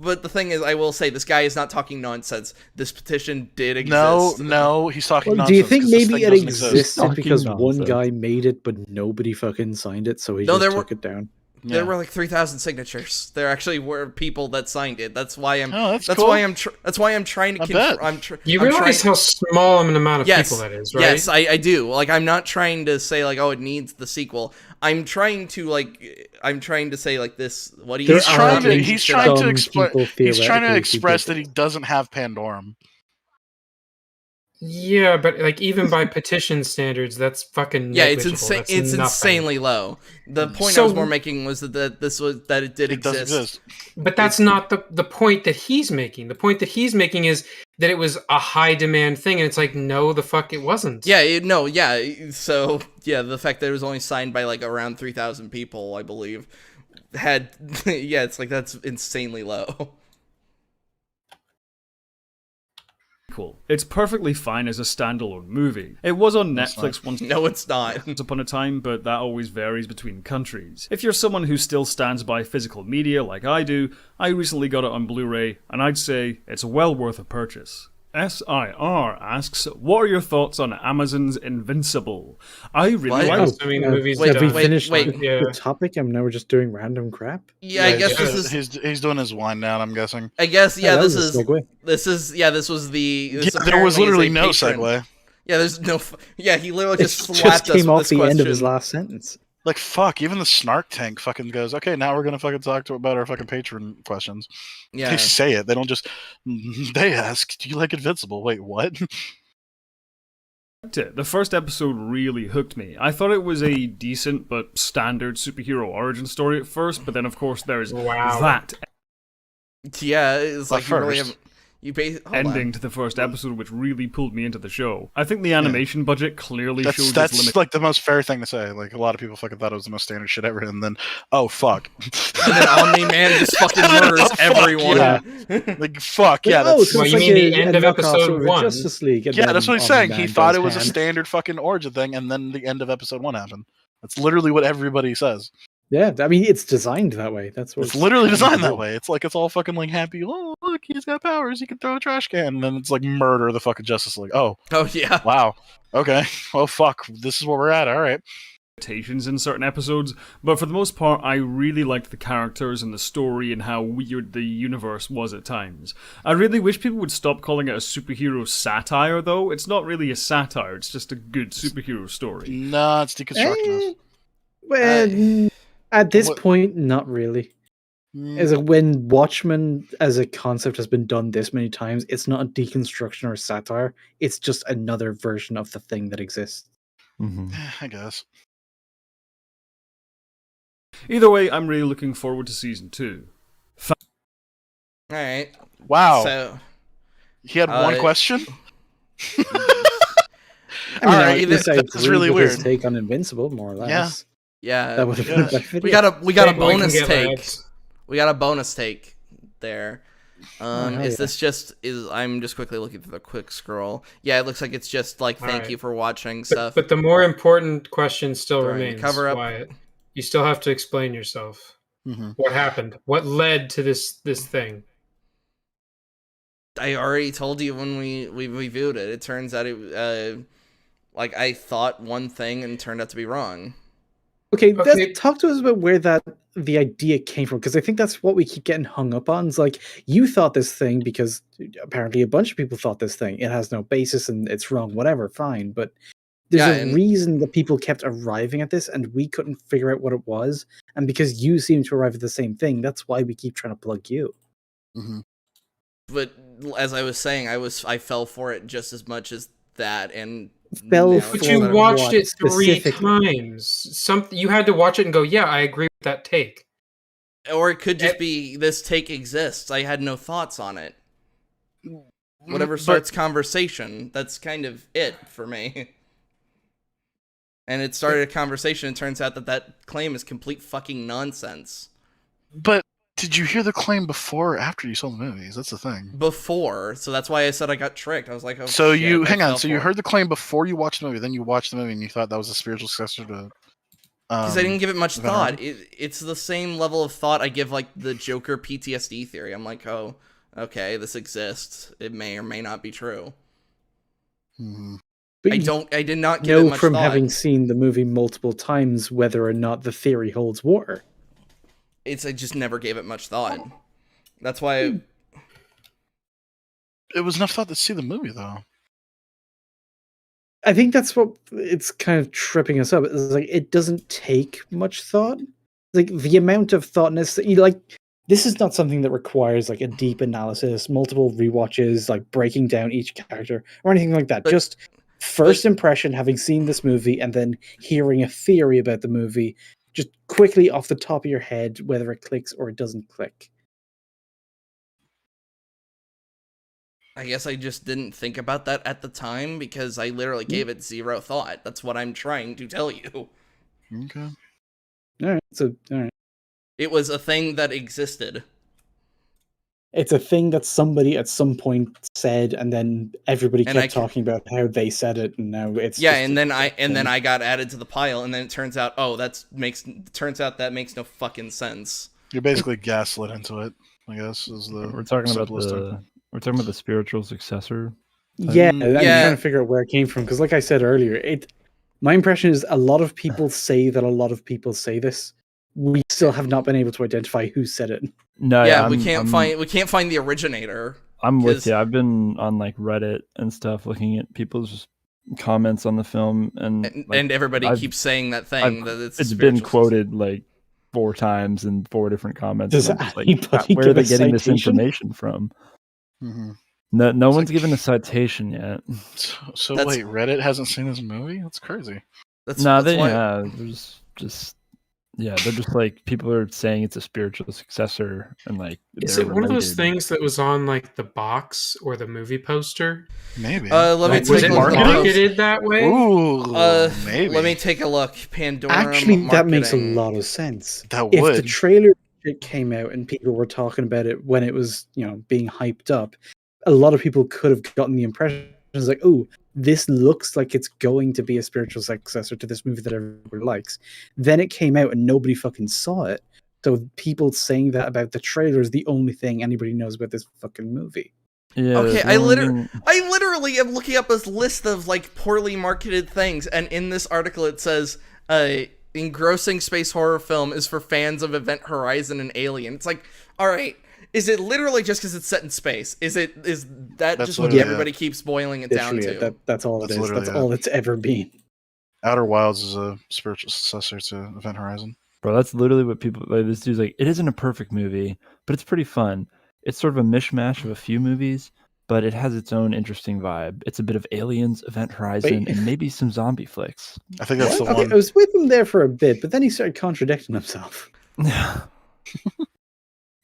but the thing is, I will say this guy is not talking nonsense. This petition did exist. No, he's talking Well, nonsense. do you think 'cause this maybe thing it doesn't exist. existed Talking because one nonsense. guy made it, but nobody fucking signed it, so he No, just there took were- it down? There Yeah. were like 3,000 signatures. There actually were people that signed it. That's why I'm. Oh, that's that's cool. why I'm. That's why I'm trying to. I bet. I'm You realize trying- how small an amount of Yes, people that is, right? yes, I do. Like, I'm not trying to say like, oh, it needs the sequel. I'm trying to say like this. What do you? There He's are trying to. at least He's trying to some explain. people He's trying to theoretically express who that did he doesn't have Pandorum. Yeah, but like even by petition standards, that's fucking Yeah, it's negligible. insane. That's It's nothing. insanely low. The point I So- was more making was that it did It does exist. exist. But that's not the point that he's making. The point that he's making is that it was a high demand thing, and it's like, no, the fuck, it wasn't. Yeah, So yeah, the fact that it was only signed by like around 3,000 people, I believe, had yeah, it's like that's insanely low. Cool. It's perfectly fine as a standalone movie. It was on Netflix once No, it's not. upon a time, but that always varies between countries. If you're someone who still stands by physical media like I do, I recently got it on Blu-ray, and I'd say it's well worth a purchase. SIR asks, what are your thoughts on Amazon's Invincible? I really What? like I'm assuming the movie's Wait, Have we done. finished wait. the topic and now we're just doing random crap? Yeah, I guess yeah. this is. He's doing his wind down. I'm guessing. I guess that this was a is. segue. This is this was the. This There was apparently is literally a no patron- segue. Yeah, there's no. Yeah, he literally It just just slapped us came with off this the question. end of his last sentence. Like fuck, even the snark tank fucking goes, okay, now we're gonna fucking talk about our fucking patron questions. Yeah. They say it. They don't just. They ask, "Do you like Invincible?" Wait, what? it. The first episode really hooked me. I thought it was a decent but standard superhero origin story at first, but then of course there's Wow. that Yeah, it's like you really first. have. You hold ending on. to the first episode, which really pulled me into the show. I think the animation budget clearly shows its That's limit. like the most fair thing to say. Like a lot of people fucking thought it was the most standard shit ever, and then oh fuck, And then Omni-Man just fucking murders Oh, fuck, everyone. yeah. Like fuck, yeah, Oh, that's so Well, it's you like mean the a end of knockoff episode sort of 1? Justice League. And yeah, then that's what he's saying. He Omni-Man thought does it was a hand. standard fucking origin thing, and then the end of episode 1 happened. That's literally what everybody says. Yeah, I mean, it's designed that way. That's what It's literally designed that way. It's like it's all fucking like happy. Oh, look, he's got powers. He can throw a trash can, and then it's like murder the fucking Justice League. Oh, Oh yeah. wow. Okay. Well, fuck. This is where we're at. All right. in certain episodes, but for the most part, I really liked the characters and the story and how weird the universe was at times. I really wish people would stop calling it a superhero satire, though. It's not really a satire, it's just a good superhero story. No, it's deconstructionist. Well, at this point, not really. As when Watchmen as a concept has been done this many times, it's not a deconstruction or a satire. It's just another version of the thing that exists. I guess. Either way, I'm really looking forward to season 2. All right. Wow. So he had one question. I mean, right, that's really weird. His take on Invincible, more or less. Yeah. That would have been a better video. We got a bonus take. We got a bonus take there. Is this just I'm just quickly looking through the quick scroll. Yeah, it looks like it's just like thank you for watching stuff. But the more important question still remains. Cover up. Wyatt. You still have to explain yourself. What happened? What led to this thing? I already told you when we reviewed it. It turns out like I thought one thing and turned out to be wrong. Okay, talk to us about where the idea came from, because I think that's what we keep getting hung up on. It's like, you thought this thing because apparently a bunch of people thought this thing. It has no basis and it's wrong, whatever, fine. But there's a reason that people kept arriving at this and we couldn't figure out what it was. And because you seem to arrive at the same thing, that's why we keep trying to plug you. But as I was saying, I fell for it just as much as that, and but you watched it 3 times. You had to watch it and go, yeah, I agree with that take. Or it could just be this take exists. I had no thoughts on it. Whatever starts conversation, that's kind of it for me. And it started a conversation, and it turns out that claim is complete fucking nonsense. But did you hear the claim before or after you saw the movies? That's the thing. Before, so that's why I said I got tricked. I was like, oh, so shit, you hang on. So you heard the claim before you watched the movie, then you watched the movie and you thought that was a spiritual successor to. Because I didn't give it much thought. It's the same level of thought I give like the Joker PTSD theory. I'm like, oh, okay, this exists. It may or may not be true. But I did not give it much from thought. having seen the movie multiple times whether or not the theory holds water. I just never gave it much thought. That's why it was enough thought to see the movie, though. I think that's what it's kind of tripping us up. It's like it doesn't take much thought. Like the amount of thoughtness that this is not something that requires like a deep analysis, multiple rewatches, like breaking down each character or anything like that. Just first impression, having seen this movie and then hearing a theory about the movie. Just quickly off the top of your head, whether it clicks or it doesn't click. I guess I just didn't think about that at the time because I literally gave it zero thought. That's what I'm trying to tell you. Okay. All right. It was a thing that existed. It's a thing that somebody at some point said, and then everybody kept talking about how they said it, and now it's and then I got added to the pile, and then it turns out, that makes no fucking sense. You're basically gaslit into it, I guess. We're talking about the spiritual successor. Yeah, I'm trying to figure out where it came from because, like I said earlier, my impression is a lot of people say that a lot of people say this. We still have not been able to identify who said it. No, we can't find the originator. I'm with you. I've been on like Reddit and stuff, looking at people's comments on the film, and everybody keeps saying that thing that it's been quoted like 4 times in 4 different comments. Does where are they getting this information from? No one's given a citation yet. So wait, Reddit hasn't seen this movie? That's crazy. They have. There's just. Yeah, they're just like, people are saying it's a spiritual successor, and like. Is it one of those things that was on like the box or the movie poster? Maybe. Let me was it marketed that way? Ooh, maybe. Let me take a look. Pandorum. Actually, marketing. That makes a lot of sense. That if would. The trailer came out and people were talking about it when it was, being hyped up, a lot of people could have gotten the impression it's like, oh, this looks like it's going to be a spiritual successor to this movie that everybody likes. Then it came out and nobody fucking saw it. So people saying that about the trailer is the only thing anybody knows about this fucking movie. Yeah, okay, I literally am looking up a list of like poorly marketed things, and in this article it says engrossing space horror film is for fans of Event Horizon and Alien. It's like, all right, is it literally just because it's set in space? Is that just what everybody keeps boiling it down to? That's all it is. That's all it's ever been. Outer Wilds is a spiritual successor to Event Horizon. Bro, that's literally what people like. This dude's like, it isn't a perfect movie, but it's pretty fun. It's sort of a mishmash of a few movies, but it has its own interesting vibe. It's a bit of Aliens, Event Horizon, and maybe some zombie flicks. I think that's the one. I was with him there for a bit, but then he started contradicting himself.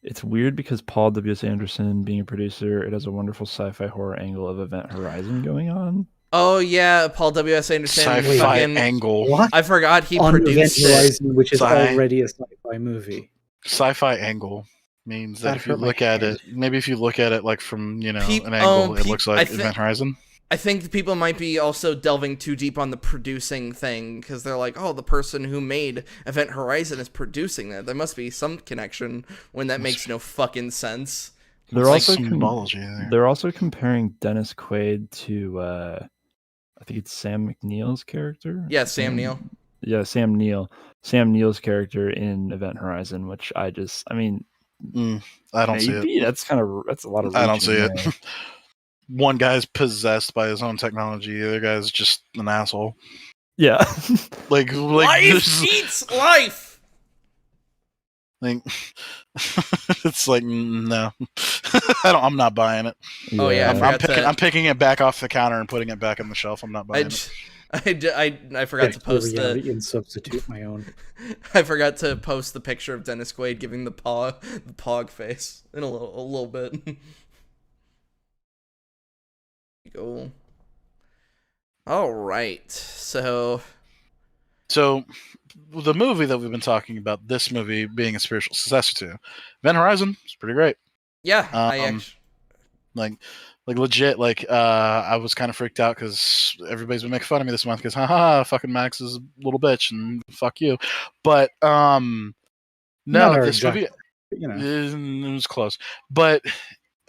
It's weird because Paul W.S. Anderson being a producer, it has a wonderful sci-fi horror angle of Event Horizon going on. Oh yeah, Paul W.S. Anderson. Sci-fi angle. What? I forgot he On produced Event Horizon, which is Sci- already a sci-fi movie. Sci-fi angle means that if you look at it, maybe if you look at it like from an angle, it looks like Event Horizon. I think people might be also delving too deep on the producing thing because they're like, oh, the person who made Event Horizon is producing that. There must be some connection when that makes no fucking sense. They're It's also like symbology there. They're also comparing Dennis Quaid to I think it's Sam McNeil's character. Yeah, Sam Neill. Yeah, Sam Neill. Sam Neill's character in Event Horizon, which I don't see it. That's a lot of. I don't see it. One guy's possessed by his own technology. The other guy's just an asshole. Yeah, like life eats life. Like, it's like no, I'm not buying it. Oh yeah, I'm picking it back off the counter and putting it back on the shelf. I'm not buying it. I forgot to post and substitute my own. I forgot to post the picture of Dennis Quaid giving the pog face in a little bit. Go. All right, so the movie that we've been talking about, this movie being a spiritual successor to Event Horizon, is pretty great. Yeah, like legit. I was kind of freaked out because everybody's been making fun of me this month because haha, fucking Max is a little bitch and fuck you. But no, this movie, it was close, but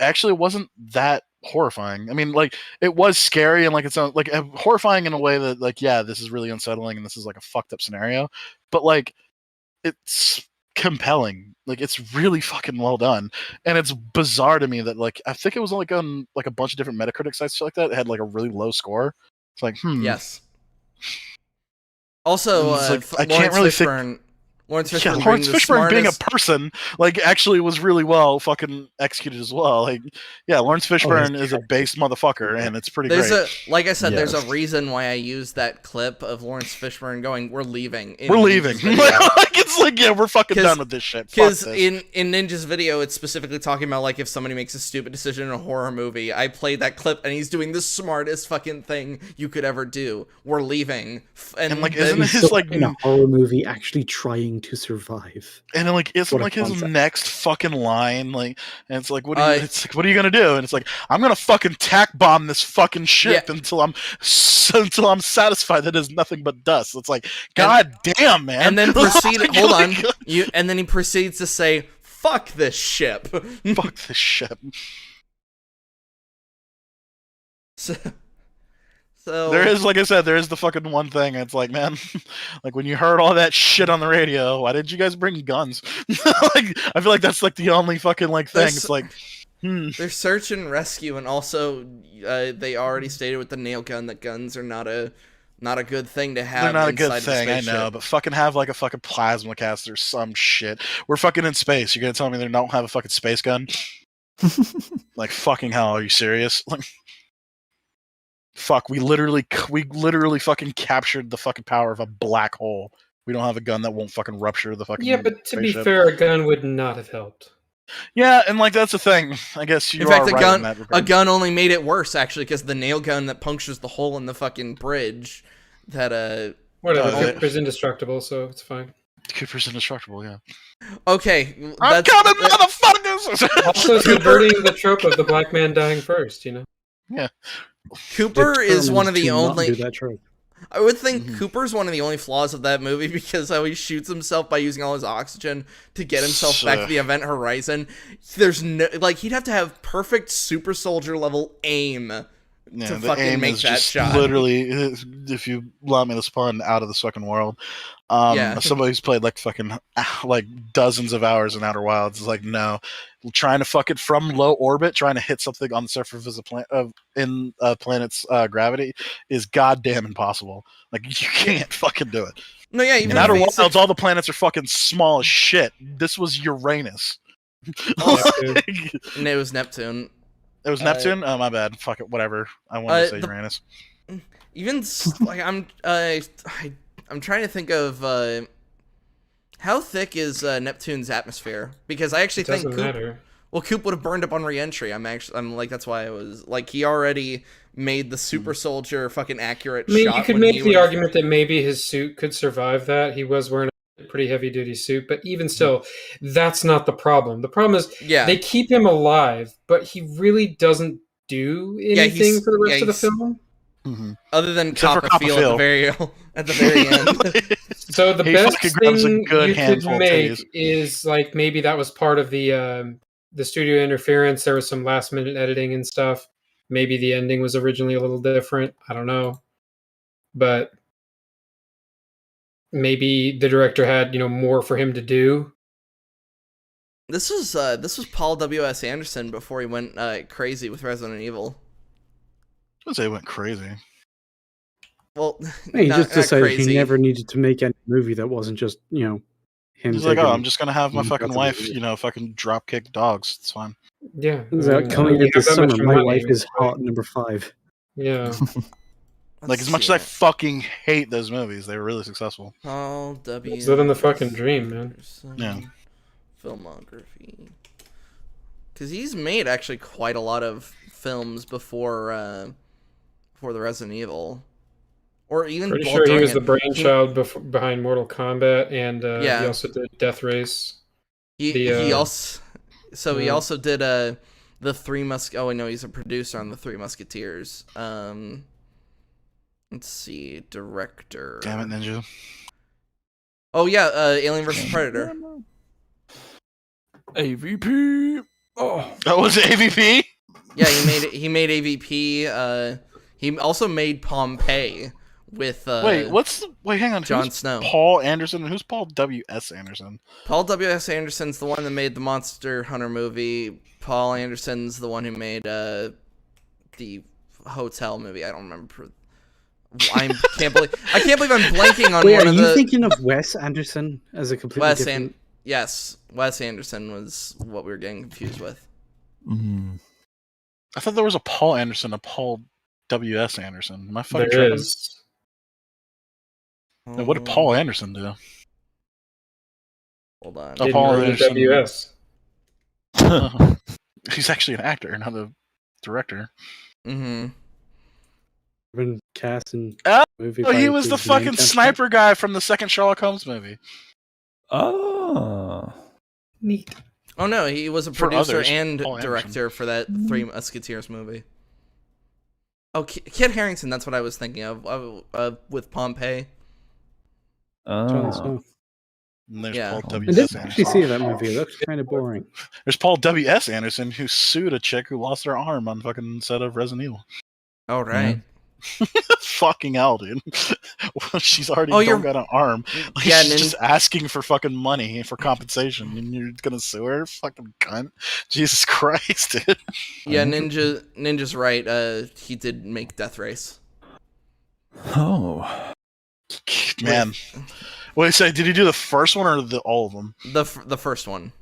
actually it wasn't that horrifying. I mean, it was scary and it's like horrifying in a way that this is really unsettling and this is like a fucked up scenario, but it's compelling. It's really fucking well done, and it's bizarre to me that I think it was only on a bunch of different Metacritic sites like that. It had a really low score. It's like yes. Also, I can't really think. Lawrence Fishburne being a person actually was really well fucking executed as well. Lawrence Fishburne is a based motherfucker, and it's pretty great. Like I said, there's a reason why I used that clip of Lawrence Fishburne going, "We're leaving." We're leaving. We're fucking done with this shit. Because in Ninja's video, it's specifically talking about if somebody makes a stupid decision in a horror movie. I played that clip, and he's doing the smartest fucking thing you could ever do. We're leaving, and isn't his in a horror movie actually trying to survive? And isn't his next fucking line and it's what are you gonna do? And it's I'm gonna fucking tack bomb this fucking ship until I'm satisfied that it's nothing but dust. It's god damn, man. And then hold on. And then he proceeds to say, "Fuck this ship." Fuck this ship. So there is, like I said, there is the fucking one thing. It's man, when you heard all that shit on the radio, why didn't you guys bring guns? I feel like that's the only fucking thing. It's There's search and rescue, and also they already stated with the nail gun that guns are not a good thing to have. They're not a good thing, I know, but fucking have a fucking plasma cast or some shit. We're fucking in space. You're gonna tell me they don't have a fucking space gun? Fucking hell, are you serious? Fuck, we literally fucking captured the fucking power of a black hole. We don't have a gun that won't fucking rupture the fucking. Yeah, but to be fair, a gun would not have helped. Yeah, and that's the thing. I guess you are right in that regard. A gun only made it worse, actually, because the nail gun that punctures the hole in the fucking bridge. Whatever, Cooper's indestructible, so it's fine. Cooper's indestructible, yeah. Okay, I'm coming, motherfuckers! Also subverting the trope of the black man dying first, Yeah. Cooper is one of the only. Do that trope. I would think Cooper's one of the only flaws of that movie because how he shoots himself by using all his oxygen to get himself back to the Event Horizon. There's no he'd have to have perfect super soldier level aim Yeah, to the fucking aim make is that just shot. literally, if you allow me this pun, out of this fucking world. Yeah. Somebody who's played like fucking like dozens of hours in Outer Wilds is like, no, trying to fucking from low orbit, trying to hit something on the surface of in a planet's gravity is goddamn impossible. Like you can't fucking do it. No, yeah, even In Outer if Wilds, all the planets are fucking small as shit. This was Uranus. and it was Neptune. It was Neptune. Oh my bad. Fuck it. Whatever. I wanted to say Uranus. Even like I'm trying to think of how thick is Neptune's atmosphere, because I actually think Coop would have burned up on re-entry. I'm like, that's why I was like, he already made the super soldier fucking accurate shot. You could make the argument that maybe his suit could survive that. He was wearing a pretty heavy duty suit, but even still, that's not the problem. The problem is they keep him alive, but he really doesn't do anything for the rest of the film. Mm-hmm. Other than cop a feel at the very end. So the best thing you could make is like maybe that was part of the studio interference. There was some last minute editing and stuff. Maybe the ending was originally a little different. I don't know, but maybe the director had more for him to do. This was Paul W.S. Anderson before he went crazy with Resident Evil. I would say he went crazy. Well, he just decided he never needed to make any movie that wasn't just, him. He's like, I'm just gonna have my fucking wife, fucking drop kick dogs. It's fine. Yeah. Coming into this summer, my wife is hot number 5. Yeah. Like, as much as I fucking hate those movies, they were really successful. Paul W. He's living the fucking dream, man. Yeah. Filmography. Because he's made actually quite a lot of films before the Resident Evil. Or even pretty sure he was the brainchild behind Mortal Kombat, and he also did Death Race. He also did the Three Oh, I know he's a producer on the Three Musketeers. Let's see, director. Damn it, Ninja. Oh yeah, Alien vs Predator. AVP. Oh, that was AVP. Yeah, he made AVP. He also made Pompeii with hang on, Jon Snow. Paul Anderson, and who's Paul W.S. Anderson? Paul W.S. Anderson's the one that made the Monster Hunter movie. Paul Anderson's the one who made the hotel movie. I don't remember. I can't believe I'm blanking on one of the. Are you thinking of Wes Anderson as a completely different? Yes, Wes Anderson was what we were getting confused with. Mm-hmm. I thought there was a Paul Anderson, a Paul W.S. Anderson. Am I fucking tripping? There is. Now, what did Paul Anderson do? Hold on. Oh, Paul Anderson. WS. He's actually an actor, not a director. Mm-hmm. Been cast in movie. Oh, he was the fucking sniper guy from the second Sherlock Holmes movie. Oh, neat. Oh no, he was a producer and director for that Three Musketeers movie. Oh, Kit Harington, that's what I was thinking of with Pompeii. Oh. And there's Paul I W.S. didn't Anderson. actually see that movie. It looks kind of boring. There's Paul W.S. Anderson, who sued a chick who lost her arm on fucking set of Resident Evil. Oh, right. Fucking hell, dude. She's already got an arm. Like, she's just asking for fucking money for compensation, and you're gonna sue her? Fucking cunt. Jesus Christ, dude. Yeah, Ninja's right. He did make Death Race. Oh. Man. Wait, so did he do the first one or all of them? The first one.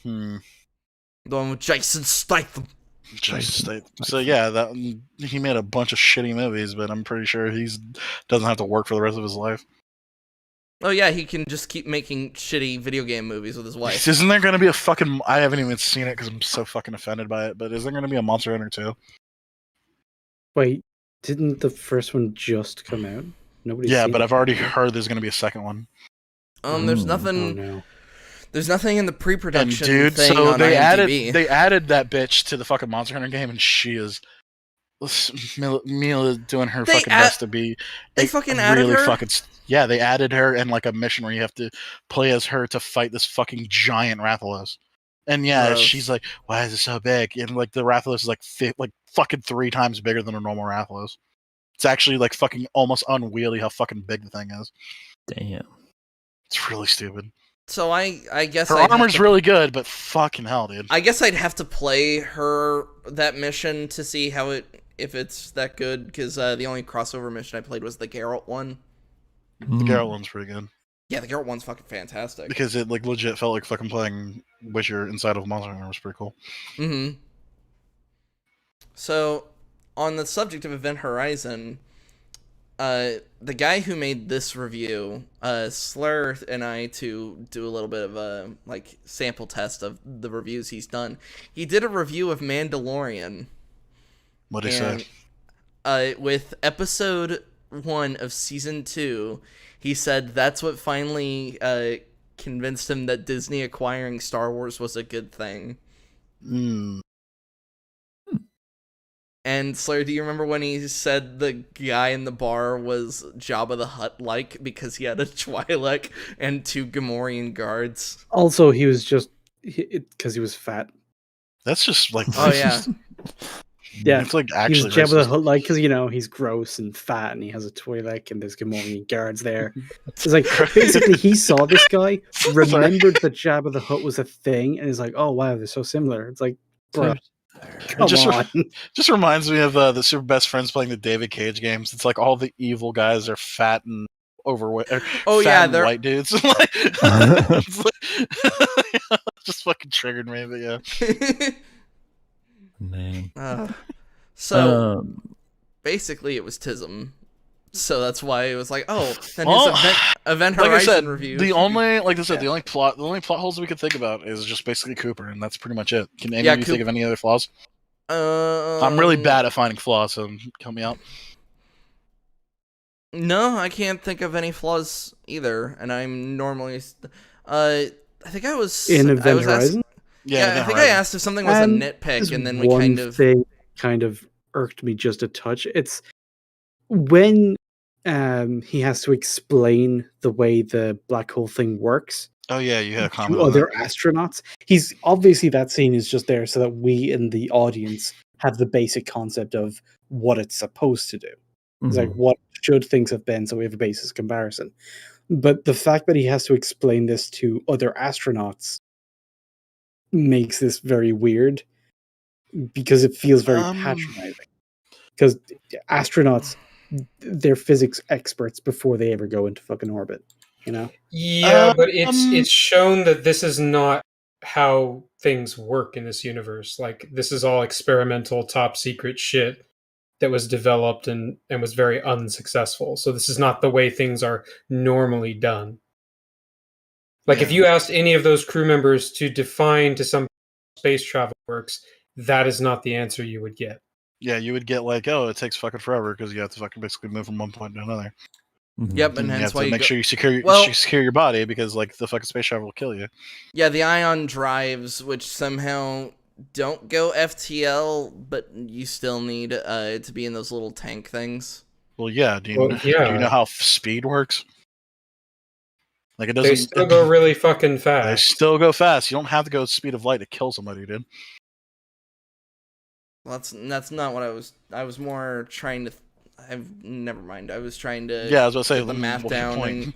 The one with Jason Statham. So yeah, he made a bunch of shitty movies, but I'm pretty sure he doesn't have to work for the rest of his life. Oh yeah, he can just keep making shitty video game movies with his wife. Isn't there going to be a fucking... I haven't even seen it because I'm so fucking offended by it, but is there going to be a Monster Hunter 2? Wait, didn't the first one just come out? Yeah, but I've already heard there's going to be a second one. There's nothing... Oh, no. There's nothing in the pre-production thing so on IMDb. They added that bitch to the fucking Monster Hunter game, and she is Mila doing her fucking best to be. They fucking added her. Yeah, they added her in like a mission where you have to play as her to fight this fucking giant Rathalos. And yeah, Gross. she's like, "Why is it so big?" And like the Rathalos is like fucking 3 times bigger than a normal Rathalos. It's actually like fucking almost unwieldy how fucking big the thing is. Damn. It's really stupid. So I guess Her armor's really good, but fucking hell, dude. I guess I'd have to play that mission to see if it's that good, because the only crossover mission I played was the Geralt one. The Geralt one's pretty good. Yeah, the Geralt one's fucking fantastic. Because it like legit felt like fucking playing Witcher inside of Monster Hunter. It was pretty cool. Mm-hmm. So, on the subject of Event Horizon, the guy who made this review, Slur and I, to do a little bit of a sample test of the reviews he's done. He did a review of Mandalorian. What'd he say? With episode 1 of season 2, he said that's what finally convinced him that Disney acquiring Star Wars was a good thing. And Slayer, do you remember when he said the guy in the bar was Jabba the Hutt-like because he had a Twi'lek and 2 Gamorrean guards? Also, he was just because he was fat. That's just like Oh yeah. Yeah, it's like actually he's Jabba the Hutt, like, because he's gross and fat, and he has a Twi'lek, and there's Gamorrean guards there. It's like basically he saw this guy, remembered that Jabba the Hutt was a thing, and he's like, "Oh wow, they're so similar." It's like, bro, come on. Just reminds me of the Super Best Friends playing the David Cage games. It's like all the evil guys are fat and overweight. They're white dudes. Just fucking triggered me, but yeah. Man. Basically it was Tism. So that's why it was like, oh, then his Event Horizon like I said, review. The only plot holes we could think about is just basically Cooper, and that's pretty much it. Can any of you think of any other flaws? I'm really bad at finding flaws, so help me out. No, I can't think of any flaws either, and I'm normally I think I was in Event Horizon. I think I asked if something was a nitpick, and then we kind of irked me just a touch. It's when he has to explain the way the black hole thing works. Oh yeah, you had a comment to other astronauts. He's obviously, that scene is just there so that we in the audience have the basic concept of what it's supposed to do. It's like, what should things have been, so we have a basis comparison. But the fact that he has to explain this to other astronauts makes this very weird, because it feels very patronizing. Because astronauts, they're physics experts before they ever go into fucking orbit, Yeah, but it's shown that this is not how things work in this universe. Like, this is all experimental, top secret shit that was developed and was very unsuccessful. So this is not the way things are normally done. Like, if you asked any of those crew members to define to some space travel works, that is not the answer you would get. Yeah, you would get like, oh, it takes fucking forever because you have to fucking basically move from one point to another. Yep, and you hence have why to you make sure you secure your body, because like the fucking space travel will kill you. Yeah, the ion drives, which somehow don't go FTL, but you still need to be in those little tank things. Well, yeah. Do you know how speed works? Like, it doesn't. They still go really fucking fast. They still go fast. You don't have to go at the speed of light to kill somebody, dude. Well, that's not what I was more trying to. Never mind. I was trying to. Yeah, I was about to say get the math down. I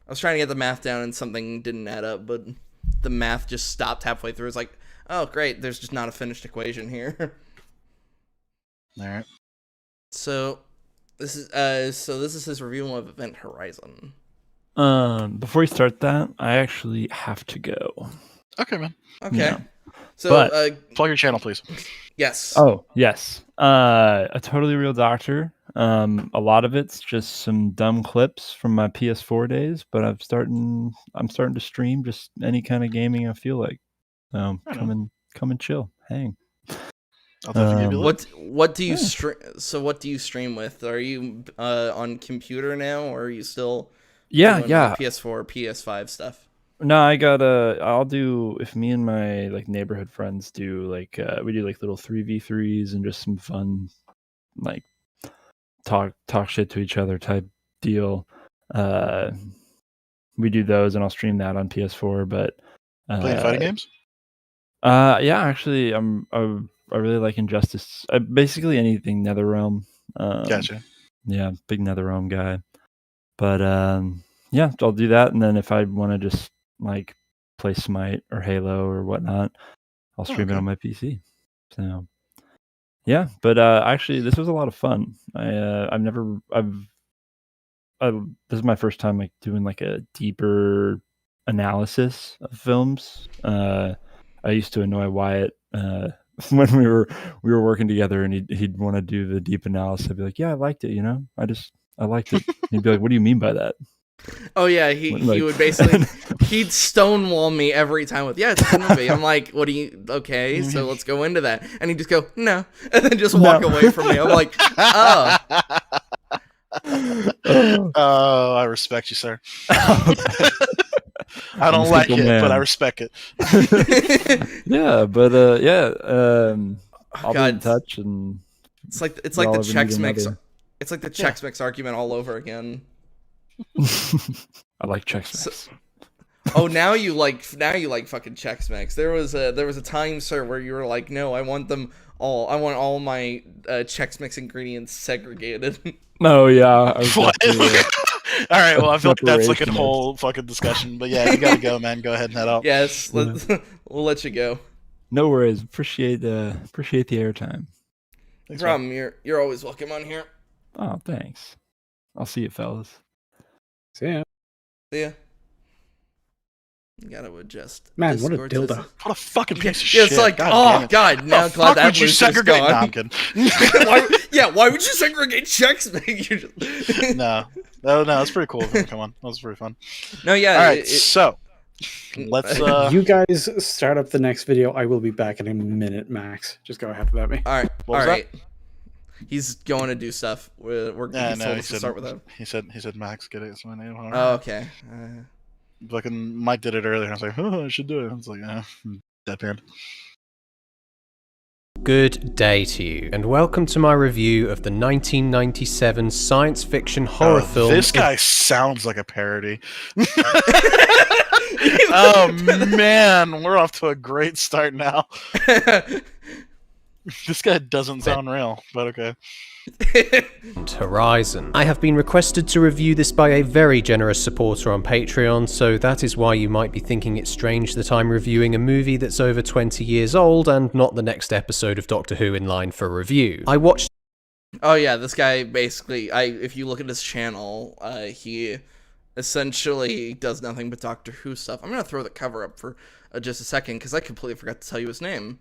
was trying to get the math down, and something didn't add up. But the math just stopped halfway through. It's like, oh great, there's just not a finished equation here. All right. So this is his review of Event Horizon. Before we start that, I actually have to go. Okay, man. Okay. Yeah. So plug your channel, please. Yes. Oh, yes. A Totally Real Doctor. A lot of it's just some dumb clips from my PS4 days, but I'm starting to stream just any kind of gaming I feel like. Come and chill, hang. I'll definitely give you a look. What do you stream? So what do you stream with? Are you on computer now, or are you still doing PS4 or PS5 stuff? No, I'll do, if me and my like neighborhood friends do like we do like little 3v3s and just some fun like talk shit to each other type deal. We do those and I'll stream that on PS4, but playing fighting games? Yeah, actually, I really like Injustice. Basically anything NetherRealm. Gotcha. Yeah, big NetherRealm guy. But yeah, I'll do that, and then if I want to just like play Smite or Halo or whatnot, I'll stream it on my PC. So yeah, but actually, this was a lot of fun. This is my first time like doing like a deeper analysis of films. I used to annoy Wyatt when we were working together, and he'd want to do the deep analysis. I'd be like, "Yeah, I liked it. I liked it." He'd be like, "What do you mean by that?" Oh yeah, he would basically he'd stonewall me every time with it's a good movie. I'm like, what do you? Okay, so let's go into that, and he'd just go no, and then just walk away from me. I'm like, oh. Oh, I respect you, sir. I don't like it, but I respect it. Yeah, but I'll be in touch, and it's like the Chex Mix. It's like the Chex Mix argument all over again. I like Chex Mix. Oh, now you like fucking Chex Mix. There was a time, sir, where you were like, no, I want them all. I want all my Chex Mix ingredients segregated. No, yeah. All right, well, I feel like that's like a whole fucking discussion. But yeah, you gotta go, man. Go ahead and head out. Yes, we'll let you go. No worries. Appreciate the airtime. No problem. You're always welcome on here. Oh, thanks. I'll see you, fellas. See ya. See ya. You gotta adjust. Man, Discord what a dildo. What a fucking piece of shit. It's like, God, now glad that would you segregate? No, I'm kidding. Why would you segregate Chex Mix? No, that's pretty cool. Come on, that was pretty fun. No, yeah. All right, so let's. You guys start up the next video. I will be back in a minute max. Just go ahead without me. All right, all right. He's going to do stuff. We're told us to start with him. He said Max, get it? It's my name. Oh, okay. Fucking Mike did it earlier. I was like, oh, I should do it. I was like, deadpan. Good day to you, and welcome to my review of the 1997 science fiction horror film. This guy sounds like a parody. Oh man, we're off to a great start now. This guy doesn't sound real, but okay. Horizon. I have been requested to review this by a very generous supporter on Patreon, so that is why you might be thinking it's strange that I'm reviewing a movie that's over 20 years old and not the next episode of Doctor Who in line for review. I watched... Oh yeah, this guy basically, if you look at his channel, he essentially does nothing but Doctor Who stuff. I'm gonna throw the cover up for just a second, because I completely forgot to tell you his name.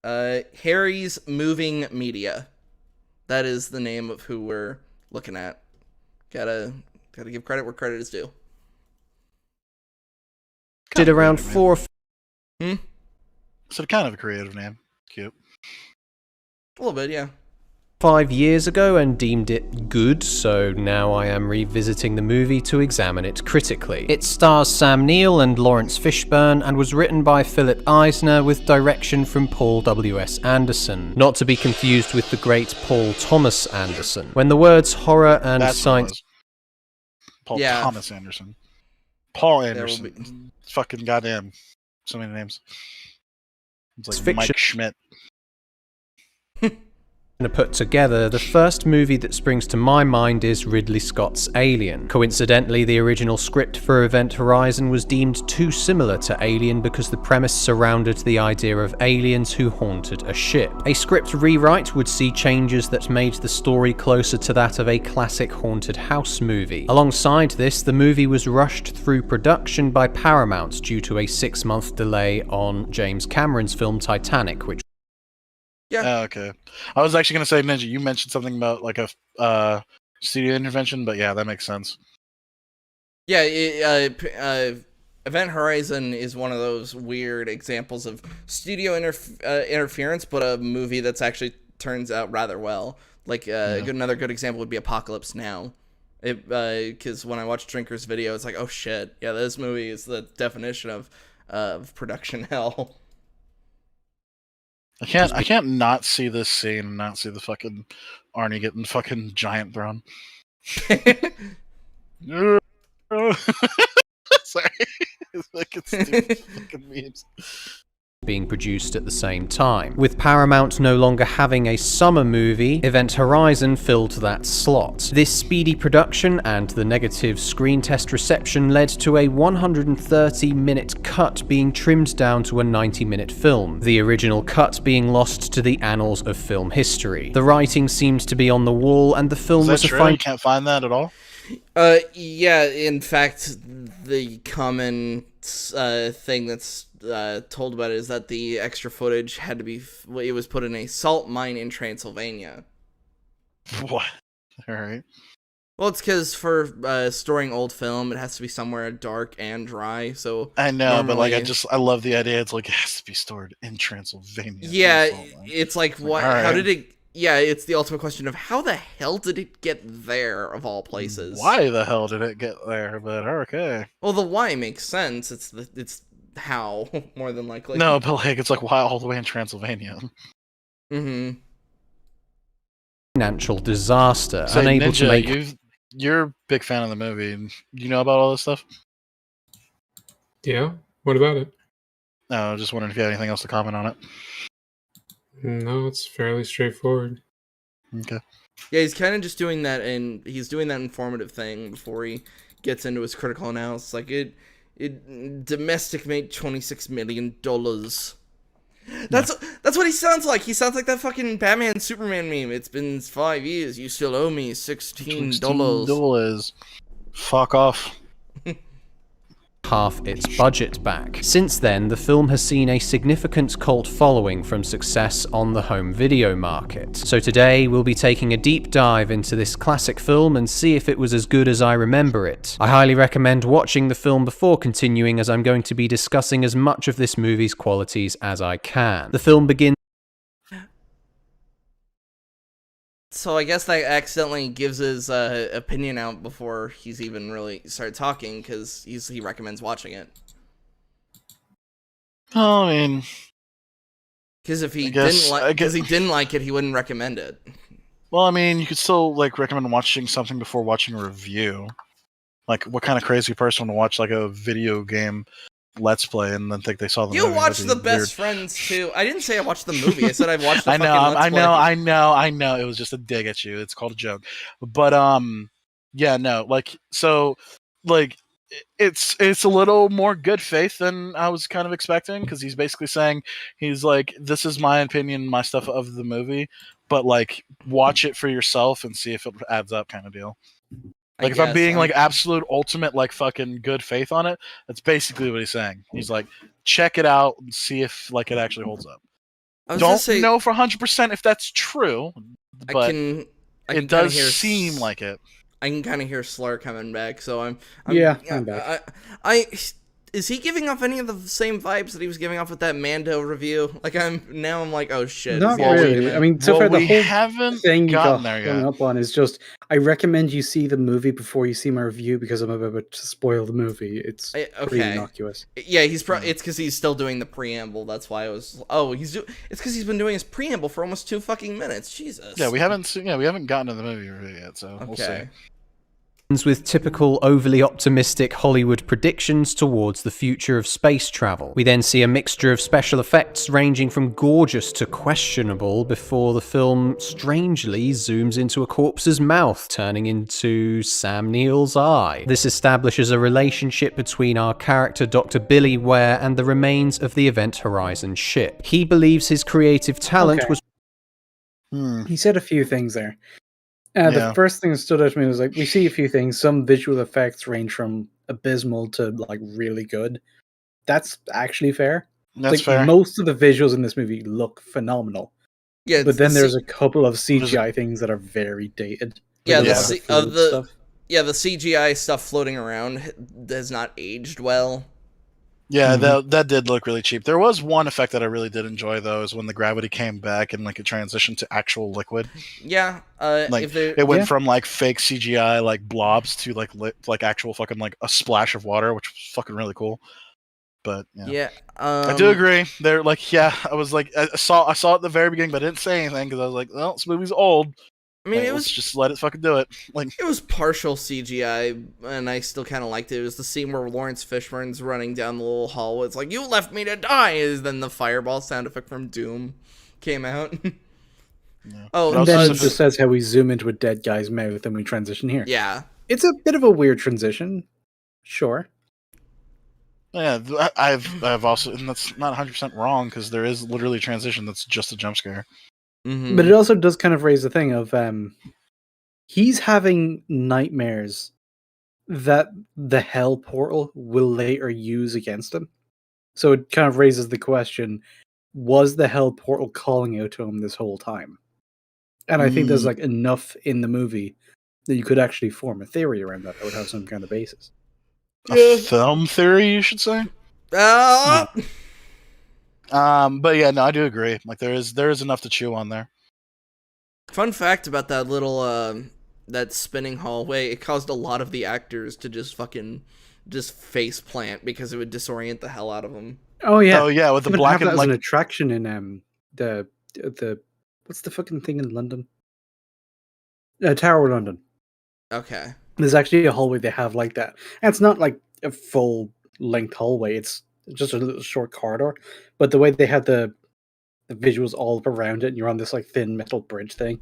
Harry's Moving Media. That is the name of who we're looking at. Gotta give credit where credit is due. Did around 4... So kind of a creative name. Cute. A little bit, yeah. 5 years ago and deemed it good, so now I am revisiting the movie to examine it critically. It stars Sam Neill and Lawrence Fishburne and was written by Philip Eisner with direction from Paul W.S. Anderson, not to be confused with the great Paul Thomas Anderson. When the words horror and science... Paul Thomas Anderson. Paul Anderson. Fucking goddamn. So many names. It's like fiction. Mike Schmidt. To put together, the first movie that springs to my mind is Ridley Scott's Alien. Coincidentally, the original script for Event Horizon was deemed too similar to Alien because the premise surrounded the idea of aliens who haunted a ship. A script rewrite would see changes that made the story closer to that of a classic haunted house movie. Alongside this, the movie was rushed through production by Paramount due to a 6-month delay on James Cameron's film Titanic, which... Yeah. Oh, okay. I was actually going to say, Ninja, you mentioned something about like a studio intervention, but yeah, that makes sense. Yeah, Event Horizon is one of those weird examples of studio interference, but a movie that's actually turns out rather well. Like another good example would be Apocalypse Now. Because when I watched Drinker's video, it's like, oh shit, yeah, this movie is the definition of production hell. I can't not see this scene and not see the fucking Arnie getting fucking giant thrown. Sorry. It's like it's stupid fucking memes. being produced at the same time. With Paramount no longer having a summer movie, Event Horizon filled that slot. This speedy production and the negative screen test reception led to a 130-minute cut being trimmed down to a 90-minute film, the original cut being lost to the annals of film history. The writing seemed to be on the wall, and the film was true? You can't find that at all? Yeah, in fact, the common thing that's told about it is that the extra footage had to be, it was put in a salt mine in Transylvania. What? Alright. Well, it's because for storing old film, it has to be somewhere dark and dry, so... I know, but like, I love the idea, it's like, it has to be stored in Transylvania. Yeah, it's like, what? Right. How did it... Yeah, it's the ultimate question of how the hell did it get there, of all places? Why the hell did it get there? But okay. Well, the why makes sense. It's how, more than likely. No, but like, it's like, why all the way in Transylvania? Mm-hmm. Financial disaster, So, unable Ninja, to make... You're a big fan of the movie. Do you know about all this stuff? Yeah. What about it? No, just wondering if you had anything else to comment on it. No, it's fairly straightforward. Okay. Yeah, he's kind of just doing that, and he's doing that informative thing before he gets into his critical analysis. Like, domestic made $26 million. That's what he sounds like. He sounds like that fucking Batman Superman meme. It's been 5 years. You still owe me $16. $16. Fuck off. half its budget back. Since then, the film has seen a significant cult following from success on the home video market. So today, we'll be taking a deep dive into this classic film and see if it was as good as I remember it. I highly recommend watching the film before continuing, as I'm going to be discussing as much of this movie's qualities as I can. The film begins. So I guess that accidentally gives his opinion out before he's even really started talking, because he recommends watching it. Oh, I mean, because if he didn't like it, he wouldn't recommend it. Well, I mean, you could still like recommend watching something before watching a review. Like, what kind of crazy person would watch like a video game Let's Play and then think they saw the movie? You watched The Best Friends too. I didn't say I watched the movie. I said I've watched the I know, fucking Let's Play. I know. It was just a dig at you. It's called a joke. But yeah, no, like, so like it's a little more good faith than I was kind of expecting, because he's basically saying, he's like, this is my opinion, my stuff of the movie, but like watch it for yourself and see if it adds up, kind of deal. Like, if I'm being like absolute ultimate like fucking good faith on it, that's basically what he's saying. He's like, check it out and see if like it actually holds up. Don't know for 100% if that's true, but it does seem like it. I can kind of hear Slur coming back, so I'm back. Is he giving off any of the same vibes that he was giving off with that Mando review? Like, I'm like, oh shit. Not really. I mean, so far the whole thing you got hung up on is just, I recommend you see the movie before you see my review because I'm about to spoil the movie. It's pretty innocuous. Yeah, it's because he's still doing the preamble. That's why I was. It's because he's been doing his preamble for almost 2 fucking minutes. Jesus. Yeah, we haven't gotten to the movie review yet, so we'll see. With typical overly optimistic Hollywood predictions towards the future of space travel. We then see a mixture of special effects ranging from gorgeous to questionable before the film strangely zooms into a corpse's mouth, turning into Sam Neill's eye. This establishes a relationship between our character Dr. Billy Ware and the remains of the Event Horizon ship. He believes his creative talent was... He said a few things there. The first thing that stood out to me was like, we see a few things. Some visual effects range from abysmal to like really good. That's actually fair. That's fair. Most of the visuals in this movie look phenomenal. Yeah, but then there's a couple of CGI things that are very dated. Yeah, the CGI stuff floating around has not aged well. Yeah, that did look really cheap. There was one effect that I really did enjoy, though, is when the gravity came back and like it transitioned to actual liquid. Yeah, like it went from like fake CGI like blobs to like actual fucking like a splash of water, which was fucking really cool. But I do agree. They're like, I was like, I saw it at the very beginning, but I didn't say anything because I was like, well, this movie's old. I mean, Let's just let it fucking do it. Like, it was partial CGI, and I still kind of liked it. It was the scene where Lawrence Fishburne's running down the little hallway. It's like, you left me to die! And then the fireball sound effect from Doom came out. yeah. Oh, and then it just says how we zoom into a dead guy's mouth and we transition here. Yeah. It's a bit of a weird transition. Sure. Yeah, I've also, and that's not 100% wrong, because there is literally a transition that's just a jump scare. Mm-hmm. But it also does kind of raise the thing of he's having nightmares that the hell portal will later use against him. So it kind of raises the question, was the hell portal calling out to him this whole time? And I think there's like enough in the movie that you could actually form a theory around that would have some kind of basis. A film theory, you should say. But yeah, no, I do agree. Like there is enough to chew on there. Fun fact about that little that spinning hallway, it caused a lot of the actors to just face plant because it would disorient the hell out of them. Oh yeah, with the black and like an attraction in the what's the fucking thing in London? Tower of London. Okay. There's actually a hallway they have like that. And it's not like a full length hallway, it's just a little short corridor. But the way they have the visuals all up around it, and you're on this like thin metal bridge thing,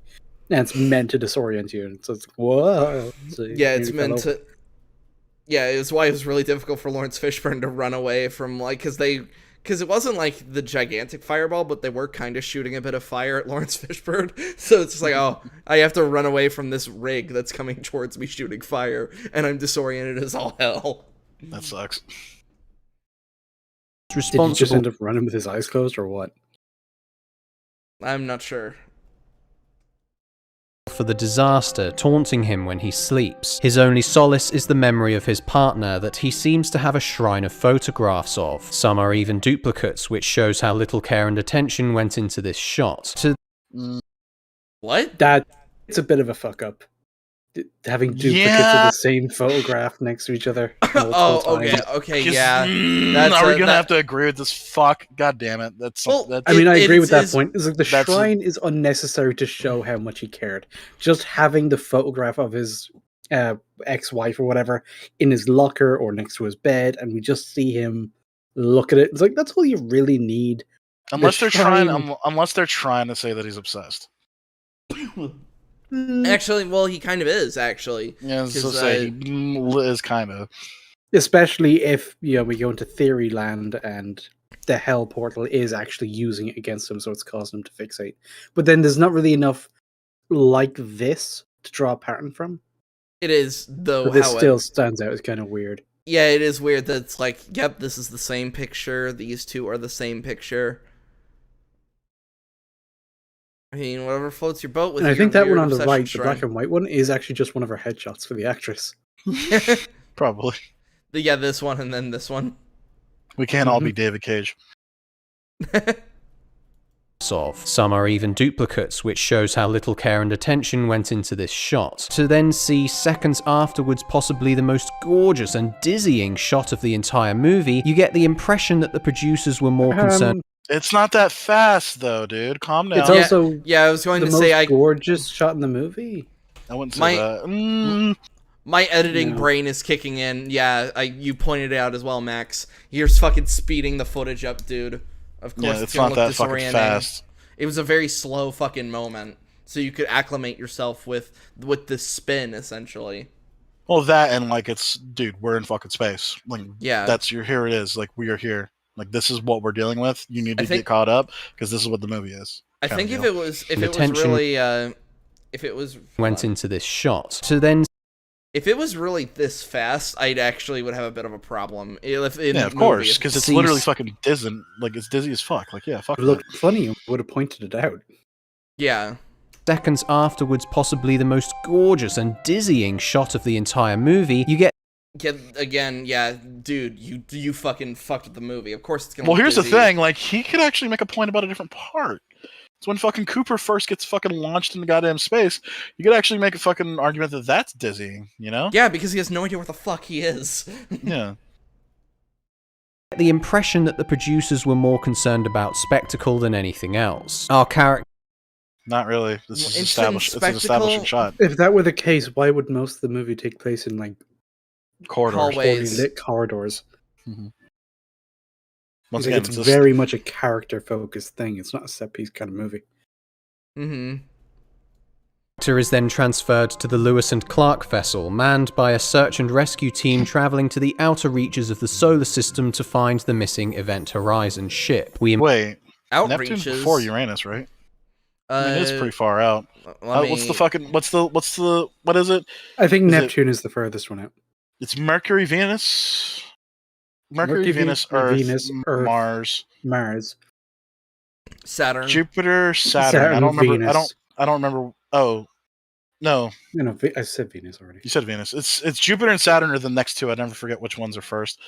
and it's meant to disorient you. And so it's like, whoa. So yeah, it's meant to. Yeah, it's why it was really difficult for Lawrence Fishburne to run away from, like, because it wasn't like the gigantic fireball, but they were kind of shooting a bit of fire at Lawrence Fishburne. So it's just like, oh, I have to run away from this rig that's coming towards me shooting fire, and I'm disoriented as all hell. That sucks. Did he just end up running with his eyes closed, or what? I'm not sure. For the disaster taunting him when he sleeps. His only solace is the memory of his partner that he seems to have a shrine of photographs of. Some are even duplicates, which shows how little care and attention went into this shot. What? It's a bit of a fuck up. Having duplicates of the same photograph next to each other. Okay, yeah. Are we gonna have to agree with this? Fuck, god damn it. I agree with that point. It's like the shrine is unnecessary to show how much he cared. Just having the photograph of his ex-wife or whatever in his locker or next to his bed, and we just see him look at it. It's like that's all you really need. Unless they're trying to say that he's obsessed. Actually, well, he kind of is, actually. Yeah, so say he is kind of. Especially if, we go into theory land and the hell portal is actually using it against him, so it's causing him to fixate. But then there's not really enough like this to draw a pattern from. It is, though. But this still stands out as kind of weird. Yeah, it is weird that it's like, yep, this is the same picture. These two are the same picture. I mean, whatever floats your boat with. And I think that one on the right, the black and white one, is actually just one of her headshots for the actress. Probably. Yeah, this one and then this one. We can't all be David Cage. Some are even duplicates, which shows how little care and attention went into this shot. To then see seconds afterwards possibly the most gorgeous and dizzying shot of the entire movie, you get the impression that the producers were more concerned. It's not that fast, though, dude. Calm down. It's also I was going to say gorgeous shot in the movie. I wouldn't say that. My editing brain is kicking in. Yeah, you pointed it out as well, Max. You're fucking speeding the footage up, dude. Of course, it's not that fucking fast. It was a very slow fucking moment, so you could acclimate yourself with the spin, essentially. Well, that and like dude, we're in fucking space. Like, yeah, here it is. Like, we are here. Like, this is what we're dealing with. You need to get caught up because this is what the movie is. I think if it was went into this shot to then. If it was really this fast, I'd actually would have a bit of a problem. Of course, because it's literally fucking dizzy. Like, it's dizzy as fuck. Like, yeah, fuck. It looked funny. You would have pointed it out. Yeah. Seconds afterwards, possibly the most gorgeous and dizzying shot of the entire movie, you get. Dude, you fucking fucked with the movie. Of course it's gonna. Well, here's the thing. Like, he could actually make a point about a different part. It's when fucking Cooper first gets fucking launched into goddamn space. You could actually make a fucking argument that that's dizzying, you know? Yeah, because he has no idea where the fuck he is. Yeah. The impression that the producers were more concerned about spectacle than anything else. Our character. Not really. This is Instant established. It's an establishing shot. If that were the case, why would most of the movie take place in like Corridors. Hallways. poorly lit corridors? Mm-hmm. Once Like, again, it's just very much a character-focused thing. It's not a set-piece kind of movie. Mm-hmm. Doctor is then transferred to the Lewis and Clark vessel, manned by a search and rescue team traveling to the outer reaches of the solar system to find the missing Event Horizon ship. wait. Outreaches. Neptune's before Uranus, right? I mean, it's pretty far out. What is it? I think Is Neptune is the furthest one out. It's Mercury, Venus, Venus, Earth, Mars, Saturn, Jupiter, Saturn. Saturn, I don't remember. Venus. I don't remember. Oh, no, No, I said Venus already. you said Venus. It's Jupiter and Saturn are the next two. I never forget which ones are first.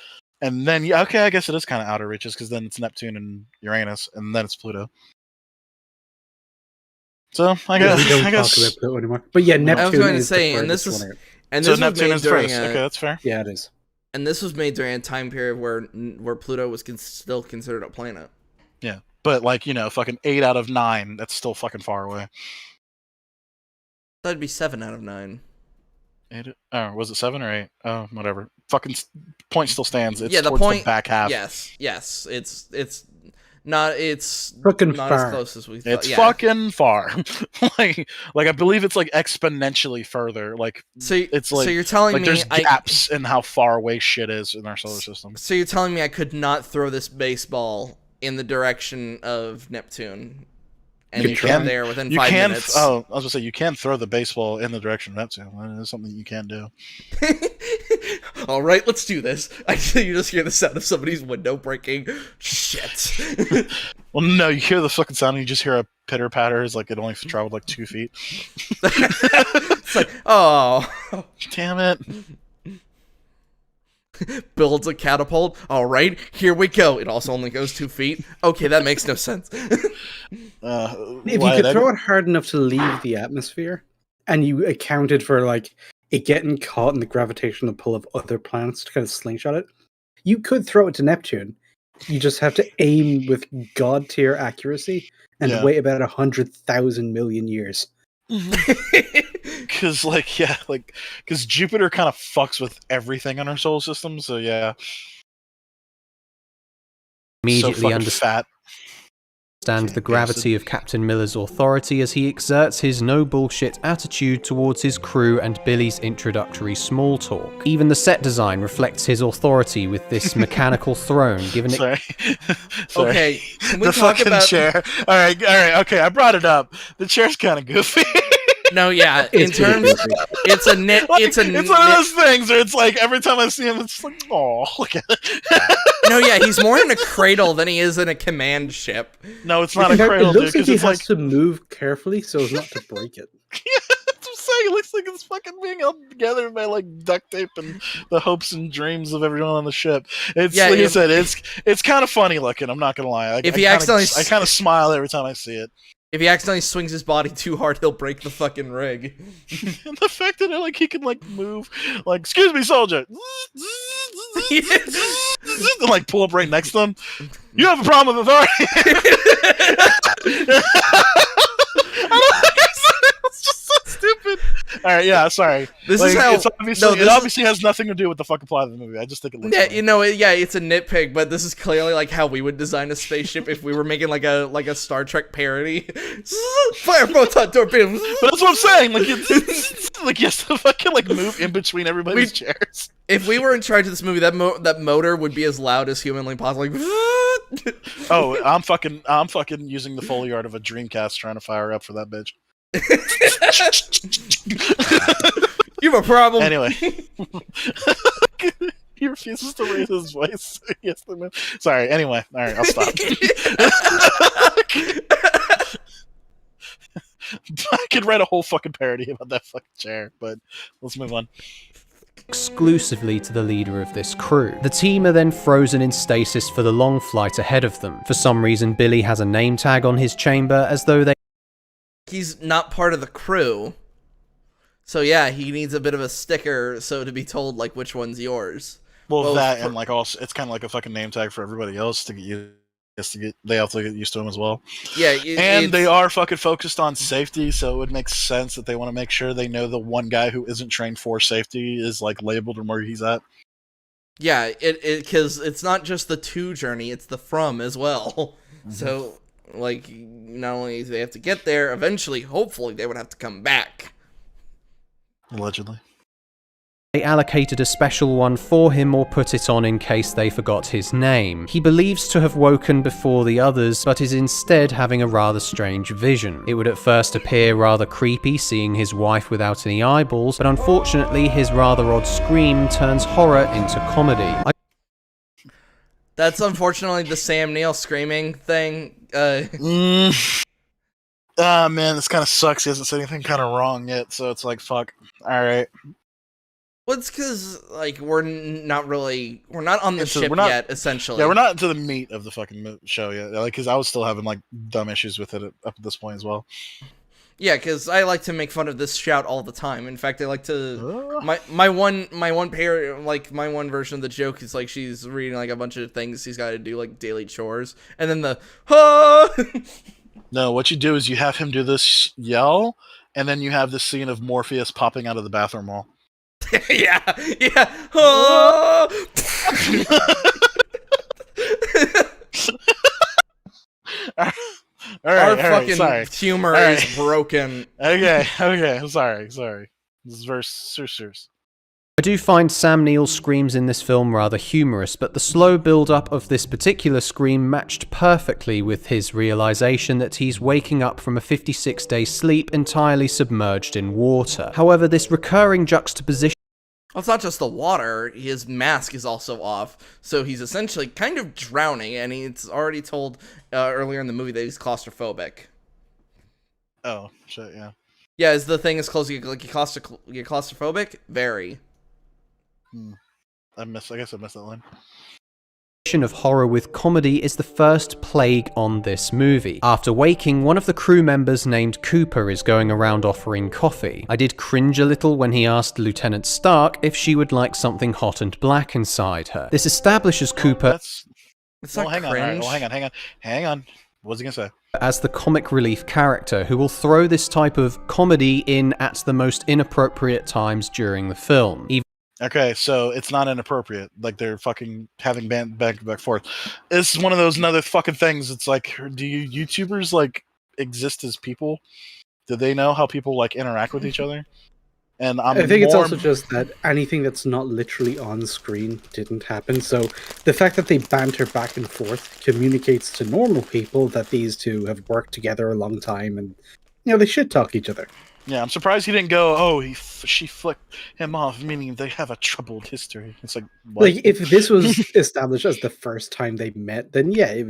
And then okay, I guess it is kind of outer reaches because then it's Neptune and Uranus, and then it's Pluto. So I guess we don't talk about Pluto anymore. But yeah, Neptune. I was going to is say, the and this furthest is one out. and so this was Neptune made is during first. Okay, that's fair. Yeah, it is. and this was made during a time period where Pluto was still considered a planet. Yeah, but fucking 8 out of 9. That's still fucking far away. That'd be 7 out of 9. 8, was it 7 or 8? Oh, whatever. Fucking point still stands. It's Yeah, the towards point- the back half. Yes, it's not Fucking not far. as close as we thought. It's Yeah. fucking far. like I believe it's like exponentially further. Like So it's like so you're telling like me there's gaps in how far away shit is in our solar system. So you're telling me I could not throw this baseball in the direction of Neptune and You get can. there within You 5 can. minutes? I was gonna say you can throw the baseball in the direction of Neptune. That is something you can do. All right, let's do this. Actually, you just hear the sound of somebody's window breaking. Shit. Well, no, you hear the fucking sound and you just hear a pitter patter. It's like it only traveled like 2 feet. It's like, oh. Damn it. Builds a catapult. All right, here we go. It also only goes 2 feet. Okay, that makes no sense. If you could throw it hard enough to leave the atmosphere, and you accounted for like it getting caught in the gravitational pull of other planets to kind of slingshot it, you could throw it to Neptune. You just have to aim with god tier accuracy and wait about 100,000 million years. Because because Jupiter kind of fucks with everything in our solar system. So yeah, Immediately so fat. understand the gravity of Captain Miller's authority as he exerts his no bullshit attitude towards his crew and Billy's introductory small talk. Even the set design reflects his authority with this mechanical throne, given it. Sorry. Okay, can we the talk fucking about chair? All right. Okay, I brought it up. The chair's kind of goofy. No, yeah. In It's pretty terms, goofy. it's a nit. It's one of those things where it's like every time I see him, it's like, oh, look at it. No, yeah. He's more in a cradle than he is in a command ship. No, it's not a cradle, It dude. looks like Because he it's has like, to move carefully so as not to break it. I'm saying, it looks like it's fucking being held together by like duct tape and the hopes and dreams of everyone on the ship. It's Yeah, like I if- said, it's kind of funny looking. I'm not gonna lie. If he accidentally- I kind of smile every time I see it. If he accidentally swings his body too hard, he'll break the fucking rig. And the fact that he can move, excuse me, soldier, and pull up right next to them. You have a problem with authority. It's just so stupid. All right, yeah, sorry. This is how. It's obviously, no, it this obviously has nothing to do with the fucking plot of the movie. I just think it looks. Yeah, funny. it's a nitpick, but this is clearly like how we would design a spaceship if we were making like a Star Trek parody. Fire photon torpedo. But that's what I'm saying. It's you have to fucking move in between everybody's chairs. If we were in charge of this movie, that motor would be as loud as humanly possible. Oh, I'm fucking using the Foley art of a Dreamcast trying to fire up for that bitch. You have a problem. Anyway. He refuses to raise his voice. Yes, sorry. Anyway, all right, I'll stop. I could write a whole fucking parody about that fucking chair, but let's move on. Exclusively to the leader of this crew. The team are then frozen in stasis for the long flight ahead of them. For some reason, Billy has a name tag on his chamber as though they He's not part of the crew. So yeah, he needs a bit of a sticker so to be told which one's yours. Well, that and also it's kind of like a fucking name tag for everybody else to get you. they have to get used to him as well. Yeah, and they are fucking focused on safety, so it would make sense that they want to make sure they know the one guy who isn't trained for safety is like labeled and where he's at. Yeah, because it's not just the to journey; it's the from as well. Mm-hmm. So, like, not only do they have to get there, eventually, hopefully, they would have to come back. Allegedly. They allocated a special one for him or put it on in case they forgot his name. He believes to have woken before the others, but is instead having a rather strange vision. It would at first appear rather creepy seeing his wife without any eyeballs, but unfortunately his rather odd scream turns horror into comedy. That's unfortunately the Sam Neill screaming thing. Man, this kind of sucks. He hasn't said anything kind of wrong yet, so it's like, fuck. Alright. Well, it's because, like, we're not on the ship yet, essentially. Yeah, we're not into the meat of the fucking show yet. Like, because I was still having, like, dumb issues with it up at this point as well. Yeah, because I like to make fun of this shout all the time. In fact, I like to... My one version of the joke is, like, she's reading, like, a bunch of things she's got to do, like, daily chores. And then the... No, what you do is you have him do this yell, and then you have this scene of Morpheus popping out of the bathroom wall. yeah. Oh! Our fucking humor is broken. Okay, I'm sorry. This is very serious. I do find Sam Neill's screams in this film rather humorous, but the slow build-up of this particular scream matched perfectly with his realization that he's waking up from a 56-day sleep entirely submerged in water. However, this recurring juxtaposition... Well, it's not just the water, his mask is also off, so he's essentially kind of drowning, and he's already told earlier in the movie that he's claustrophobic. Oh, shit, yeah. Yeah, is the thing as close as you're claustrophobic? Very. I guess I missed that line. Of horror with comedy is the first plague on this movie. After waking, one of the crew members named Cooper is going around offering coffee. I did cringe a little when he asked Lieutenant Stark if she would like something hot and black inside her. This establishes Cooper... Hang on. What was he gonna say? As the comic relief character who will throw this type of comedy in at the most inappropriate times during the film. Okay, so it's not inappropriate. Like, they're fucking having back and forth. It's one of those other fucking things. It's like, do you YouTubers, like, exist as people? Do they know how people, like, interact with each other? And I think it's also just that anything that's not literally on screen didn't happen. So the fact that they banter back and forth communicates to normal people that these two have worked together a long time and, they should talk each other. Yeah, I'm surprised he didn't go, she flicked him off, meaning they have a troubled history. It's like, what? Like, if this was established as the first time they met, then yeah, it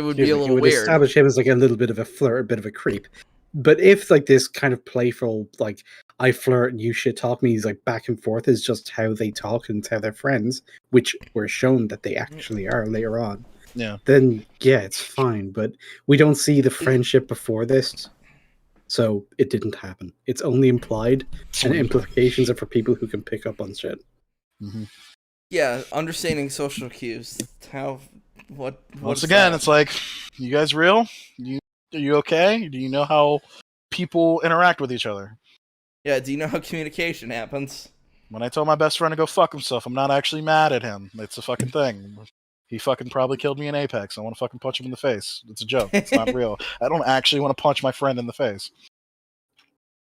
would be a little weird. Establish him as like a little bit of a flirt, a bit of a creep. But if like this kind of playful, like, I flirt and you shit talk me, like back and forth is just how they talk and how they're friends, which were shown that they actually are later on. Yeah. Then yeah, it's fine. But we don't see the friendship before this. So it didn't happen. It's only implied, and implications are for people who can pick up on shit. Mm-hmm. Yeah, understanding social cues. Once again, it's like, you guys real? Are you okay? Do you know how people interact with each other? Yeah, do you know how communication happens? When I told my best friend to go fuck himself, I'm not actually mad at him. It's a fucking thing. He fucking probably killed me in Apex. I want to fucking punch him in the face. It's a joke. It's not real. I don't actually want to punch my friend in the face.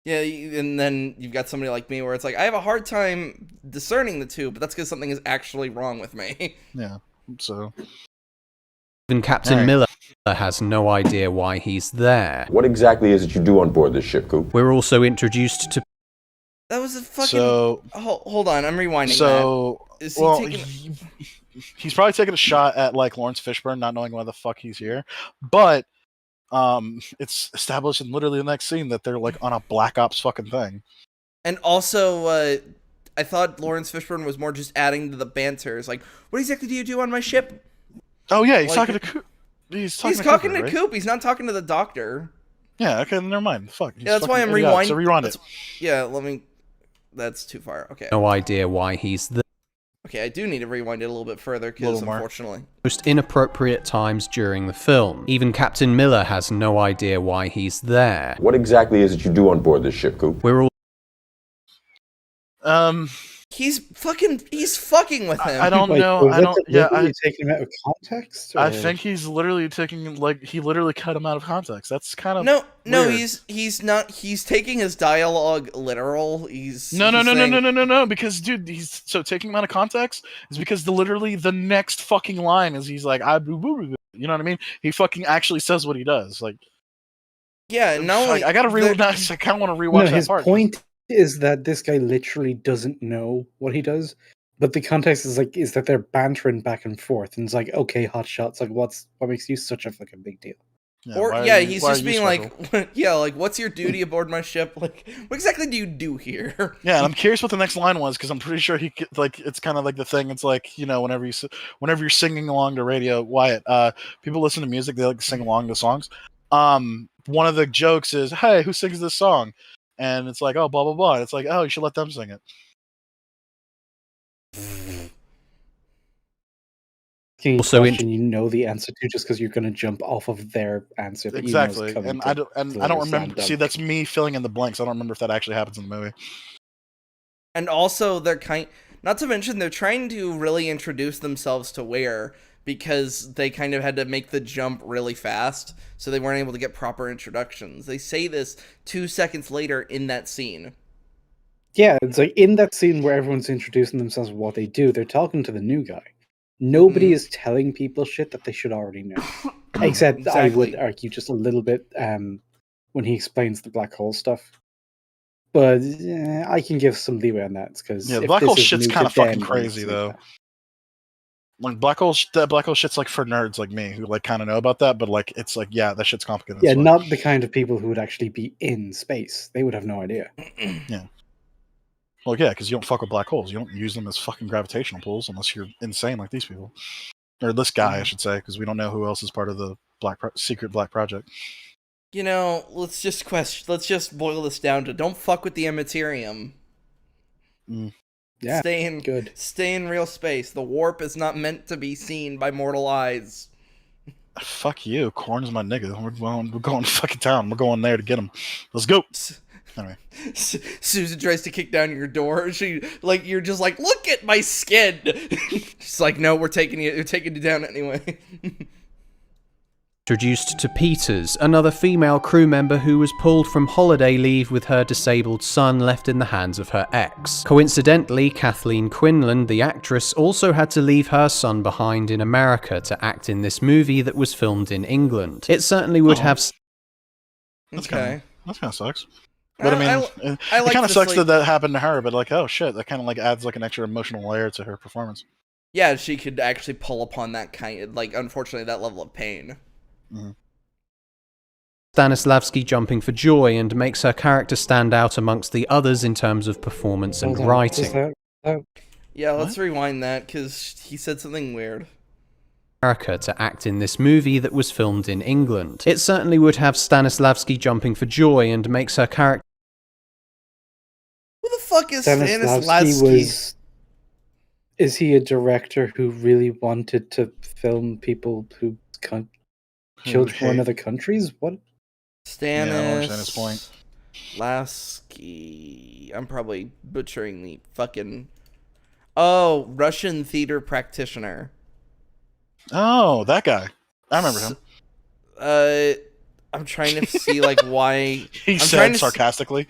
Yeah, and then you've got somebody like me where it's like, I have a hard time discerning the two, but that's because something is actually wrong with me. Yeah, so... Even Captain Miller has no idea why he's there. What exactly is it you do on board this ship, Coop? We're also introduced to... That was a fucking... hold on, I'm rewinding that. Is he taking... He's probably taking a shot at, like, Lawrence Fishburne, not knowing why the fuck he's here. But it's established in literally the next scene that they're, like, on a Black Ops fucking thing. And also, I thought Lawrence Fishburne was more just adding to the banter. It's like, what exactly do you do on my ship? Oh, yeah, he's talking to Coop. He's talking to right? Coop. He's not talking to the doctor. Yeah, okay, never mind. Fuck. Yeah, that's why I'm rewinding. So rewind it. Yeah, let me... That's too far. Okay. No idea why he's there. Okay, I do need to rewind it a little bit further because unfortunately, most inappropriate times during the film. Even Captain Miller has no idea why he's there. What exactly is it you do on board this ship, Coop? We're all he's fucking with him. I don't know. Was I don't. Yeah, taking him out of context. I or- think he's literally taking he literally cut him out of context. That's kind of No, weird. he's not. He's taking his dialogue literal. He's No, saying, because dude, he's so taking him out of context is because literally the next fucking line is he's like I boo boo boo. You know what I mean? He fucking actually says what he does. Like, yeah, no, I gotta rewind. I kind of want to rewatch that his part. point is that this guy literally doesn't know what he does, but the context is that they're bantering back and forth, and it's like, okay, hot shots, like what makes you such a fucking big deal? He's just being like, yeah, like what's your duty aboard my ship? Like, what exactly do you do here? Yeah, and I'm curious what the next line was because I'm pretty sure it's kind of like the thing. It's like whenever you're singing along to radio, Wyatt, people listen to music, they like to sing along to songs. One of the jokes is, hey, who sings this song? And it's like, oh, blah, blah, blah. And it's like, oh, you should let them sing it. Also, you know the answer to just because you're going to jump off of their answer. That Exactly. You know And I don't remember. See, that's me filling in the blanks. I don't remember if that actually happens in the movie. And also, not to mention, they're trying to really introduce themselves to Ware because they kind of had to make the jump really fast, so they weren't able to get proper introductions. They say this 2 seconds later in that scene. Yeah, it's like in that scene where everyone's introducing themselves what they do, they're talking to the new guy. Nobody is telling people shit that they should already know. Except Exactly. I would argue just a little bit when he explains the black hole stuff. But I can give some leeway on that because the black hole shit's kind of fucking crazy though. Like black hole shit's like for nerds like me who like kind of know about that, but like it's like that shit's complicated. Yeah, not the kind of people who would actually be in space. They would have no idea. Yeah. Well, yeah, because you don't fuck with black holes. You don't use them as fucking gravitational pulls unless you're insane like these people, or this guy, I should say, because we don't know who else is part of the secret black project. Let's just boil this down to don't fuck with the Immaterium. Yeah, stay in real space. The warp is not meant to be seen by mortal eyes. Fuck you. Korn's my nigga. We're going to fucking town. We're going there to get him. Let's go. Anyway. Susan tries to kick down your door. You're just like, look at my skin. She's like, no, we're taking you down anyway. Introduced to Peters, another female crew member who was pulled from holiday leave with her disabled son left in the hands of her ex. Coincidentally, Kathleen Quinlan, the actress, also had to leave her son behind in America to act in this movie that was filmed in England. It certainly would have... That kind of sucks. But I mean, it kind of sucks that happened to her, but like, oh shit, that kind of like adds like an extra emotional layer to her performance. Yeah, she could actually pull upon that kind of, like, unfortunately, that level of pain. Mm-hmm. Stanislavski jumping for joy and makes her character stand out amongst the others in terms of performance and writing. Yeah, let's rewind that, because he said something weird. America to act in this movie that was filmed in England. It certainly would have Stanislavski jumping for joy and makes her character... Who the fuck is Stanislavski? Is he a director who really wanted to film people who killed from other countries? What? Stanislavski. I'm probably butchering the fucking... Oh, Russian theater practitioner. Oh, that guy. I remember him. I'm trying to see like why he said sarcastically.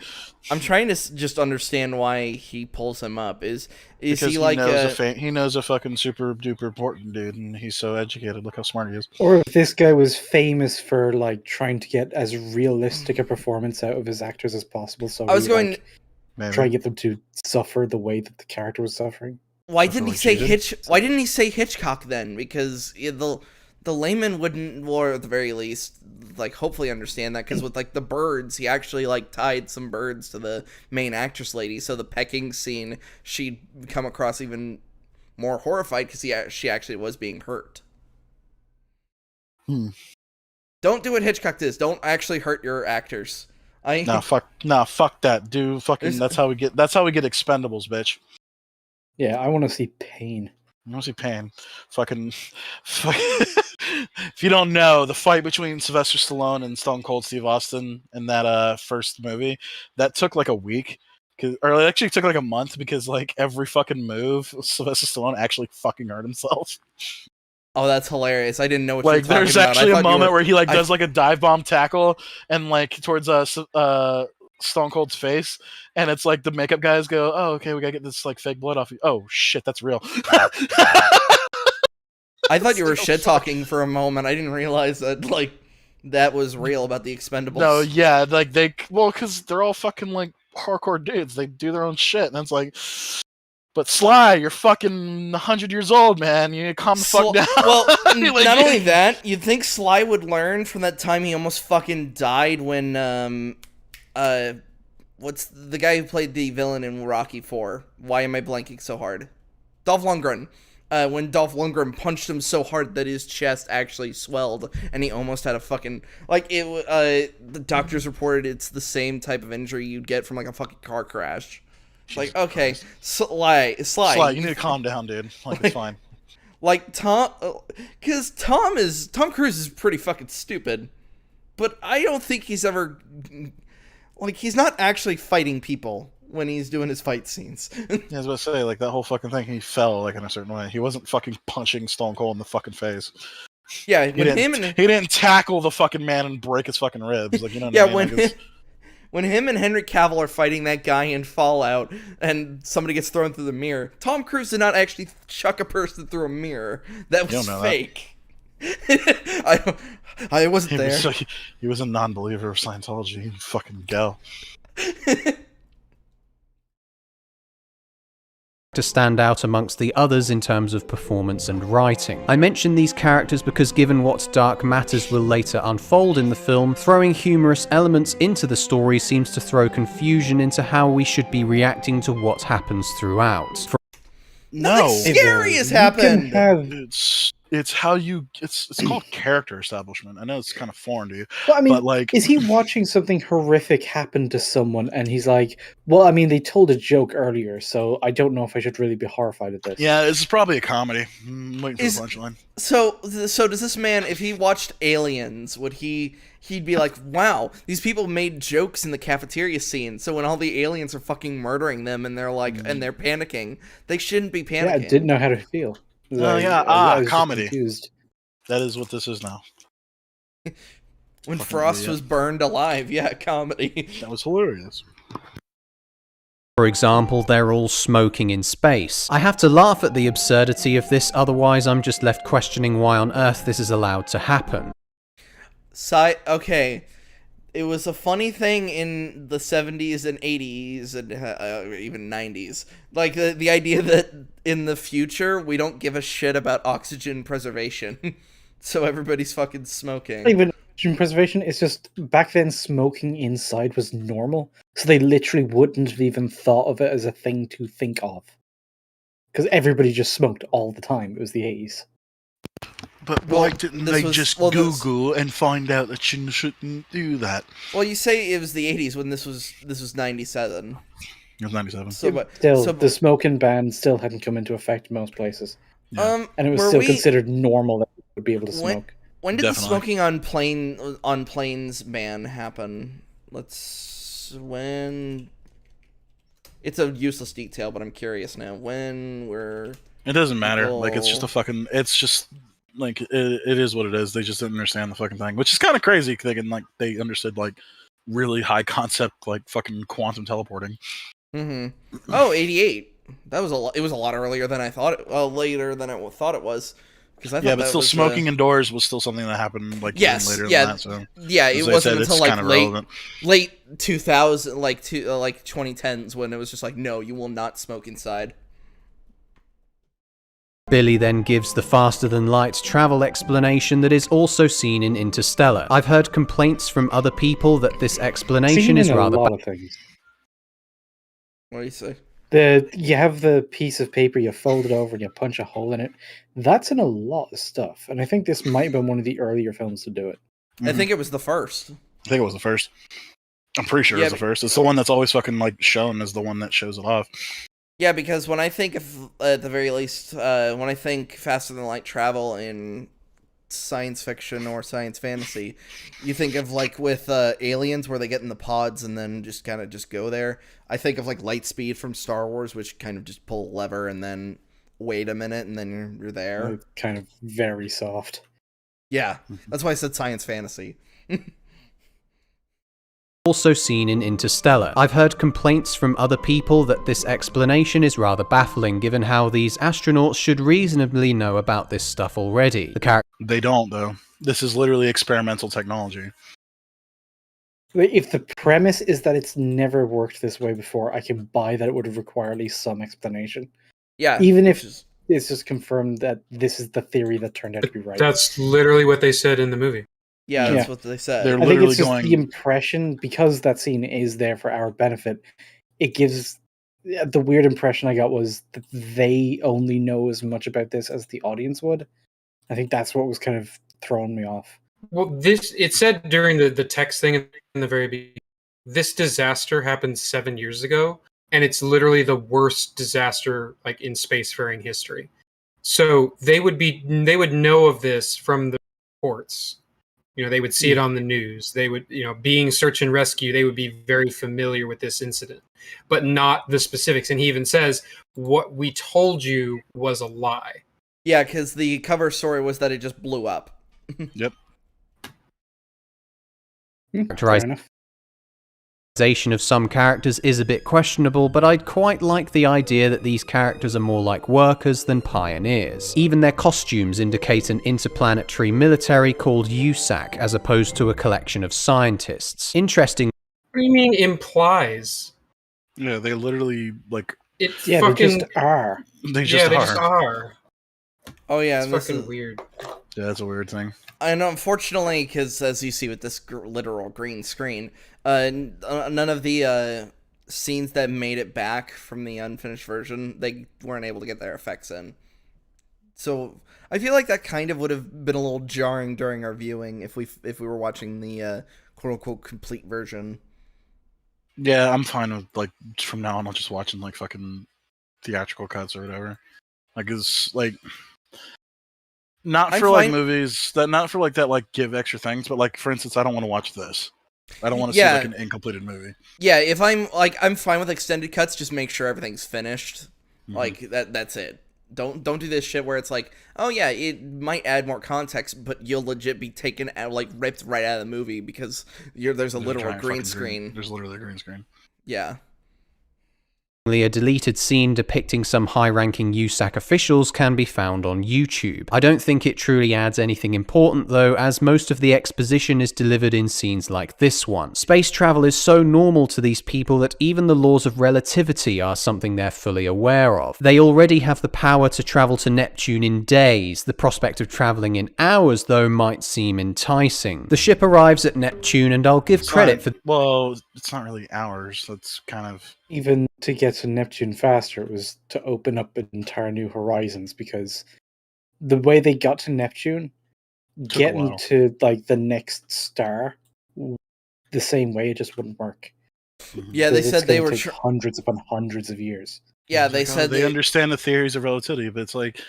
I'm trying to just understand why he pulls him up. Is because he like he knows a fucking super duper important dude, and he's so educated. Look how smart he is. Or if this guy was famous for like trying to get as realistic a performance out of his actors as possible, so I was going try to get them to suffer the way that the character was suffering. Why didn't he say Hitchcock then? Because the layman wouldn't, or at the very least, like hopefully understand that, because with like the birds, he actually like tied some birds to the main actress lady, so the pecking scene, she'd come across even more horrified because she actually was being hurt. Don't do what Hitchcock does. Don't actually hurt your actors. Fuck that, dude. Fucking that's how we get Expendables, bitch. Yeah, I want to see pain. I want to see pain. Fucking. If you don't know, the fight between Sylvester Stallone and Stone Cold Steve Austin in that first movie, that took like a week. Or it actually took like a month because like every fucking move, Sylvester Stallone actually fucking hurt himself. Oh, that's hilarious! I didn't know what you were talking There's about. actually a moment where he like does like a dive bomb tackle and like towards Stone Cold's face, and it's like the makeup guys go, "Oh, okay, we gotta get this like fake blood off you." Oh shit, that's real. I thought you were shit talking for a moment. I didn't realize that like that was real about the Expendables. No, yeah, like because they're all fucking like hardcore dudes. They do their own shit, and it's like. But Sly, you're fucking 100 years old, man. You need to calm the fuck down. Well, like, not only that, you'd think Sly would learn from that time he almost fucking died when, what's the guy who played the villain in Rocky IV? Why am I blanking so hard? Dolph Lundgren. When Dolph Lundgren punched him so hard that his chest actually swelled, and he almost had a fucking, like, the doctors reported it's the same type of injury you'd get from, like, a fucking car crash. Like, okay, Sly, you need to calm down, dude. Like, it's fine. Like, because Tom Cruise is pretty fucking stupid, but I don't think he's ever, like, he's not actually fighting people when he's doing his fight scenes. Yeah, I was about to say, like, that whole fucking thing, he fell, like, in a certain way. He wasn't fucking punching Stone Cold in the fucking face. Yeah, he didn't tackle the fucking man and break his fucking ribs. Like, you know what I mean? Yeah, when him and Henry Cavill are fighting that guy in Fallout and somebody gets thrown through the mirror, Tom Cruise did not actually chuck a person through a mirror. That was fake. I wasn't there. He was a non-believer of Scientology. You fucking go. To stand out amongst the others in terms of performance and writing. I mention these characters because given what dark matters will later unfold in the film, throwing humorous elements into the story seems to throw confusion into how we should be reacting to what happens throughout. Nothing scary has happened. It's how it's called character establishment. I know it's kind of foreign to you. Well, I mean, but like, is he watching something horrific happen to someone and he's like, well, I mean, they told a joke earlier, so I don't know if I should really be horrified at this. Yeah, this is probably a comedy. I'm waiting for the punchline. So does this man, if he watched Aliens, would he'd be like, wow, these people made jokes in the cafeteria scene, so when all the aliens are fucking murdering them and they're like, and they're panicking, they shouldn't be panicking. Yeah, I didn't know how to feel. Comedy. That is what this is now. When Frost was burned alive, comedy. That was hilarious. For example, they're all smoking in space. I have to laugh at the absurdity of this, otherwise I'm just left questioning why on earth this is allowed to happen. Okay. It was a funny thing in the 70s and 80s and even 90s. Like, the idea that in the future, we don't give a shit about oxygen preservation. So everybody's fucking smoking. Not even oxygen preservation, it's just, back then smoking inside was normal. So they literally wouldn't have even thought of it as a thing to think of. Because everybody just smoked all the time. It was the 80s. But why didn't they just Google and find out that you shouldn't do that? Well, you say it was the 80s when this was 97. It was 97. The smoking ban still hadn't come into effect in most places. Yeah. And it was still considered normal that you would be able to smoke. When did the smoking on planes ban happen? It's a useless detail, but I'm curious now. It doesn't matter. Like, it's just it's just like it is what it is. They just didn't understand the fucking thing, which is kind of crazy. Thinking like they understood like really high concept like fucking quantum teleporting. Mm-hmm. Oh, 88. That was it was a lot earlier than I thought. Later than I thought it was. But still, smoking indoors was still something that happened like later than that. So it wasn't until like late 2000, like 2010s when it was just like, no, you will not smoke inside. Billy then gives the faster-than-light travel explanation that is also seen in Interstellar. I've heard complaints from other people that this explanation is rather bad. What do you say? You have the piece of paper, you fold it over and you punch a hole in it. That's in a lot of stuff. And I think this might have been one of the earlier films to do it. I think it was the first. I think it was the first. I'm pretty sure it was the first. It's the one that's always fucking like shown as the one that shows it off. Yeah, because when I think of, at the very least, when I think faster than light travel in science fiction or science fantasy, you think of like with aliens where they get in the pods and then just kind of just go there. I think of like light speed from Star Wars, which kind of just pull a lever and then wait a minute and then you're there. Kind of very soft. Yeah, that's why I said science fantasy. Also seen in Interstellar. I've heard complaints from other people that this explanation is rather baffling given how these astronauts should reasonably know about this stuff already. They don't, though. This is literally experimental technology. If the premise is that it's never worked this way before, I can buy that it would require at least some explanation. Yeah. Even if it's just confirmed that this is the theory that turned out to be right. That's literally what they said in the movie. Yeah, that's what they said. They're I think literally it's just going. the impression, because that scene is there for our benefit, it gives the weird impression I got was that they only know as much about this as the audience would. I think that's what was kind of throwing me off. Well, it said during the text thing in the very beginning, this disaster happened 7 years ago, and it's literally the worst disaster like in spacefaring history. So they would know of this from the reports. You know, they would see it on the news. They would, being search and rescue, they would be very familiar with this incident, but not the specifics. And he even says, what we told you was a lie. Yeah, because the cover story was that it just blew up. Yep. Characterization of some characters is a bit questionable, but I'd quite like the idea that these characters are more like workers than pioneers. Even their costumes indicate an interplanetary military called USAC, as opposed to a collection of scientists. Interesting. What do you mean implies? Yeah, they literally they just are. They just are. Oh yeah, it's fucking weird. Yeah, that's a weird thing. And unfortunately, because as you see with this literal green screen, none of the scenes that made it back from the unfinished version, they weren't able to get their effects in. So I feel like that kind of would have been a little jarring during our viewing if we were watching the quote unquote complete version. Yeah, I'm fine with from now on. I'll just watching fucking theatrical cuts or whatever. It's not for movies not for that give extra things, but for instance, I don't want to watch this. I don't want to see an incompleted movie. Yeah, if I'm fine with extended cuts, just make sure everything's finished. That's it. Don't do this shit where it's oh yeah, it might add more context, but you'll legit be taken out, ripped right out of the movie because there's a literal green screen. There's literally a green screen. Yeah. A deleted scene depicting some high-ranking USAC officials can be found on YouTube. I don't think it truly adds anything important though, as most of the exposition is delivered in scenes like this one. Space travel is so normal to these people that even the laws of relativity are something they're fully aware of. They already have the power to travel to Neptune in days. The prospect of traveling in hours though might seem enticing. The ship arrives at Neptune, and I'll give credit for... Well, it's not really hours. That's kind of... Even to get to Neptune faster, it was to open up entire new horizons, because the way they got to Neptune, getting to the next star the same way, it just wouldn't work. Yeah, they said they were hundreds upon hundreds of years. Yeah, they said they understand the theories of relativity, but it's like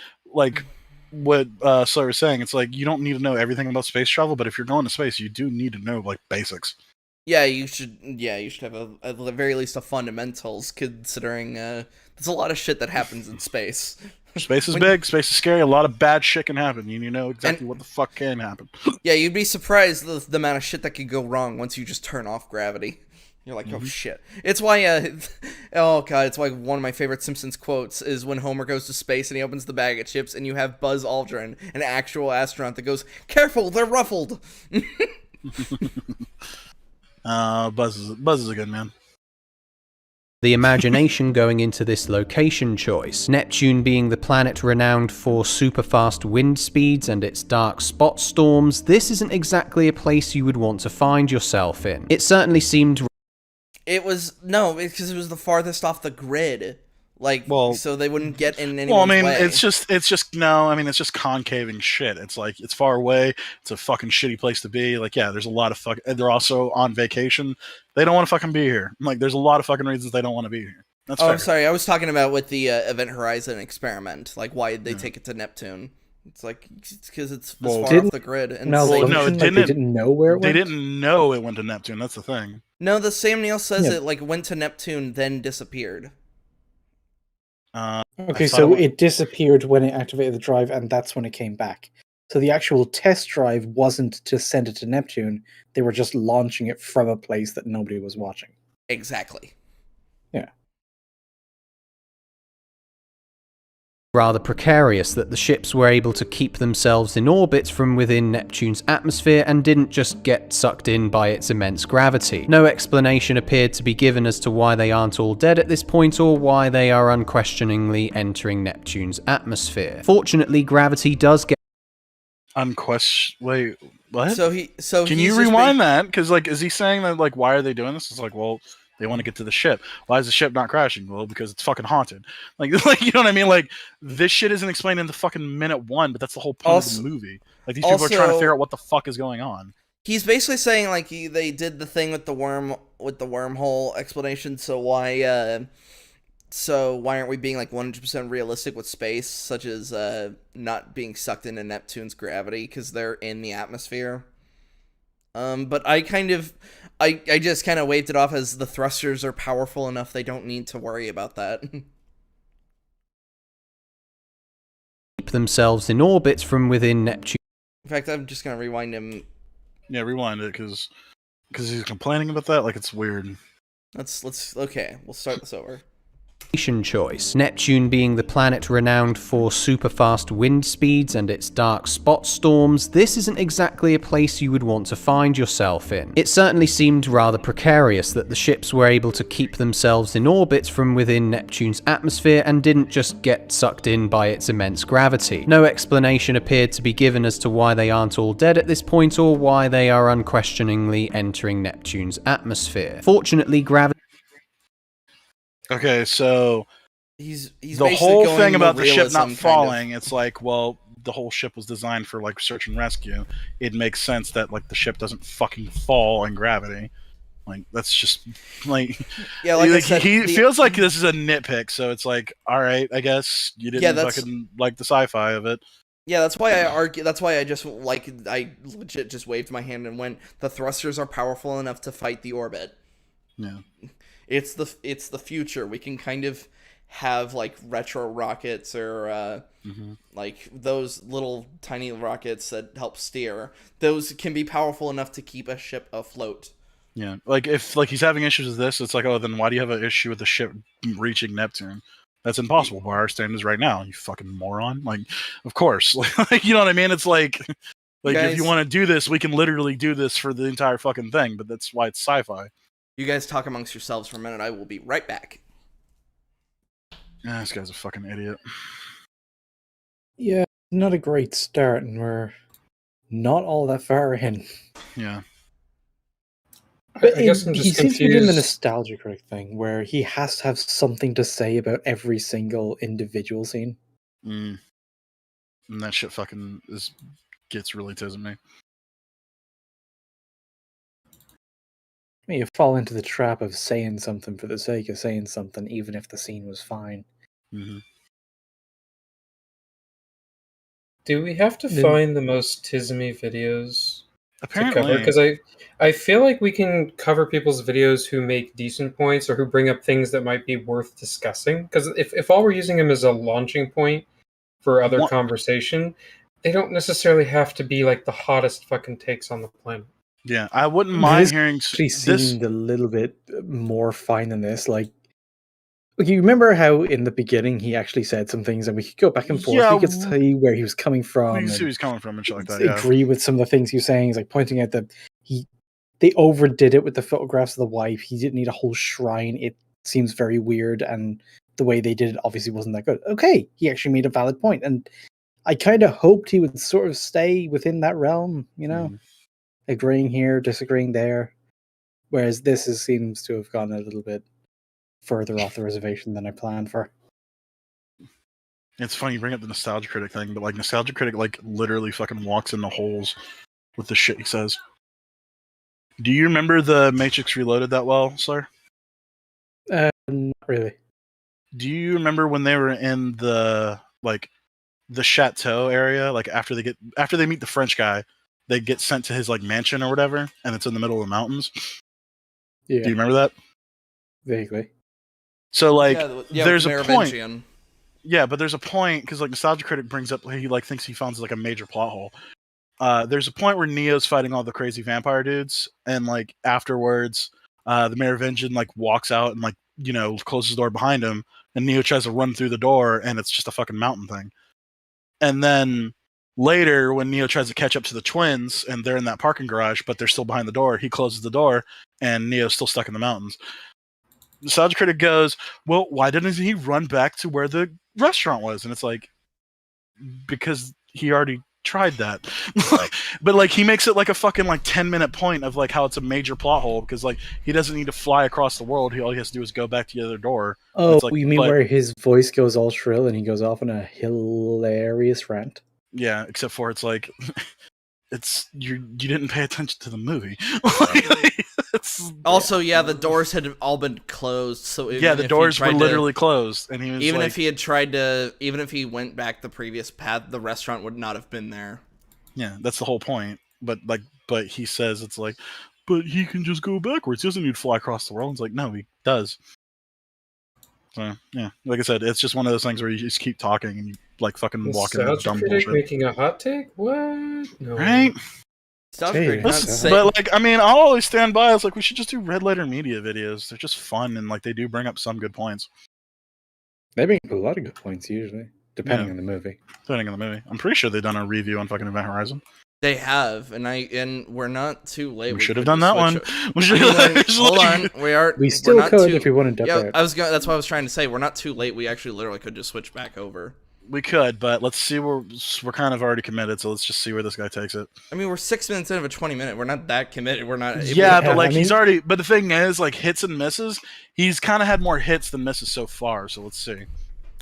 what Slayer was saying. It's you don't need to know everything about space travel, but if you're going to space, you do need to know basics. Yeah, you should have at the very least a fundamentals, considering there's a lot of shit that happens in space. Space is big, space is scary, a lot of bad shit can happen, and you know exactly what the fuck can happen. Yeah, you'd be surprised the amount of shit that could go wrong once you just turn off gravity. You're like, oh shit. It's why, oh god, it's why one of my favorite Simpsons quotes is when Homer goes to space and he opens the bag of chips and you have Buzz Aldrin, an actual astronaut, that goes, "Careful, they're ruffled." Buzz is a good man. The imagination going into this location choice, Neptune being the planet renowned for super fast wind speeds and its dark spot storms, this isn't exactly a place you would want to find yourself in. It certainly seemed... because it was the farthest off the grid. So they wouldn't get in anyone's way. Well, I mean, it's just concaving shit. It's it's far away. It's a fucking shitty place to be. There's a lot of they're also on vacation. They don't want to fucking be here. There's a lot of fucking reasons they don't want to be here. That's fair. I'm sorry. I was talking about with the Event Horizon experiment. Like, why did they take it to Neptune? It's like because it's far off the grid. And they didn't know where it went. They didn't know it went to Neptune. That's the thing. No, the Sam Neill says it like went to Neptune, then disappeared. Okay, so it disappeared when it activated the drive, and that's when it came back. So the actual test drive wasn't to send it to Neptune. They were just launching it from a place that nobody was watching. Exactly. Yeah. Rather precarious that the ships were able to keep themselves in orbit from within Neptune's atmosphere and didn't just get sucked in by its immense gravity. No explanation appeared to be given as to why they aren't all dead at this point or why they are unquestioningly entering Neptune's atmosphere. Fortunately, gravity does get Wait, what? Can you rewind that? Because like, is he saying that like, why are they doing this? It's like, well, they want to get to the ship. Why is the ship not crashing? Well, because it's fucking haunted. Like you know what I mean? Like, this shit isn't explained in the fucking minute one, but that's the whole point of the movie. Like, these people are trying to figure out what the fuck is going on. He's basically saying like they did the thing with the wormhole explanation. So why aren't we being like 100% realistic with space, such as not being sucked into Neptune's gravity because they're in the atmosphere? But I just kind of waved it off as the thrusters are powerful enough they don't need to worry about that. keep themselves in orbit from within Neptune. In fact, I'm just gonna rewind him. Yeah, rewind it because he's complaining about that. Like, it's weird. Okay, we'll start this over. Choice. Neptune being the planet renowned for super fast wind speeds and its dark spot storms, this isn't exactly a place you would want to find yourself in. It certainly seemed rather precarious that the ships were able to keep themselves in orbit from within Neptune's atmosphere and didn't just get sucked in by its immense gravity. No explanation appeared to be given as to why they aren't all dead at this point or why they are unquestioningly entering Neptune's atmosphere. Fortunately, gravity. Okay, so he's the whole thing about the ship not falling, it's like, well, the whole ship was designed for like search and rescue. It makes sense that like the ship doesn't fucking fall in gravity. Like, that's just like, yeah, like I said, he feels like this is a nitpick. So it's like, all right, I guess you didn't fucking like the sci-fi of it. Yeah, that's why I argue. That's why I legit just waved my hand and went, the thrusters are powerful enough to fight the orbit. Yeah. It's the future. We can kind of have like retro rockets or like those little tiny rockets that help steer. Those can be powerful enough to keep a ship afloat. Yeah, like if like he's having issues with this, it's like, oh, then why do you have an issue with the ship reaching Neptune? That's impossible by our standards right now. You fucking moron! Like, of course, like you know what I mean? It's like guys, if you want to do this, we can literally do this for the entire fucking thing. But that's why it's sci-fi. You guys talk amongst yourselves for a minute. I will be right back. Yeah, this guy's a fucking idiot. Yeah, not a great start, and we're not all that far in. Yeah. But I guess I'm just he seems confused. to be doing the nostalgia critic thing, where he has to have something to say about every single individual scene. And that shit fucking gets really to me. You fall into the trap of saying something for the sake of saying something, even if the scene was fine. Mm-hmm. Do we have to find the most tismy videos apparently to cover? Because I feel like we can cover people's videos who make decent points or who bring up things that might be worth discussing. Because if all we're using them as a launching point for other conversation, they don't necessarily have to be like the hottest fucking takes on the planet. Yeah, I wouldn't mind hearing this. Seemed a little bit more fine than this. Like, you remember how in the beginning he actually said some things, and we could go back and forth. We could see where he was coming from. We see where he's coming from and shit like that. Agree with some of the things he was saying. He's like pointing out that they overdid it with the photographs of the wife. He didn't need a whole shrine. It seems very weird, and the way they did it obviously wasn't that good. Okay, he actually made a valid point, and I kind of hoped he would sort of stay within that realm, you know. Agreeing here, disagreeing there. Whereas this seems to have gone a little bit further off the reservation than I planned for. It's funny you bring up the nostalgia critic thing, but like nostalgia critic like literally fucking walks in the holes with the shit he says. Do you remember the Matrix Reloaded that well, sir? Not really. Do you remember when they were in the chateau area? Like after they meet the French guy, they get sent to his like mansion or whatever, and it's in the middle of the mountains. Yeah. Do you remember that? Vaguely. So like, yeah, there's a point. Merovingian. Yeah, but there's a point because like Nostalgia Critic brings up he like thinks he finds like a major plot hole. There's a point where Neo's fighting all the crazy vampire dudes, and like afterwards, the Merovingian like walks out and like closes the door behind him, and Neo tries to run through the door, and it's just a fucking mountain thing. And then later, when Neo tries to catch up to the twins, and they're in that parking garage, but they're still behind the door, he closes the door, and Neo's still stuck in the mountains. Nostalgia Critic goes, well, why didn't he run back to where the restaurant was? And it's like, because he already tried that. But like he makes it like a fucking like 10-minute point of like how it's a major plot hole, because like he doesn't need to fly across the world. All he has to do is go back to the other door. Oh, like, you mean where his voice goes all shrill and he goes off on a hilarious rant? Yeah, except for it's like it's you didn't pay attention to the movie. Also, yeah, the doors had all been closed, so the doors were literally closed, and he was even if he went back the previous path, the restaurant would not have been there. Yeah, that's the whole point. But he says it's like, but he can just go backwards. He doesn't need to fly across the world. It's like, no, he does. So yeah, like I said, it's just one of those things where you just keep talking and you like fucking walk into dumb bullshit. Making a hot take? What? No. Right? But like, I mean, I'll always stand by. It's like we should just do Red Letter Media videos. They're just fun, and like they do bring up some good points. They bring up a lot of good points usually, depending on the movie. I'm pretty sure they've done a review on fucking Event Horizon. They have, and we're not too late. We should have done that one. Hold on, we still could if we wanted to. Yeah, that's what I was trying to say. We're not too late. We actually literally could just switch back over. We could, but let's see we're kind of already committed, so let's just see where this guy takes it. I mean, we're 6 minutes in of a 20-minute. We're not that committed. We're not. Yeah, but like he's already. But the thing is, like hits and misses, he's kind of had more hits than misses so far. So let's see.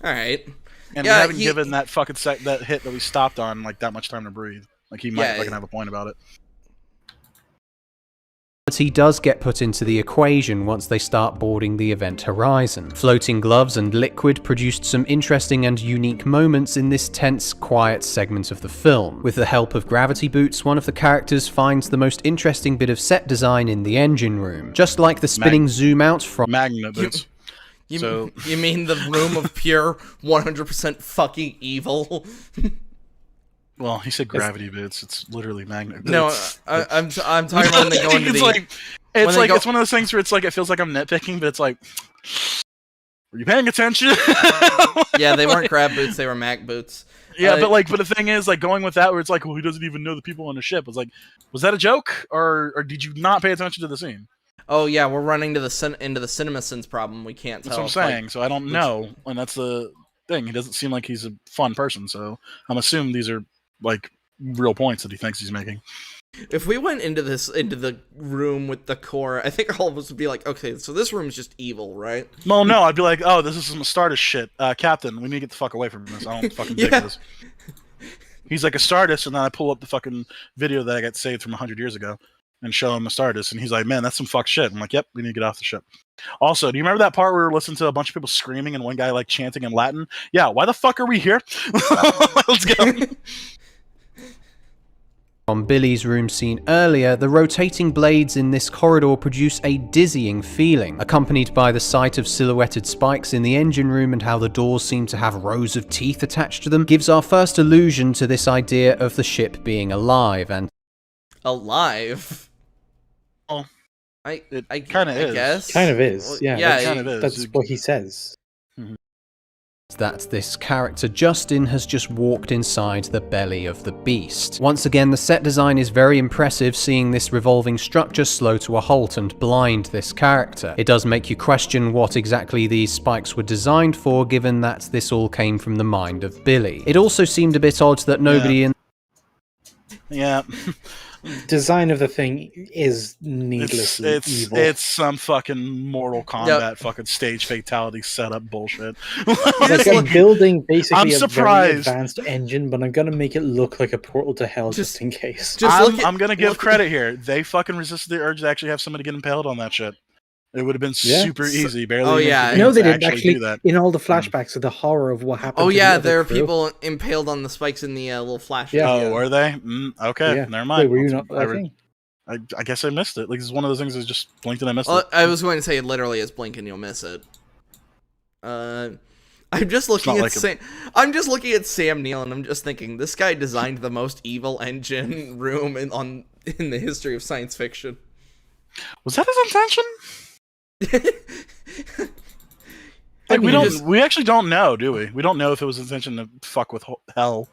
All right. And we haven't given that fucking that hit that we stopped on like that much time to breathe. Like he might fucking have a point about it. But he does get put into the equation once they start boarding the Event Horizon. Floating gloves and liquid produced some interesting and unique moments in this tense, quiet segment of the film. With the help of gravity boots, one of the characters finds the most interesting bit of set design in the engine room. Just like the spinning zoom out from magnet boots. You mean the room of pure 100% fucking evil? Well, he said gravity boots. It's literally magnet boots. No, I'm talking about when they go into the... It's one of those things where it's like, it feels like I'm nitpicking, but it's like, were you paying attention? Yeah, they weren't grab boots, they were mag boots. Yeah, but the thing is, like, going with that, where it's like, well, he doesn't even know the people on the ship. It's like, was that a joke, or did you not pay attention to the scene? Oh yeah, we're running to into the CinemaSins problem. We can't tell. That's what I'm saying. So I don't know, and that's the thing. He doesn't seem like he's a fun person, so I'm assuming these are like real points that he thinks he's making. If we went into the room with the core, I think all of us would be like, okay, so this room is just evil, right? Well, no, I'd be like, oh, this is some Stardust shit. Captain, we need to get the fuck away from this. I don't fucking dig this. He's like a Stardust, and then I pull up the fucking video that I got saved from 100 years ago and show him a Stardust, and he's like, man, that's some fuck shit. I'm like, yep, we need to get off the ship. Also, do you remember that part where we were listening to a bunch of people screaming and one guy like chanting in Latin? Yeah, why the fuck are we here? Let's go. On Billy's room scene earlier, the rotating blades in this corridor produce a dizzying feeling, accompanied by the sight of silhouetted spikes in the engine room and how the doors seem to have rows of teeth attached to them, gives our first allusion to this idea of the ship being alive and... Alive? Oh. I kind of is. Guess. Kind of is, yeah. Yeah, kind of is. That's what he says. That this character Justin has just walked inside the belly of the beast. Once again, the set design is very impressive, seeing this revolving structure slow to a halt and blind this character. It does make you question what exactly these spikes were designed for, given that this all came from the mind of Billy. It also seemed a bit odd that nobody in... Yeah. Design of the thing is needlessly evil. It's some fucking Mortal Kombat fucking stage fatality setup bullshit. Like I'm building basically I'm a very advanced engine, but I'm gonna make it look like a portal to hell just in case. I'm gonna give credit here. They fucking resisted the urge to actually have somebody get impaled on that shit. It would have been super easy. Barely. Oh, yeah. No, they didn't actually do that. In all the flashbacks of the horror of what happened. Oh to yeah, the there are crew. people impaled on the spikes in the little flashes. Yeah. Oh, were they? Okay, Yeah. never mind. Wait, were you not laughing? I guess I missed it. Like, it's one of those things that just blinked and I missed Well, it. I was going to say it literally is blink and you'll miss it. I'm just looking at I'm just looking at Sam Neill and I'm just thinking this guy designed the most evil engine room in the history of science fiction. Was that his intention? Like, we actually don't know, do we? We don't know if it was his intention to fuck with hell.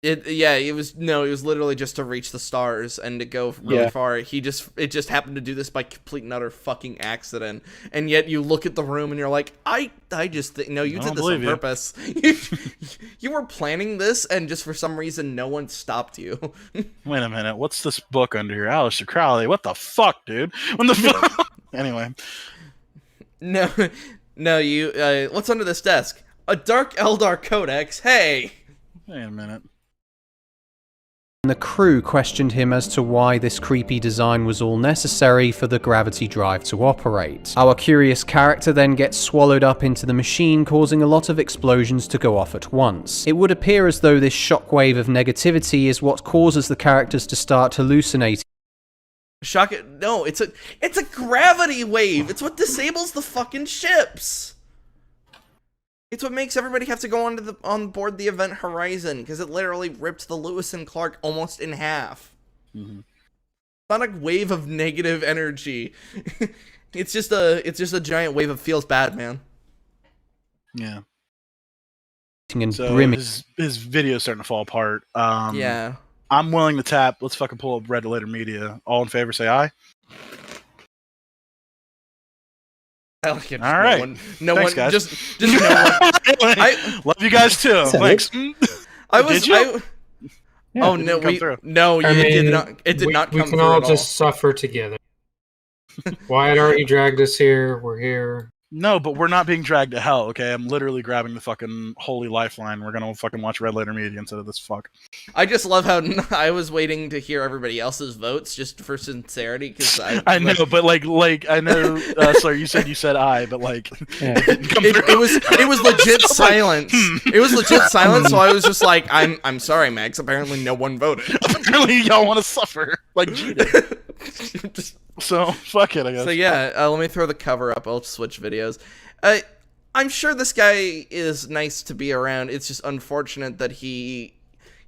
It was literally just to reach the stars and to go really far. It just happened to do this by complete and utter fucking accident. And yet you look at the room and you're like, I just think, no, you did this on purpose. You were planning this and just for some reason no one stopped you. Wait a minute, what's this book under here? Aleister Crowley, what the fuck, dude? When the fuck? Anyway. No, you, what's under this desk? A Dark Eldar Codex, hey! Wait a minute. The crew questioned him as to why this creepy design was all necessary for the gravity drive to operate. Our curious character then gets swallowed up into the machine, causing a lot of explosions to go off at once. It would appear as though this shockwave of negativity is what causes the characters to start hallucinating. No, it's a gravity wave. It's what disables the fucking ships. It's what makes everybody have to go on board the Event Horizon because it literally ripped the Lewis and Clark almost in half. Mm-hmm. It's not a wave of negative energy. It's just a giant wave of feels bad, man. Yeah. And so his video's starting to fall apart. Yeah. I'm willing to tap. Let's fucking pull up Red Letter Media. All in favor, say aye. All right. No Thanks, one. guys. Just no one. I love you guys too. Thanks. Did you? Oh no, it did not come through. We can all just suffer together. Wyatt already dragged us here. We're here. No, but we're not being dragged to hell, okay? I'm literally grabbing the fucking holy lifeline. We're gonna fucking watch Red Letter Media instead of this fuck. I just love how I was waiting to hear everybody else's votes just for sincerity, because I know, but like I know, sorry, you said I, but like it was legit silence. It was legit silence, so I was just like, I'm sorry, Max. Apparently, no one voted. Apparently, y'all want to suffer like G did. So, fuck it, I guess. So, yeah, let me throw the cover up. I'll switch videos. I'm sure this guy is nice to be around. It's just unfortunate that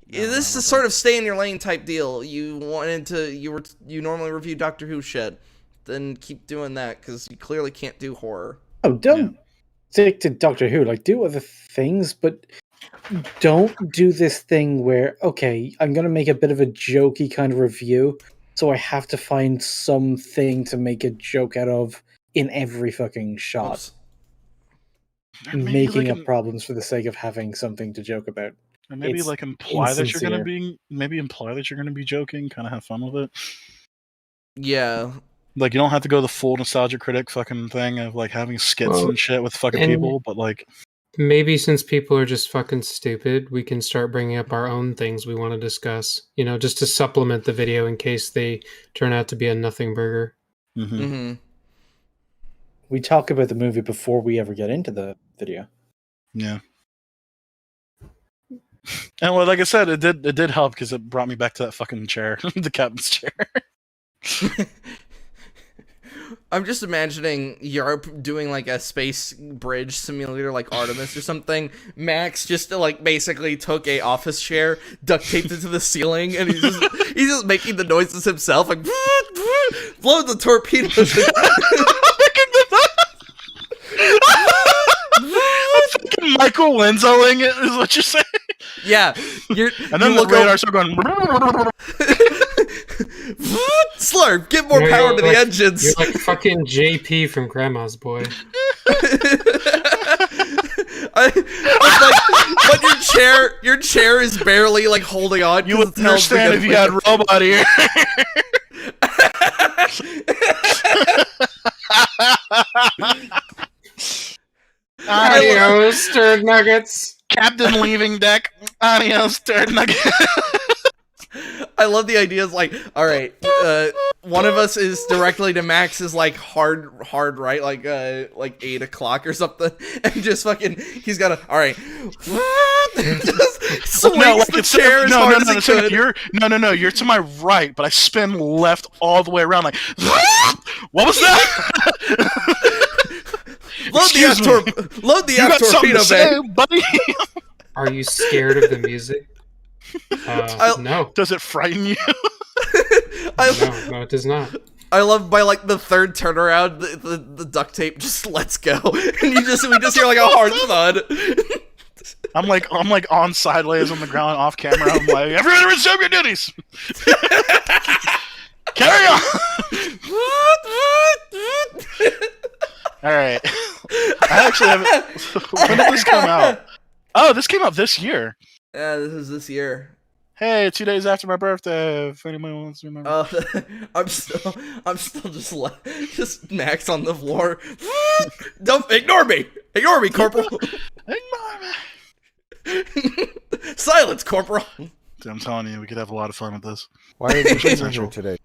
this is sort of stay in your lane type deal. You normally review Doctor Who shit. Then keep doing that, because you clearly can't do horror. Oh, don't stick to Doctor Who. Like, do other things, but don't do this thing where, okay, I'm going to make a bit of a jokey kind of review, so I have to find something to make a joke out of in every fucking shot. Making up problems for the sake of having something to joke about. And maybe imply that you're gonna be joking, kind of have fun with it. Yeah. Like, you don't have to go the full nostalgia critic fucking thing of like having skits and shit with fucking people, but like maybe since people are just fucking stupid, we can start bringing up our own things we want to discuss, just to supplement the video in case they turn out to be a nothing burger. Mm-hmm. Mm-hmm. We talk about the movie before we ever get into the video. Yeah. And well, like I said, it did help because it brought me back to that fucking chair, the captain's chair. I'm just imagining Europe doing like a space bridge simulator like Artemis or something. Max just basically took a office chair, duct taped it to the ceiling, and he's just making the noises himself, like blow the torpedoes. Michael Wenzeling is what you're saying. Yeah, and then the radar start going. Slurp, give more power to the engines. You're like fucking JP from Grandma's Boy. But your chair is barely holding on. You would understand if you had robot ear. Adios, turd nuggets. Captain leaving deck. Adios, turd nuggets. I love the ideas all right, one of us is directly to Max's like hard right, like 8 o'clock or something, and just fucking he's got all right. Just swings the chair as hard as he could. You're to my right, but I spin left all the way around. Like, what was that? Load the F torpedo bay, buddy. Are you scared of the music? No. Does it frighten you? No, it does not. I love by like the third turnaround, the duct tape just lets go, and we just hear like a hard thud. I'm like on sideways on the ground, off camera. I'm like, everyone resume your duties. Carry on. All right. I actually haven't. When did this come out? Oh, this came out this year. Yeah, this is this year. Hey, 2 days after my birthday. If anyone wants to remember. I'm still just Max on the floor. Don't ignore me, Corporal. Ignore me. Silence, Corporal. I'm telling you, we could have a lot of fun with this. Why are you here today?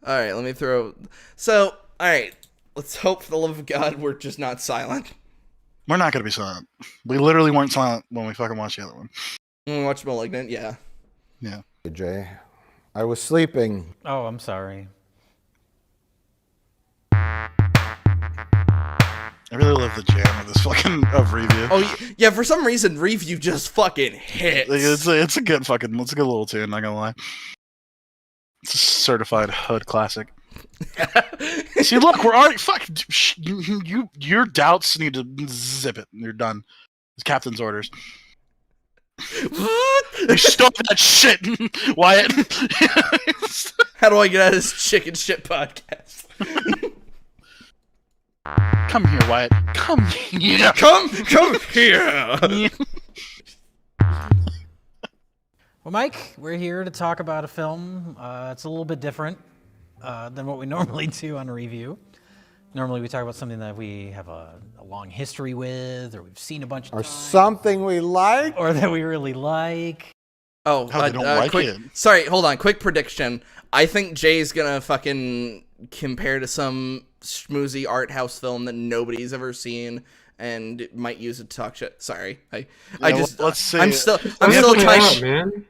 All right, let me throw. So, all right, let's hope for the love of God we're just not silent. We're not gonna be silent. We literally weren't silent when we fucking watched the other one. When we watched Malignant, yeah. Yeah. Hey, Jay, I was sleeping. Oh, I'm sorry. I really love the jam of this fucking review. Oh yeah, for some reason review just fucking hits. It's a good little tune. Not gonna lie. It's a certified hood classic. See, look, we're already your doubts need to zip it. You're done. It's captain's orders. You stop that shit, Wyatt. How do I get out of this chicken shit podcast? Come here, Wyatt. Come here. Come here. Well, Mike, we're here to talk about a film. It's a little bit different than what we normally do on a review. Normally we talk about something that we have a long history with, or we've seen a bunch of times. Or something we like. Or that we really like. Oh, they don't like it. Sorry, hold on. Quick prediction. I think Jay's gonna fucking compare to some schmoozy art house film that nobody's ever seen and might use it to talk shit. Sorry. Let's see. I'm still trying, man.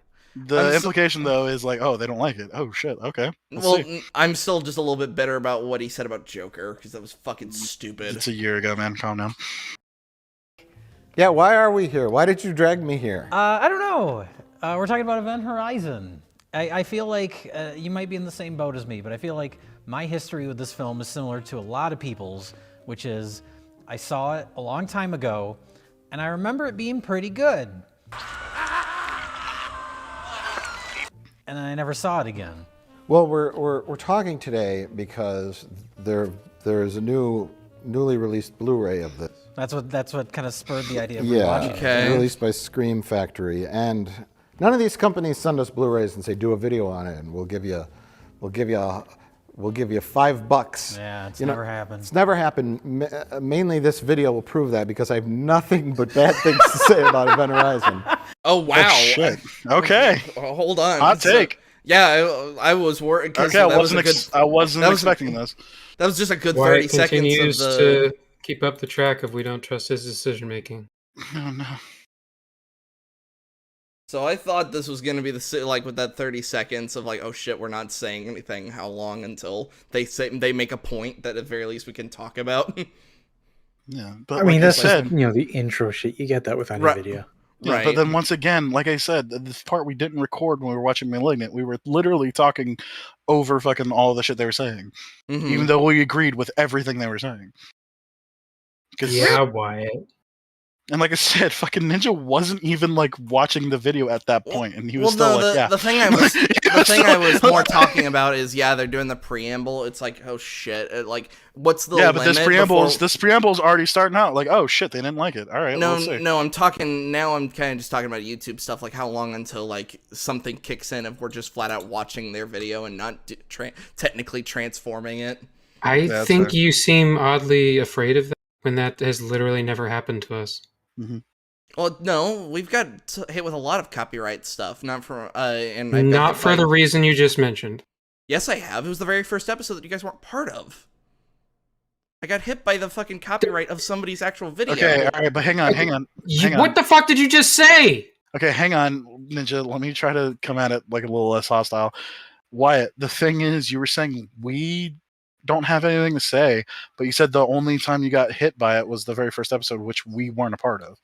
The implication, though, is like, oh, they don't like it. Oh, shit. Okay. Well, I'm still just a little bit bitter about what he said about Joker, because that was fucking stupid. It's a year ago, man. Calm down. Yeah, why are we here? Why did you drag me here? I don't know. We're talking about Event Horizon. I feel like you might be in the same boat as me, but I feel like my history with this film is similar to a lot of people's, which is I saw it a long time ago, and I remember it being pretty good. And I never saw it again. Well, we're talking today because there is a newly released Blu-ray of this. That's what kind of spurred the idea of watching it. Okay. Released by Scream Factory, and none of these companies send us Blu-rays and say do a video on it, and we'll give you $5. Yeah, it's never happened. It's never happened. Mainly, this video will prove that because I have nothing but bad things to say about Event Horizon. Oh wow! Oh, shit. Okay. Hold on. Hot take. Yeah, I was worried. Okay, I wasn't expecting this. That was just a good Wyatt 30 seconds continues of to keep up the track of we don't trust his decision making. Oh no. So I thought this was gonna be like with that 30 seconds of like, oh shit, we're not saying anything. How long until they make a point that at the very least we can talk about. Yeah, but I mean, that's said, just, the intro shit. You get that with any video. Yeah, right. But then once again, like I said, this part we didn't record when we were watching Malignant. We were literally talking over fucking all the shit they were saying, even though we agreed with everything they were saying. Yeah, Wyatt. And like I said, fucking Ninja wasn't even like watching the video at that point, and he was the thing I was more talking about is they're doing the preamble. It's like, oh shit, like what's the limit? But this preamble's already starting out like, oh shit, they didn't like it. All right, let's see. No, I'm kind of just talking about YouTube stuff, like how long until like something kicks in if we're just flat out watching their video and not technically transforming it. I think you seem oddly afraid of that when that has literally never happened to us. Mm-hmm. Well, no, we've got hit with a lot of copyright stuff, not for the reason you just mentioned. Yes, I have. It was the very first episode that you guys weren't part of. I got hit by the fucking copyright of somebody's actual video. Okay, all right, but hang on. What the fuck did you just say? Okay, hang on, Ninja. Let me try to come at it like a little less hostile. Wyatt, the thing is, you were saying we don't have anything to say, but you said the only time you got hit by it was the very first episode, which we weren't a part of.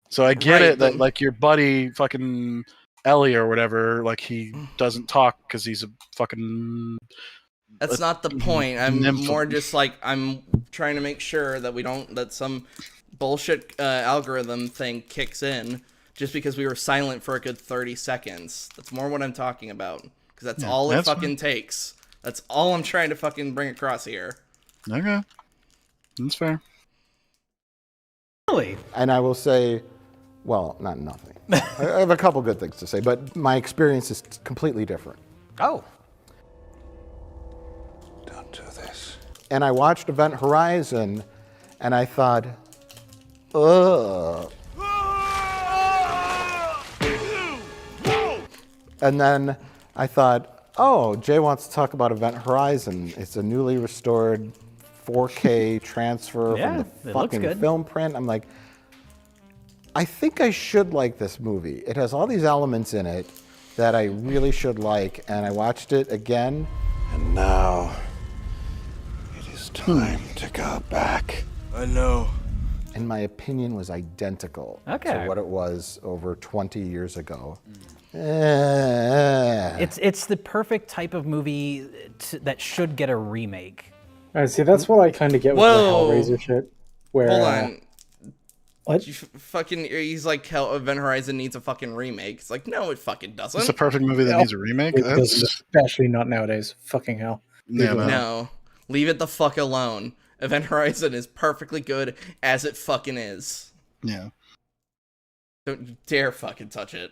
So I get it that like your buddy fucking Ellie or whatever, like he doesn't talk because he's a fucking. That's not the point. I'm more just like I'm trying to make sure that we don't that some bullshit algorithm thing kicks in just because we were silent for a good 30 seconds. That's more what I'm talking about because that's all it fucking takes. That's all I'm trying to fucking bring across here. Okay, that's fair. Really? And I will say, well, not nothing. I have a couple good things to say, but my experience is completely different. Oh. Don't do this. And I watched Event Horizon, and I thought, ugh. And then I thought, oh, Jay wants to talk about Event Horizon. It's a newly restored 4K transfer from the fucking film print. I'm like, I think I should like this movie. It has all these elements in it that I really should like, and I watched it again. And now it is time to go back. I know. And my opinion was identical to what it was over 20 years ago. It's the perfect type of movie that should get a remake. See, that's what I kind of get with the Hellraiser shit. Where, hold on. What? He's like, Event Horizon needs a fucking remake. It's like, no, it fucking doesn't. It's a perfect movie that needs a remake? It doesn't, especially not nowadays. Fucking hell. Yeah, no. Leave it the fuck alone. Event Horizon is perfectly good as it fucking is. Yeah. Don't you dare fucking touch it.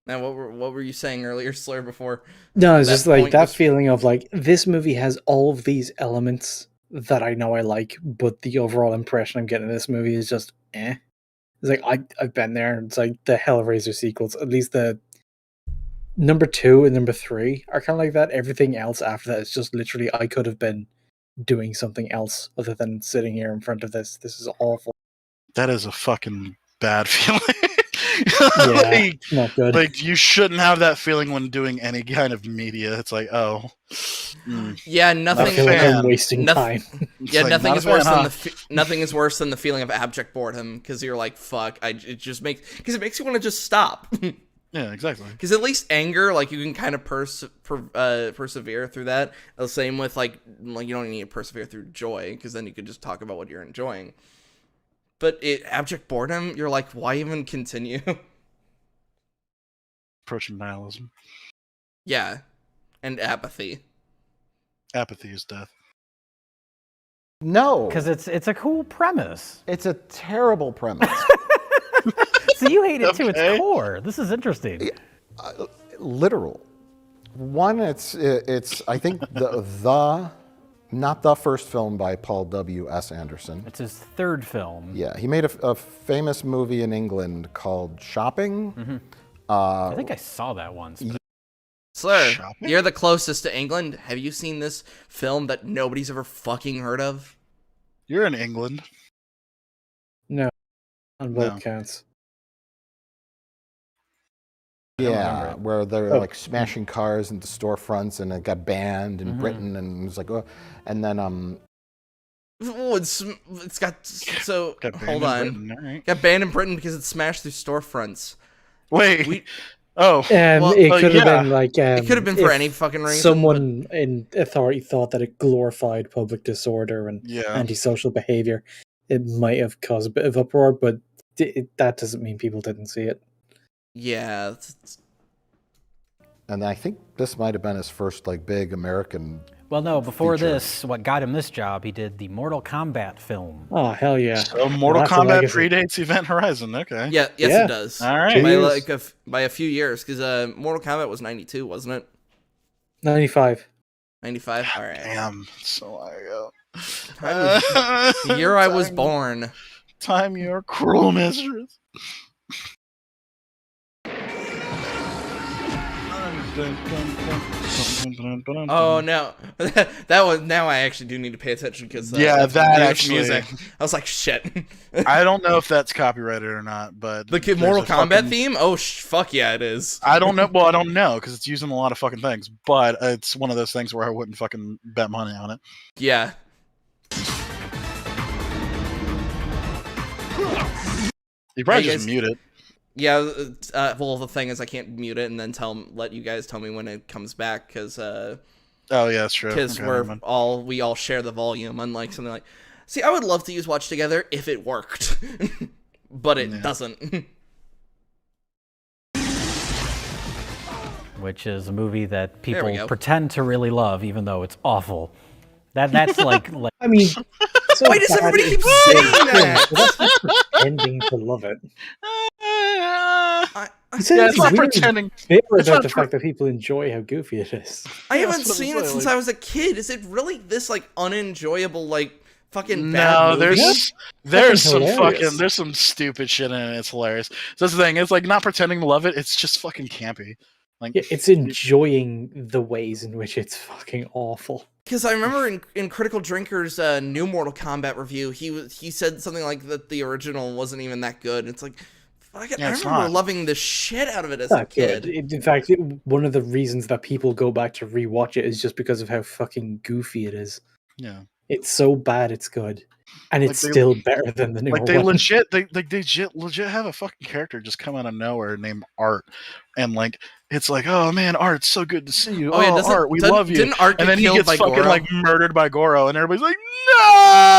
Now, what were you saying earlier, Slur, before? No, it's just like that feeling of like, this movie has all of these elements that I know I like, but the overall impression I'm getting of this movie is just eh. It's like, I've been there. It's like the Hellraiser sequels, at least the number 2 and number 3 are kind of like that. Everything else after that is just literally, I could have been doing something else other than sitting here in front of this. This is awful. That is a fucking bad feeling. Yeah, not good. Like, you shouldn't have that feeling when doing any kind of media. It's like, oh. Yeah, nothing. I feel like I'm wasting time. Yeah, nothing is worse than nothing is worse than the feeling of abject boredom because you're like, fuck. It makes you want to just stop. Yeah, exactly. Because at least anger, like, you can kind of persevere through that. The same with like you don't need to persevere through joy because then you could just talk about what you're enjoying. But abject boredom, you're like, why even continue? Approaching nihilism. Yeah, and apathy. Apathy is death. No, because it's a cool premise. It's a terrible premise. So you hate it to its core. This is interesting. Literal. One, it's I think the not the first film by Paul W.S. Anderson. It's his third film. Yeah, he made a famous movie in England called Shopping. Mm-hmm. I think I saw that once. Slur, you're the closest to England. Have you seen this film that nobody's ever fucking heard of? You're in England. No, on both counts. Yeah, where they're like smashing cars into storefronts, and it got banned in Britain, and it was like, oh, and then it's got so hold on, right. Got banned in Britain because it smashed through storefronts. Wait, it could have been like it could have been for any fucking reason. Someone in authority thought that it glorified public disorder and antisocial behavior. It might have caused a bit of uproar, but that doesn't mean people didn't see it. Yeah. And I think this might have been his first like big American. Well, no, before this, what got him this job, he did the Mortal Kombat film. Oh, hell yeah. So Mortal Kombat predates Event Horizon, okay. Yeah, it does. All right. By a few years, because Mortal Kombat was 92, wasn't it? 95. 95? All right. Damn, so long ago. The year I was born. Time your cruel mistress. Oh no, that was now. I actually do need to pay attention because yeah, that actually music. I was like, shit. I don't know if that's copyrighted or not, but the Mortal Kombat theme. Oh fuck yeah, it is. I don't know. Well, I don't know because it's used in a lot of fucking things, but it's one of those things where I wouldn't fucking bet money on it. Yeah. You probably just mute it. Yeah, well, the thing is, I can't mute it and then let you guys tell me when it comes back, because oh yeah, that's true. Because we all share the volume, unlike something like. See, I would love to use Watch Together if it worked, but it doesn't. Which is a movie that people pretend to really love, even though it's awful. That's like I mean, so why does everybody keep saying that? That's not pretending to love it. It's not pretending. About the fact that people enjoy how goofy it is. I haven't seen it since I was a kid. Is it really this like unenjoyable fucking bad movie? there's some stupid shit in it. It's hilarious. So that's the thing. It's like not pretending to love it. It's just fucking campy. Like it's enjoying the ways in which it's fucking awful. Because I remember in Critical Drinker's new Mortal Kombat review, he said something like that the original wasn't even that good. It's like, I remember loving the shit out of it as a kid. In fact, one of the reasons that people go back to rewatch it is just because of how fucking goofy it is. Yeah, it's so bad it's good, and it's still better than the new one. They legit have a fucking character just come out of nowhere named Art, and it's like, oh man, Art, so good to see you. Oh yeah, Art, we love you. Didn't Art and then he gets fucking Goro? Murdered by Goro, and everybody's like, no,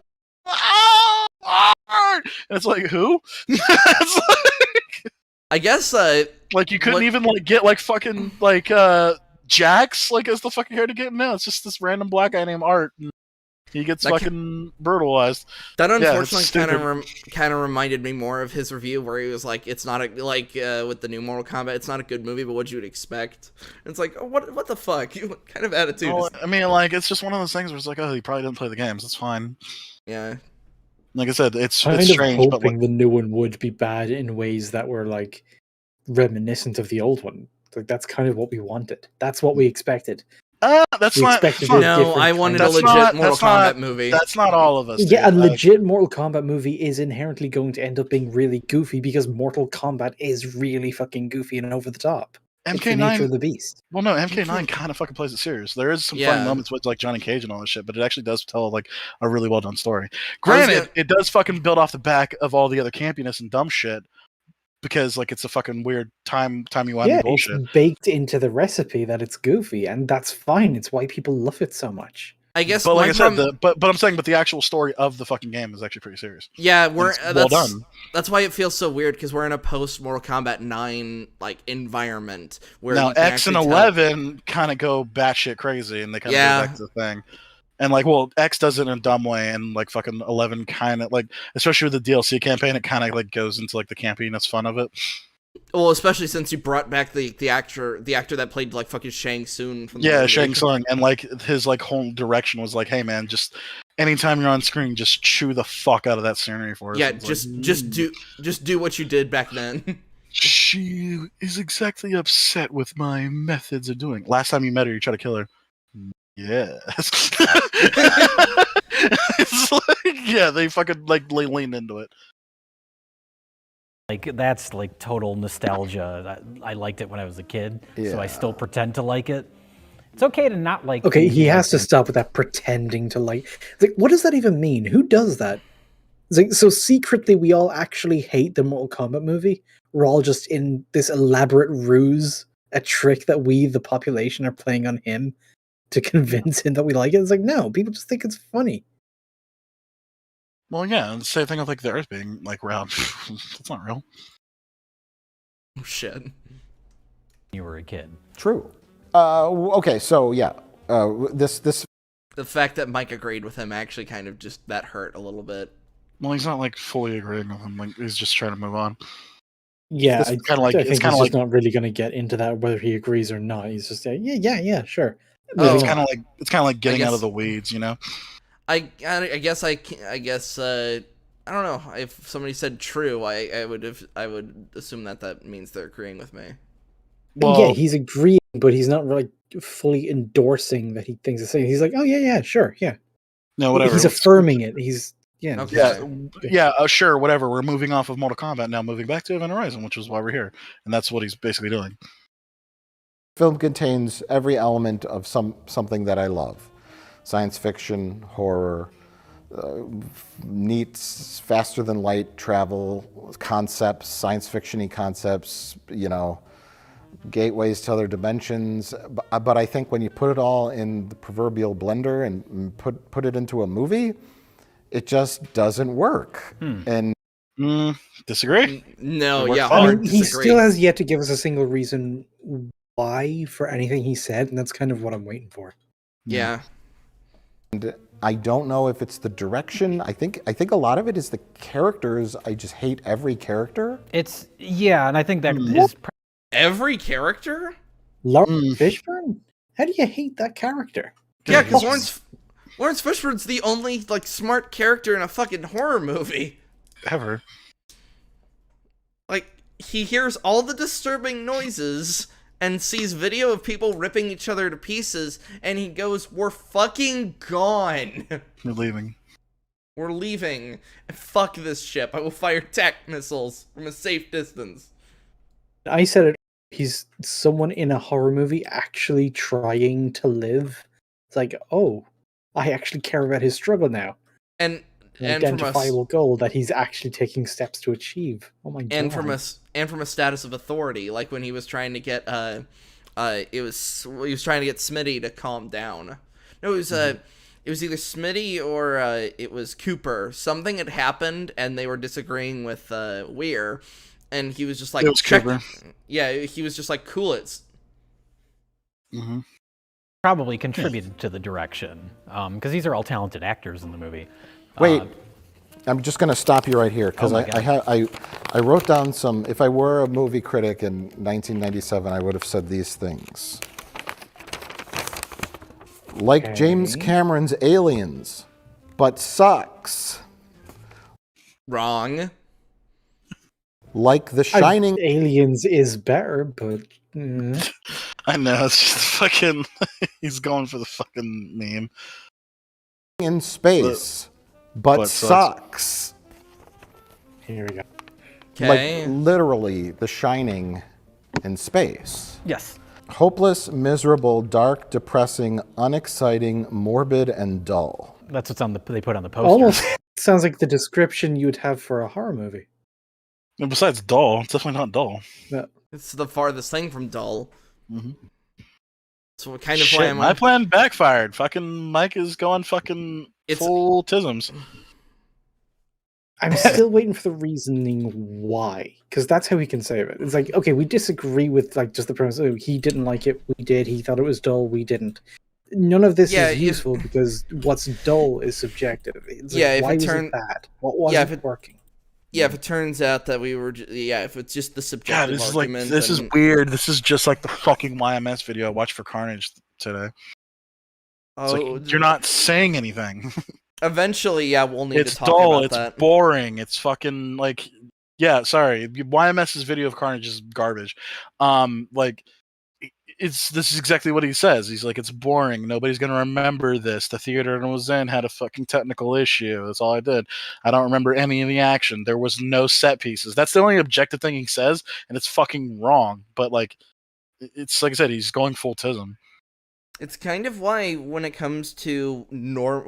Art, and it's like, who? It's I guess you couldn't even get fucking Jax as the fucking character to get now. It's just this random black guy named Art. And he gets fucking brutalized. That unfortunately kind of reminded me more of his review where he was like, "It's not with the new Mortal Kombat, it's not a good movie, but what you would expect." And it's like, oh, what the fuck? What kind of attitude? Well, I mean, it's just one of those things where it's like, oh, he probably didn't play the games. That's fine. Yeah. Like I said, it's strange. Hoping the new one would be bad in ways that were reminiscent of the old one. That's kind of what we wanted. That's what we expected. That's not. No, I wanted a legit Mortal Kombat movie. That's not all of us. Yeah, a legit Mortal Kombat movie is inherently going to end up being really goofy because Mortal Kombat is really fucking goofy and over the top. MK9, it's the nature of the beast. Well, no, MK9 kind of fucking plays it serious. There is some funny moments with Johnny Cage and all this shit, but it actually does tell a really well done story. Granted, it does fucking build off the back of all the other campiness and dumb shit because it's a fucking weird timey-wimey bullshit. It's baked into the recipe that it's goofy, and that's fine. It's why people love it so much. I guess, but I'm saying, the actual story of the fucking game is actually pretty serious. Yeah, well done. That's why it feels so weird because we're in a post Mortal Kombat 9 environment where now X and 11 kind of go batshit crazy and they kind of go back to the thing. And X does it in a dumb way, and fucking 11 kind of especially with the DLC campaign, it kind of goes into the campiness fun of it. Well, especially since you brought back the actor that played fucking Shang Tsung from Shang Tsung, and his whole direction was hey man, just anytime you're on screen, just chew the fuck out of that scenery for us. Yeah, just do what you did back then. She is exactly upset with my methods of doing. Last time you met her, you tried to kill her. Yes. It's they fucking leaned into it. That's total nostalgia. I liked it when I was a kid, so I still pretend to like it. It's okay to not like. Okay, he has to stop with that pretending to like. What does that even mean? Who does that? So secretly, we all actually hate the Mortal Kombat movie. We're all just in this elaborate ruse, a trick that we, the population, are playing on him to convince him that we like it. It's no, people just think it's funny. Well, yeah, the same thing with the Earth being round. That's not real. Oh shit! You were a kid. True. Okay, so yeah, this. The fact that Mike agreed with him actually kind of just that hurt a little bit. Well, he's not fully agreeing with him. He's just trying to move on. Yeah, I think he's just not really going to get into that whether he agrees or not. He's just yeah, sure. It's kind of like getting out of the weeds, you know. I guess I don't know if somebody said true. I would assume that means they're agreeing with me. Well, yeah, he's agreeing but he's not really fully endorsing that he thinks the same. He's like, oh yeah, sure, yeah. No, whatever. He's affirming it. He's sure, whatever. We're moving off of Mortal Kombat now, moving back to Event Horizon, which is why we're here, and that's what he's basically doing. Film contains every element of something that I love: science fiction, horror, neat, faster than light travel concepts, science fiction-y concepts. Gateways to other dimensions. But I think when you put it all in the proverbial blender and put it into a movie, it just doesn't work. And disagree? No, he still has yet to give us a single reason why for anything he said, and that's kind of what I'm waiting for. Yeah. And I don't know if it's the direction. I think a lot of it is the characters. I just hate every character. And I think that is every character? Lawrence Fishburne? How do you hate that character? Yeah, because Lawrence Fishburne's the only smart character in a fucking horror movie ever. He hears all the disturbing noises and sees video of people ripping each other to pieces, and he goes, "We're fucking gone. We're leaving. We're leaving. Fuck this ship. I will fire tac missiles from a safe distance." I said it. He's someone in a horror movie actually trying to live. It's like, oh, I actually care about his struggle now. And identifiable goal that he's actually taking steps to achieve. Oh my god! And from a status of authority, like when he was trying to get he was trying to get Smitty to calm down. No, it was it was either Smitty or it was Cooper. Something had happened and they were disagreeing with Weir. And he was just like, it was Cooper. Yeah, he was just like, cool it. Probably contributed to the direction, because these are all talented actors in the movie. Wait, I'm just going to stop you right here, because I wrote down some. If I were a movie critic in 1997, I would have said these things. Like James Cameron's Aliens, but sucks. Wrong. Like The Shining. Aliens is better, but I know, it's just fucking he's going for the fucking meme. In space, but sucks. Here we go. Okay. Like literally The Shining in space. Yes. Hopeless, miserable, dark, depressing, unexciting, morbid, and dull. That's what's they put on the poster. Almost sounds like the description you would have for a horror movie. And besides dull, it's definitely not dull. Yeah. It's the farthest thing from dull. So kind of Shit, why I'm my plan backfired. Fucking Mike is going fucking full tisms. I'm still waiting for the reasoning why, because that's how he can save it. It's like, okay, we disagree with just the premise. Oh, he didn't like it, we did. He thought it was dull, we didn't. None of this is useful because what's dull is subjective. It's like, why was it bad? What wasn't working? Yeah, if it turns out that we were, if it's just the subjective argument. This is weird. This is just like the fucking YMS video I watched for Carnage today. You're not saying anything. Eventually, we'll need to talk dull, about that. It's boring. It's fucking sorry. YMS's video of Carnage is garbage. This is exactly what he says. He's like, it's boring. Nobody's going to remember this. The theater I was in had a fucking technical issue. That's all I did. I don't remember any of the action. There was no set pieces. That's the only objective thing he says, and it's fucking wrong. But it's like I said, he's going full tism. It's kind of why when it comes to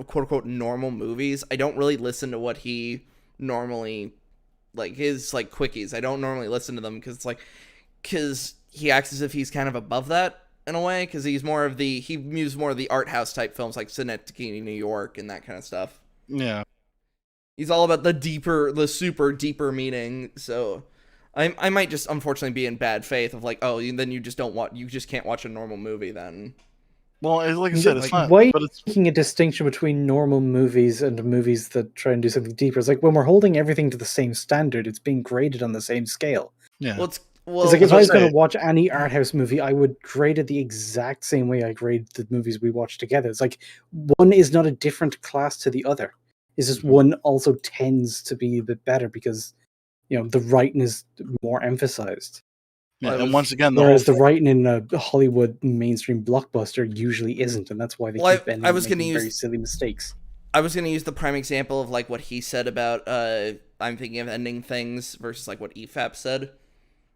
quote-unquote normal movies, I don't really listen to what he normally, his quickies. I don't normally listen to them because he acts as if he's kind of above that in a way, because he views more of the art house type films like Synecdoche, New York, and that kind of stuff. Yeah. He's all about the super deeper meaning, so I might just unfortunately be in bad faith of then you just can't watch a normal movie then. Well, like I said, it's not. Why are you making a distinction between normal movies and movies that try and do something deeper? It's like when we're holding everything to the same standard, it's being graded on the same scale. Yeah. Well, it's like if I was going to watch any art house movie, I would grade it the exact same way I grade the movies we watch together. It's like one is not a different class to the other. It's just one also tends to be a bit better because the writing is more emphasized. Yeah, and once again, whereas the writing in a Hollywood mainstream blockbuster usually isn't, and that's why they keep ending up making very silly mistakes. I was going to use the prime example of like what he said about I'm thinking of ending things versus like what EFAP said.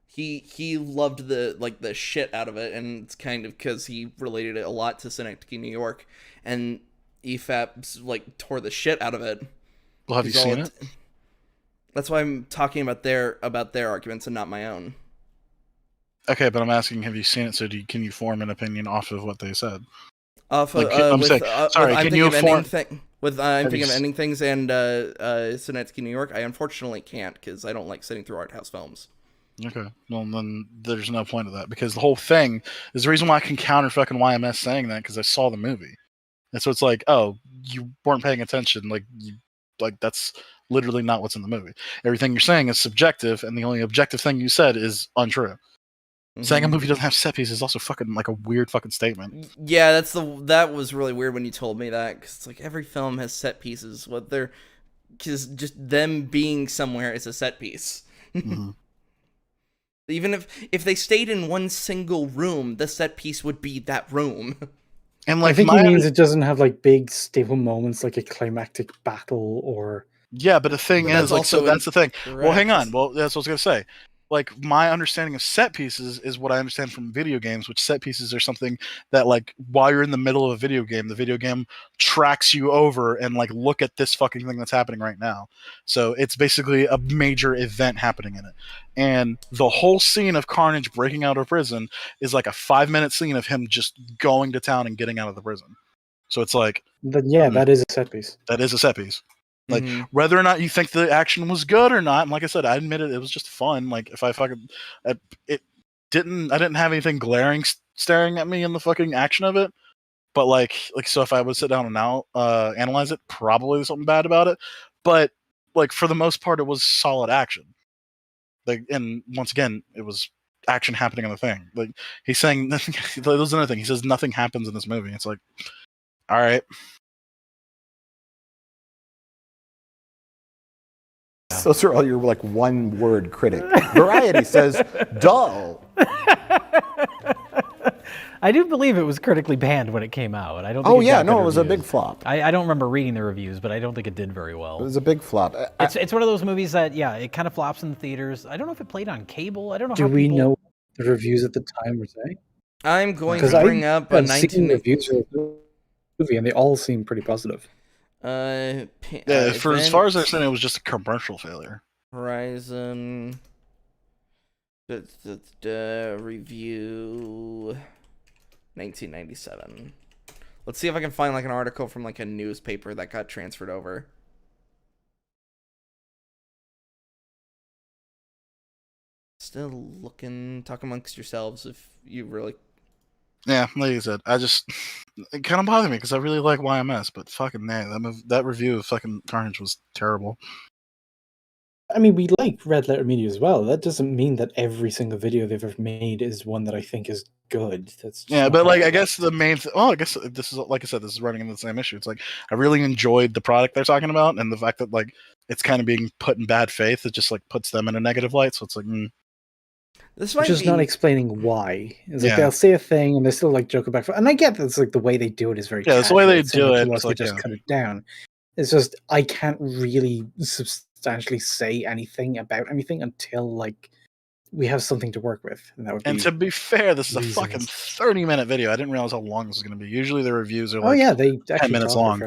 He loved the shit out of it, and it's kind of because he related it a lot to Synecdoche, New York, and EFAP's like tore the shit out of it. Well, have you seen it? That's why I'm talking about their arguments and not my own. Okay, but I'm asking, have you seen it? So can you form an opinion off of what they said? Off like, I'm saying, sorry, can you form? I'm thinking of ending things and Synecdoche, New York. I unfortunately can't because I don't like sitting through art house films. Okay, well then there's no point of that, because the whole thing is the reason why I can counter fucking YMS saying that, because I saw the movie, and so it's like, oh, you weren't paying attention, like that's literally not what's in the movie. Everything you're saying is subjective, and the only objective thing you said is untrue. Mm-hmm. Saying a movie doesn't have set pieces is also fucking like a weird fucking statement. Yeah, that was really weird when you told me that, because it's like every film has set pieces. Because just them being somewhere is a set piece. Mm-hmm. Even if they stayed in one single room, the set piece would be that room. And like, I think he means it doesn't have like big stable moments like a climactic battle or. Yeah, but the thing is, like, so that's the thing. Correct. Well, hang on. Well, that's what I was gonna say. Like, my understanding of set pieces is what I understand from video games, which set pieces are something that, like, while you're in the middle of a video game, the video game tracks you over and, like, look at this fucking thing that's happening right now. So it's basically a major event happening in it. And the whole scene of Carnage breaking out of prison is like a 5-minute scene of him just going to town and getting out of the prison. So it's like... that is a set piece. That is a set piece. Like, whether or not you think the action was good or not, and like I said, I admit it was just fun. Like, if I fucking, I didn't have anything glaring staring at me in the fucking action of it. But like, so if I would sit down and now analyze it, probably there's something bad about it. But like, for the most part, it was solid action. Like, and once again, it was action happening on the thing. Like, he's saying nothing. There's another thing. He says nothing happens in this movie. It's like, all right. Those are all your like one-word critic. Variety says dull. I do believe it was critically banned when it came out. I don't. Think it was a big flop. I don't remember reading the reviews, but I don't think it did very well. It was a big flop. It's one of those movies that it kind of flops in the theaters. I don't know if it played on cable. I don't know. Do we know the reviews at the time were saying? I'm going to bring up a 19 reviews of the movie, and they all seem pretty positive. For as far as I understand, it was just a commercial failure. Horizon review 1997. Let's see if I can find like an article from like a newspaper that got transferred over. Still looking. Talk amongst yourselves if you really. Yeah, like I said, it kind of bothered me because I really like YMS, but fucking that review of fucking Carnage was terrible. I mean, we like Red Letter Media as well. That doesn't mean that every single video they've ever made is one that I think is good. But like, I guess the main I guess this is, like I said, this is running into the same issue. It's like, I really enjoyed the product they're talking about, and the fact that like it's kind of being put in bad faith, it just like puts them in a negative light. So it's like, Which is not explaining why. It's like they'll say a thing and they still like joke about it. And I get that it's like the way they do it is very it's the way they do it. It's like, just cut it down. It's just I can't really substantially say anything about anything until like we have something to work with. And to be fair, this is a fucking 30-minute video. I didn't realize how long this was going to be. Usually the reviews are like they 10 minutes long.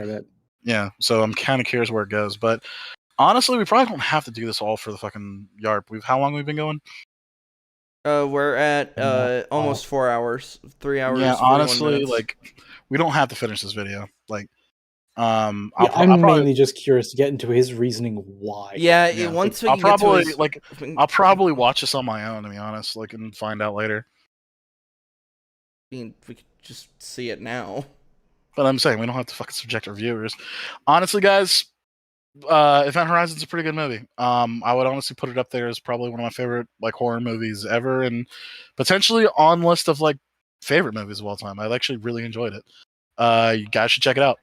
Yeah, so I'm kind of curious where it goes. But honestly, we probably don't have to do this all for the fucking YARP. How long have we been going? We're at almost 4 hours, 3 hours. Yeah, honestly, like we don't have to finish this video. Like, I'm mainly just curious to get into his reasoning why. Once I'll probably watch this on my own, to be honest, like, and find out later. I mean, we could just see it now. But I'm saying we don't have to fucking subject our viewers. Honestly, guys, Event Horizon's a pretty good movie. I would honestly put it up there as probably one of my favorite like horror movies ever, and potentially on list of like favorite movies of all time. I actually really enjoyed it. You guys should check it out.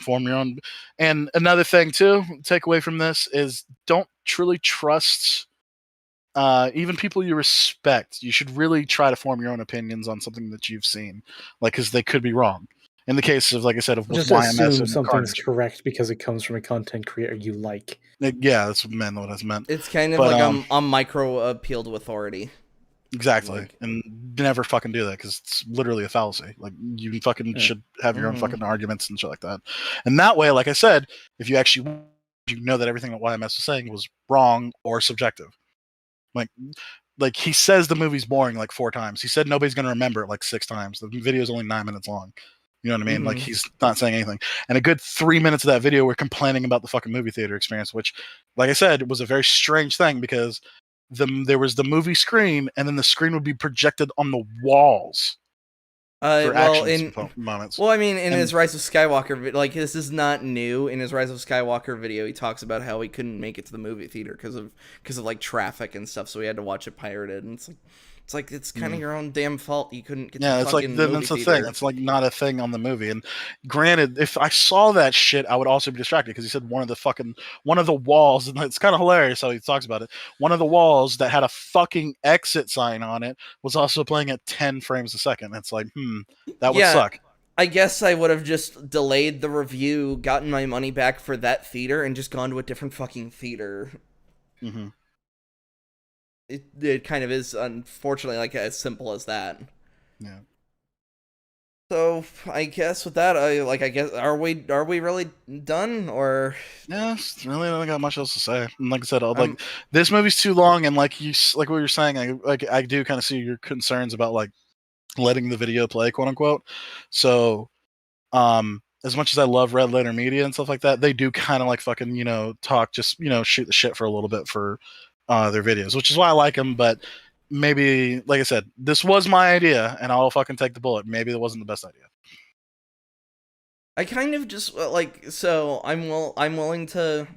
Form your own. And another thing too, take away from this is don't truly trust even people you respect, you should really try to form your own opinions on something that you've seen, like, because they could be wrong. In the case of, like I said, of just YMS assume and something's Carnage. correct because it comes from a content creator you like. Yeah, that's what I meant. It's kind of like a micro appeal to authority. Exactly, and never fucking do that because it's literally a fallacy. Like, you fucking should have your own fucking arguments and shit like that. And that way, like I said, if you actually know that everything that YMS was saying was wrong or subjective. Like he says the movie's boring like 4 times. He said nobody's gonna remember it like 6 times. The video is only 9 minutes long. You know what I mean? Like, he's not saying anything. And a good 3 minutes of that video, we're complaining about the fucking movie theater experience, which, like I said, was a very strange thing because there was the movie screen, and then the screen would be projected on the walls for action moments. Well, I mean, in his Rise of Skywalker, like, this is not new. In his Rise of Skywalker video, he talks about how he couldn't make it to the movie theater because of like traffic and stuff, so he had to watch it pirated. And it's kind of your own damn fault you couldn't get. Yeah, it's like that's the thing. It's like not a thing on the movie. And granted, if I saw that shit, I would also be distracted because he said one of the walls, and it's kind of hilarious how he talks about it. One of the walls that had a fucking exit sign on it was also playing at 10 frames a second. It's like, that would suck. I guess I would have just delayed the review, gotten my money back for that theater, and just gone to a different fucking theater. Mm-hmm. It kind of is, unfortunately, like, as simple as that. Yeah. So I guess with that, are we really done, or? Yeah, really, I don't got much else to say. And like I said, like, this movie's too long, and like what you're saying, I do kind of see your concerns about like letting the video play, quote unquote. So, as much as I love Red Letter Media and stuff like that, they do kind of like fucking talk, just shoot the shit for a little bit for their videos, which is why I like them. But maybe, like I said, this was my idea, and I'll fucking take the bullet. Maybe it wasn't the best idea. I kind of just I'm willing to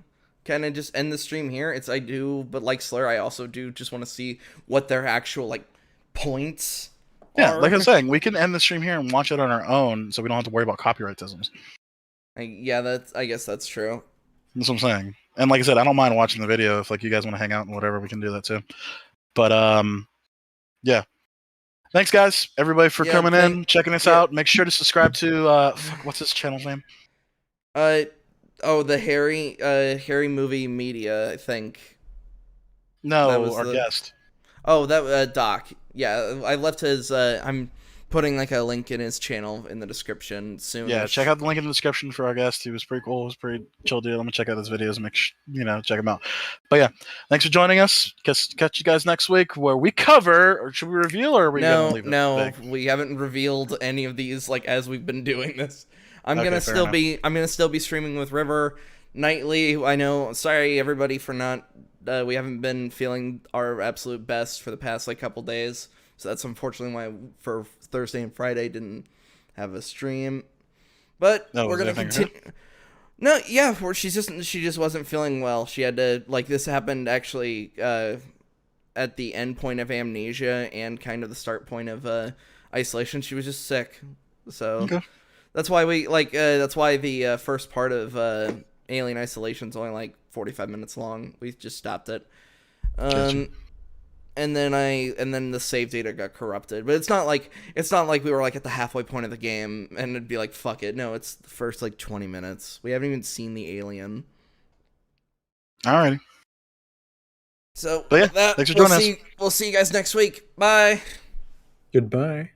kind of just end the stream here. But like Slur, I also do just want to see what their actual like points. Yeah, like I was saying, we can end the stream here and watch it on our own, so we don't have to worry about copyrightisms. I guess that's true. That's what I'm saying. And like I said, I don't mind watching the video if like you guys want to hang out and whatever, we can do that too. But yeah. Thanks guys, everybody, for coming in, checking us out. Make sure to subscribe to what's his channel's name? The Harry Movie Media, I think. No, our guest. Oh, that Doc. Yeah, I left his. I'm putting like a link in his channel in the description soon. Yeah, check out the link in the description for our guest. He was pretty cool. He was pretty chill dude. I'm gonna check out his videos and check him out. But yeah, thanks for joining us. Catch you guys next week where we cover, or should we reveal, or are we gonna leave it? No, we haven't revealed any of these like as we've been doing this. I'm gonna still be streaming with River nightly. I know. Sorry everybody for not. We haven't been feeling our absolute best for the past like couple days, so that's unfortunately why for Thursday and Friday didn't have a stream. But we're gonna continue. No, yeah, she just wasn't feeling well. She had to this happened actually at the end point of amnesia and kind of the start point of isolation. She was just sick, so that's why that's why the first part of Alien Isolation is only like 45 minutes long. We just stopped it. And then the save data got corrupted. But it's not like we were like at the halfway point of the game and it'd be like fuck it. No, it's the first like 20 minutes. We haven't even seen the alien. Alrighty. So thanks for joining us. We'll see you guys next week. Bye. Goodbye.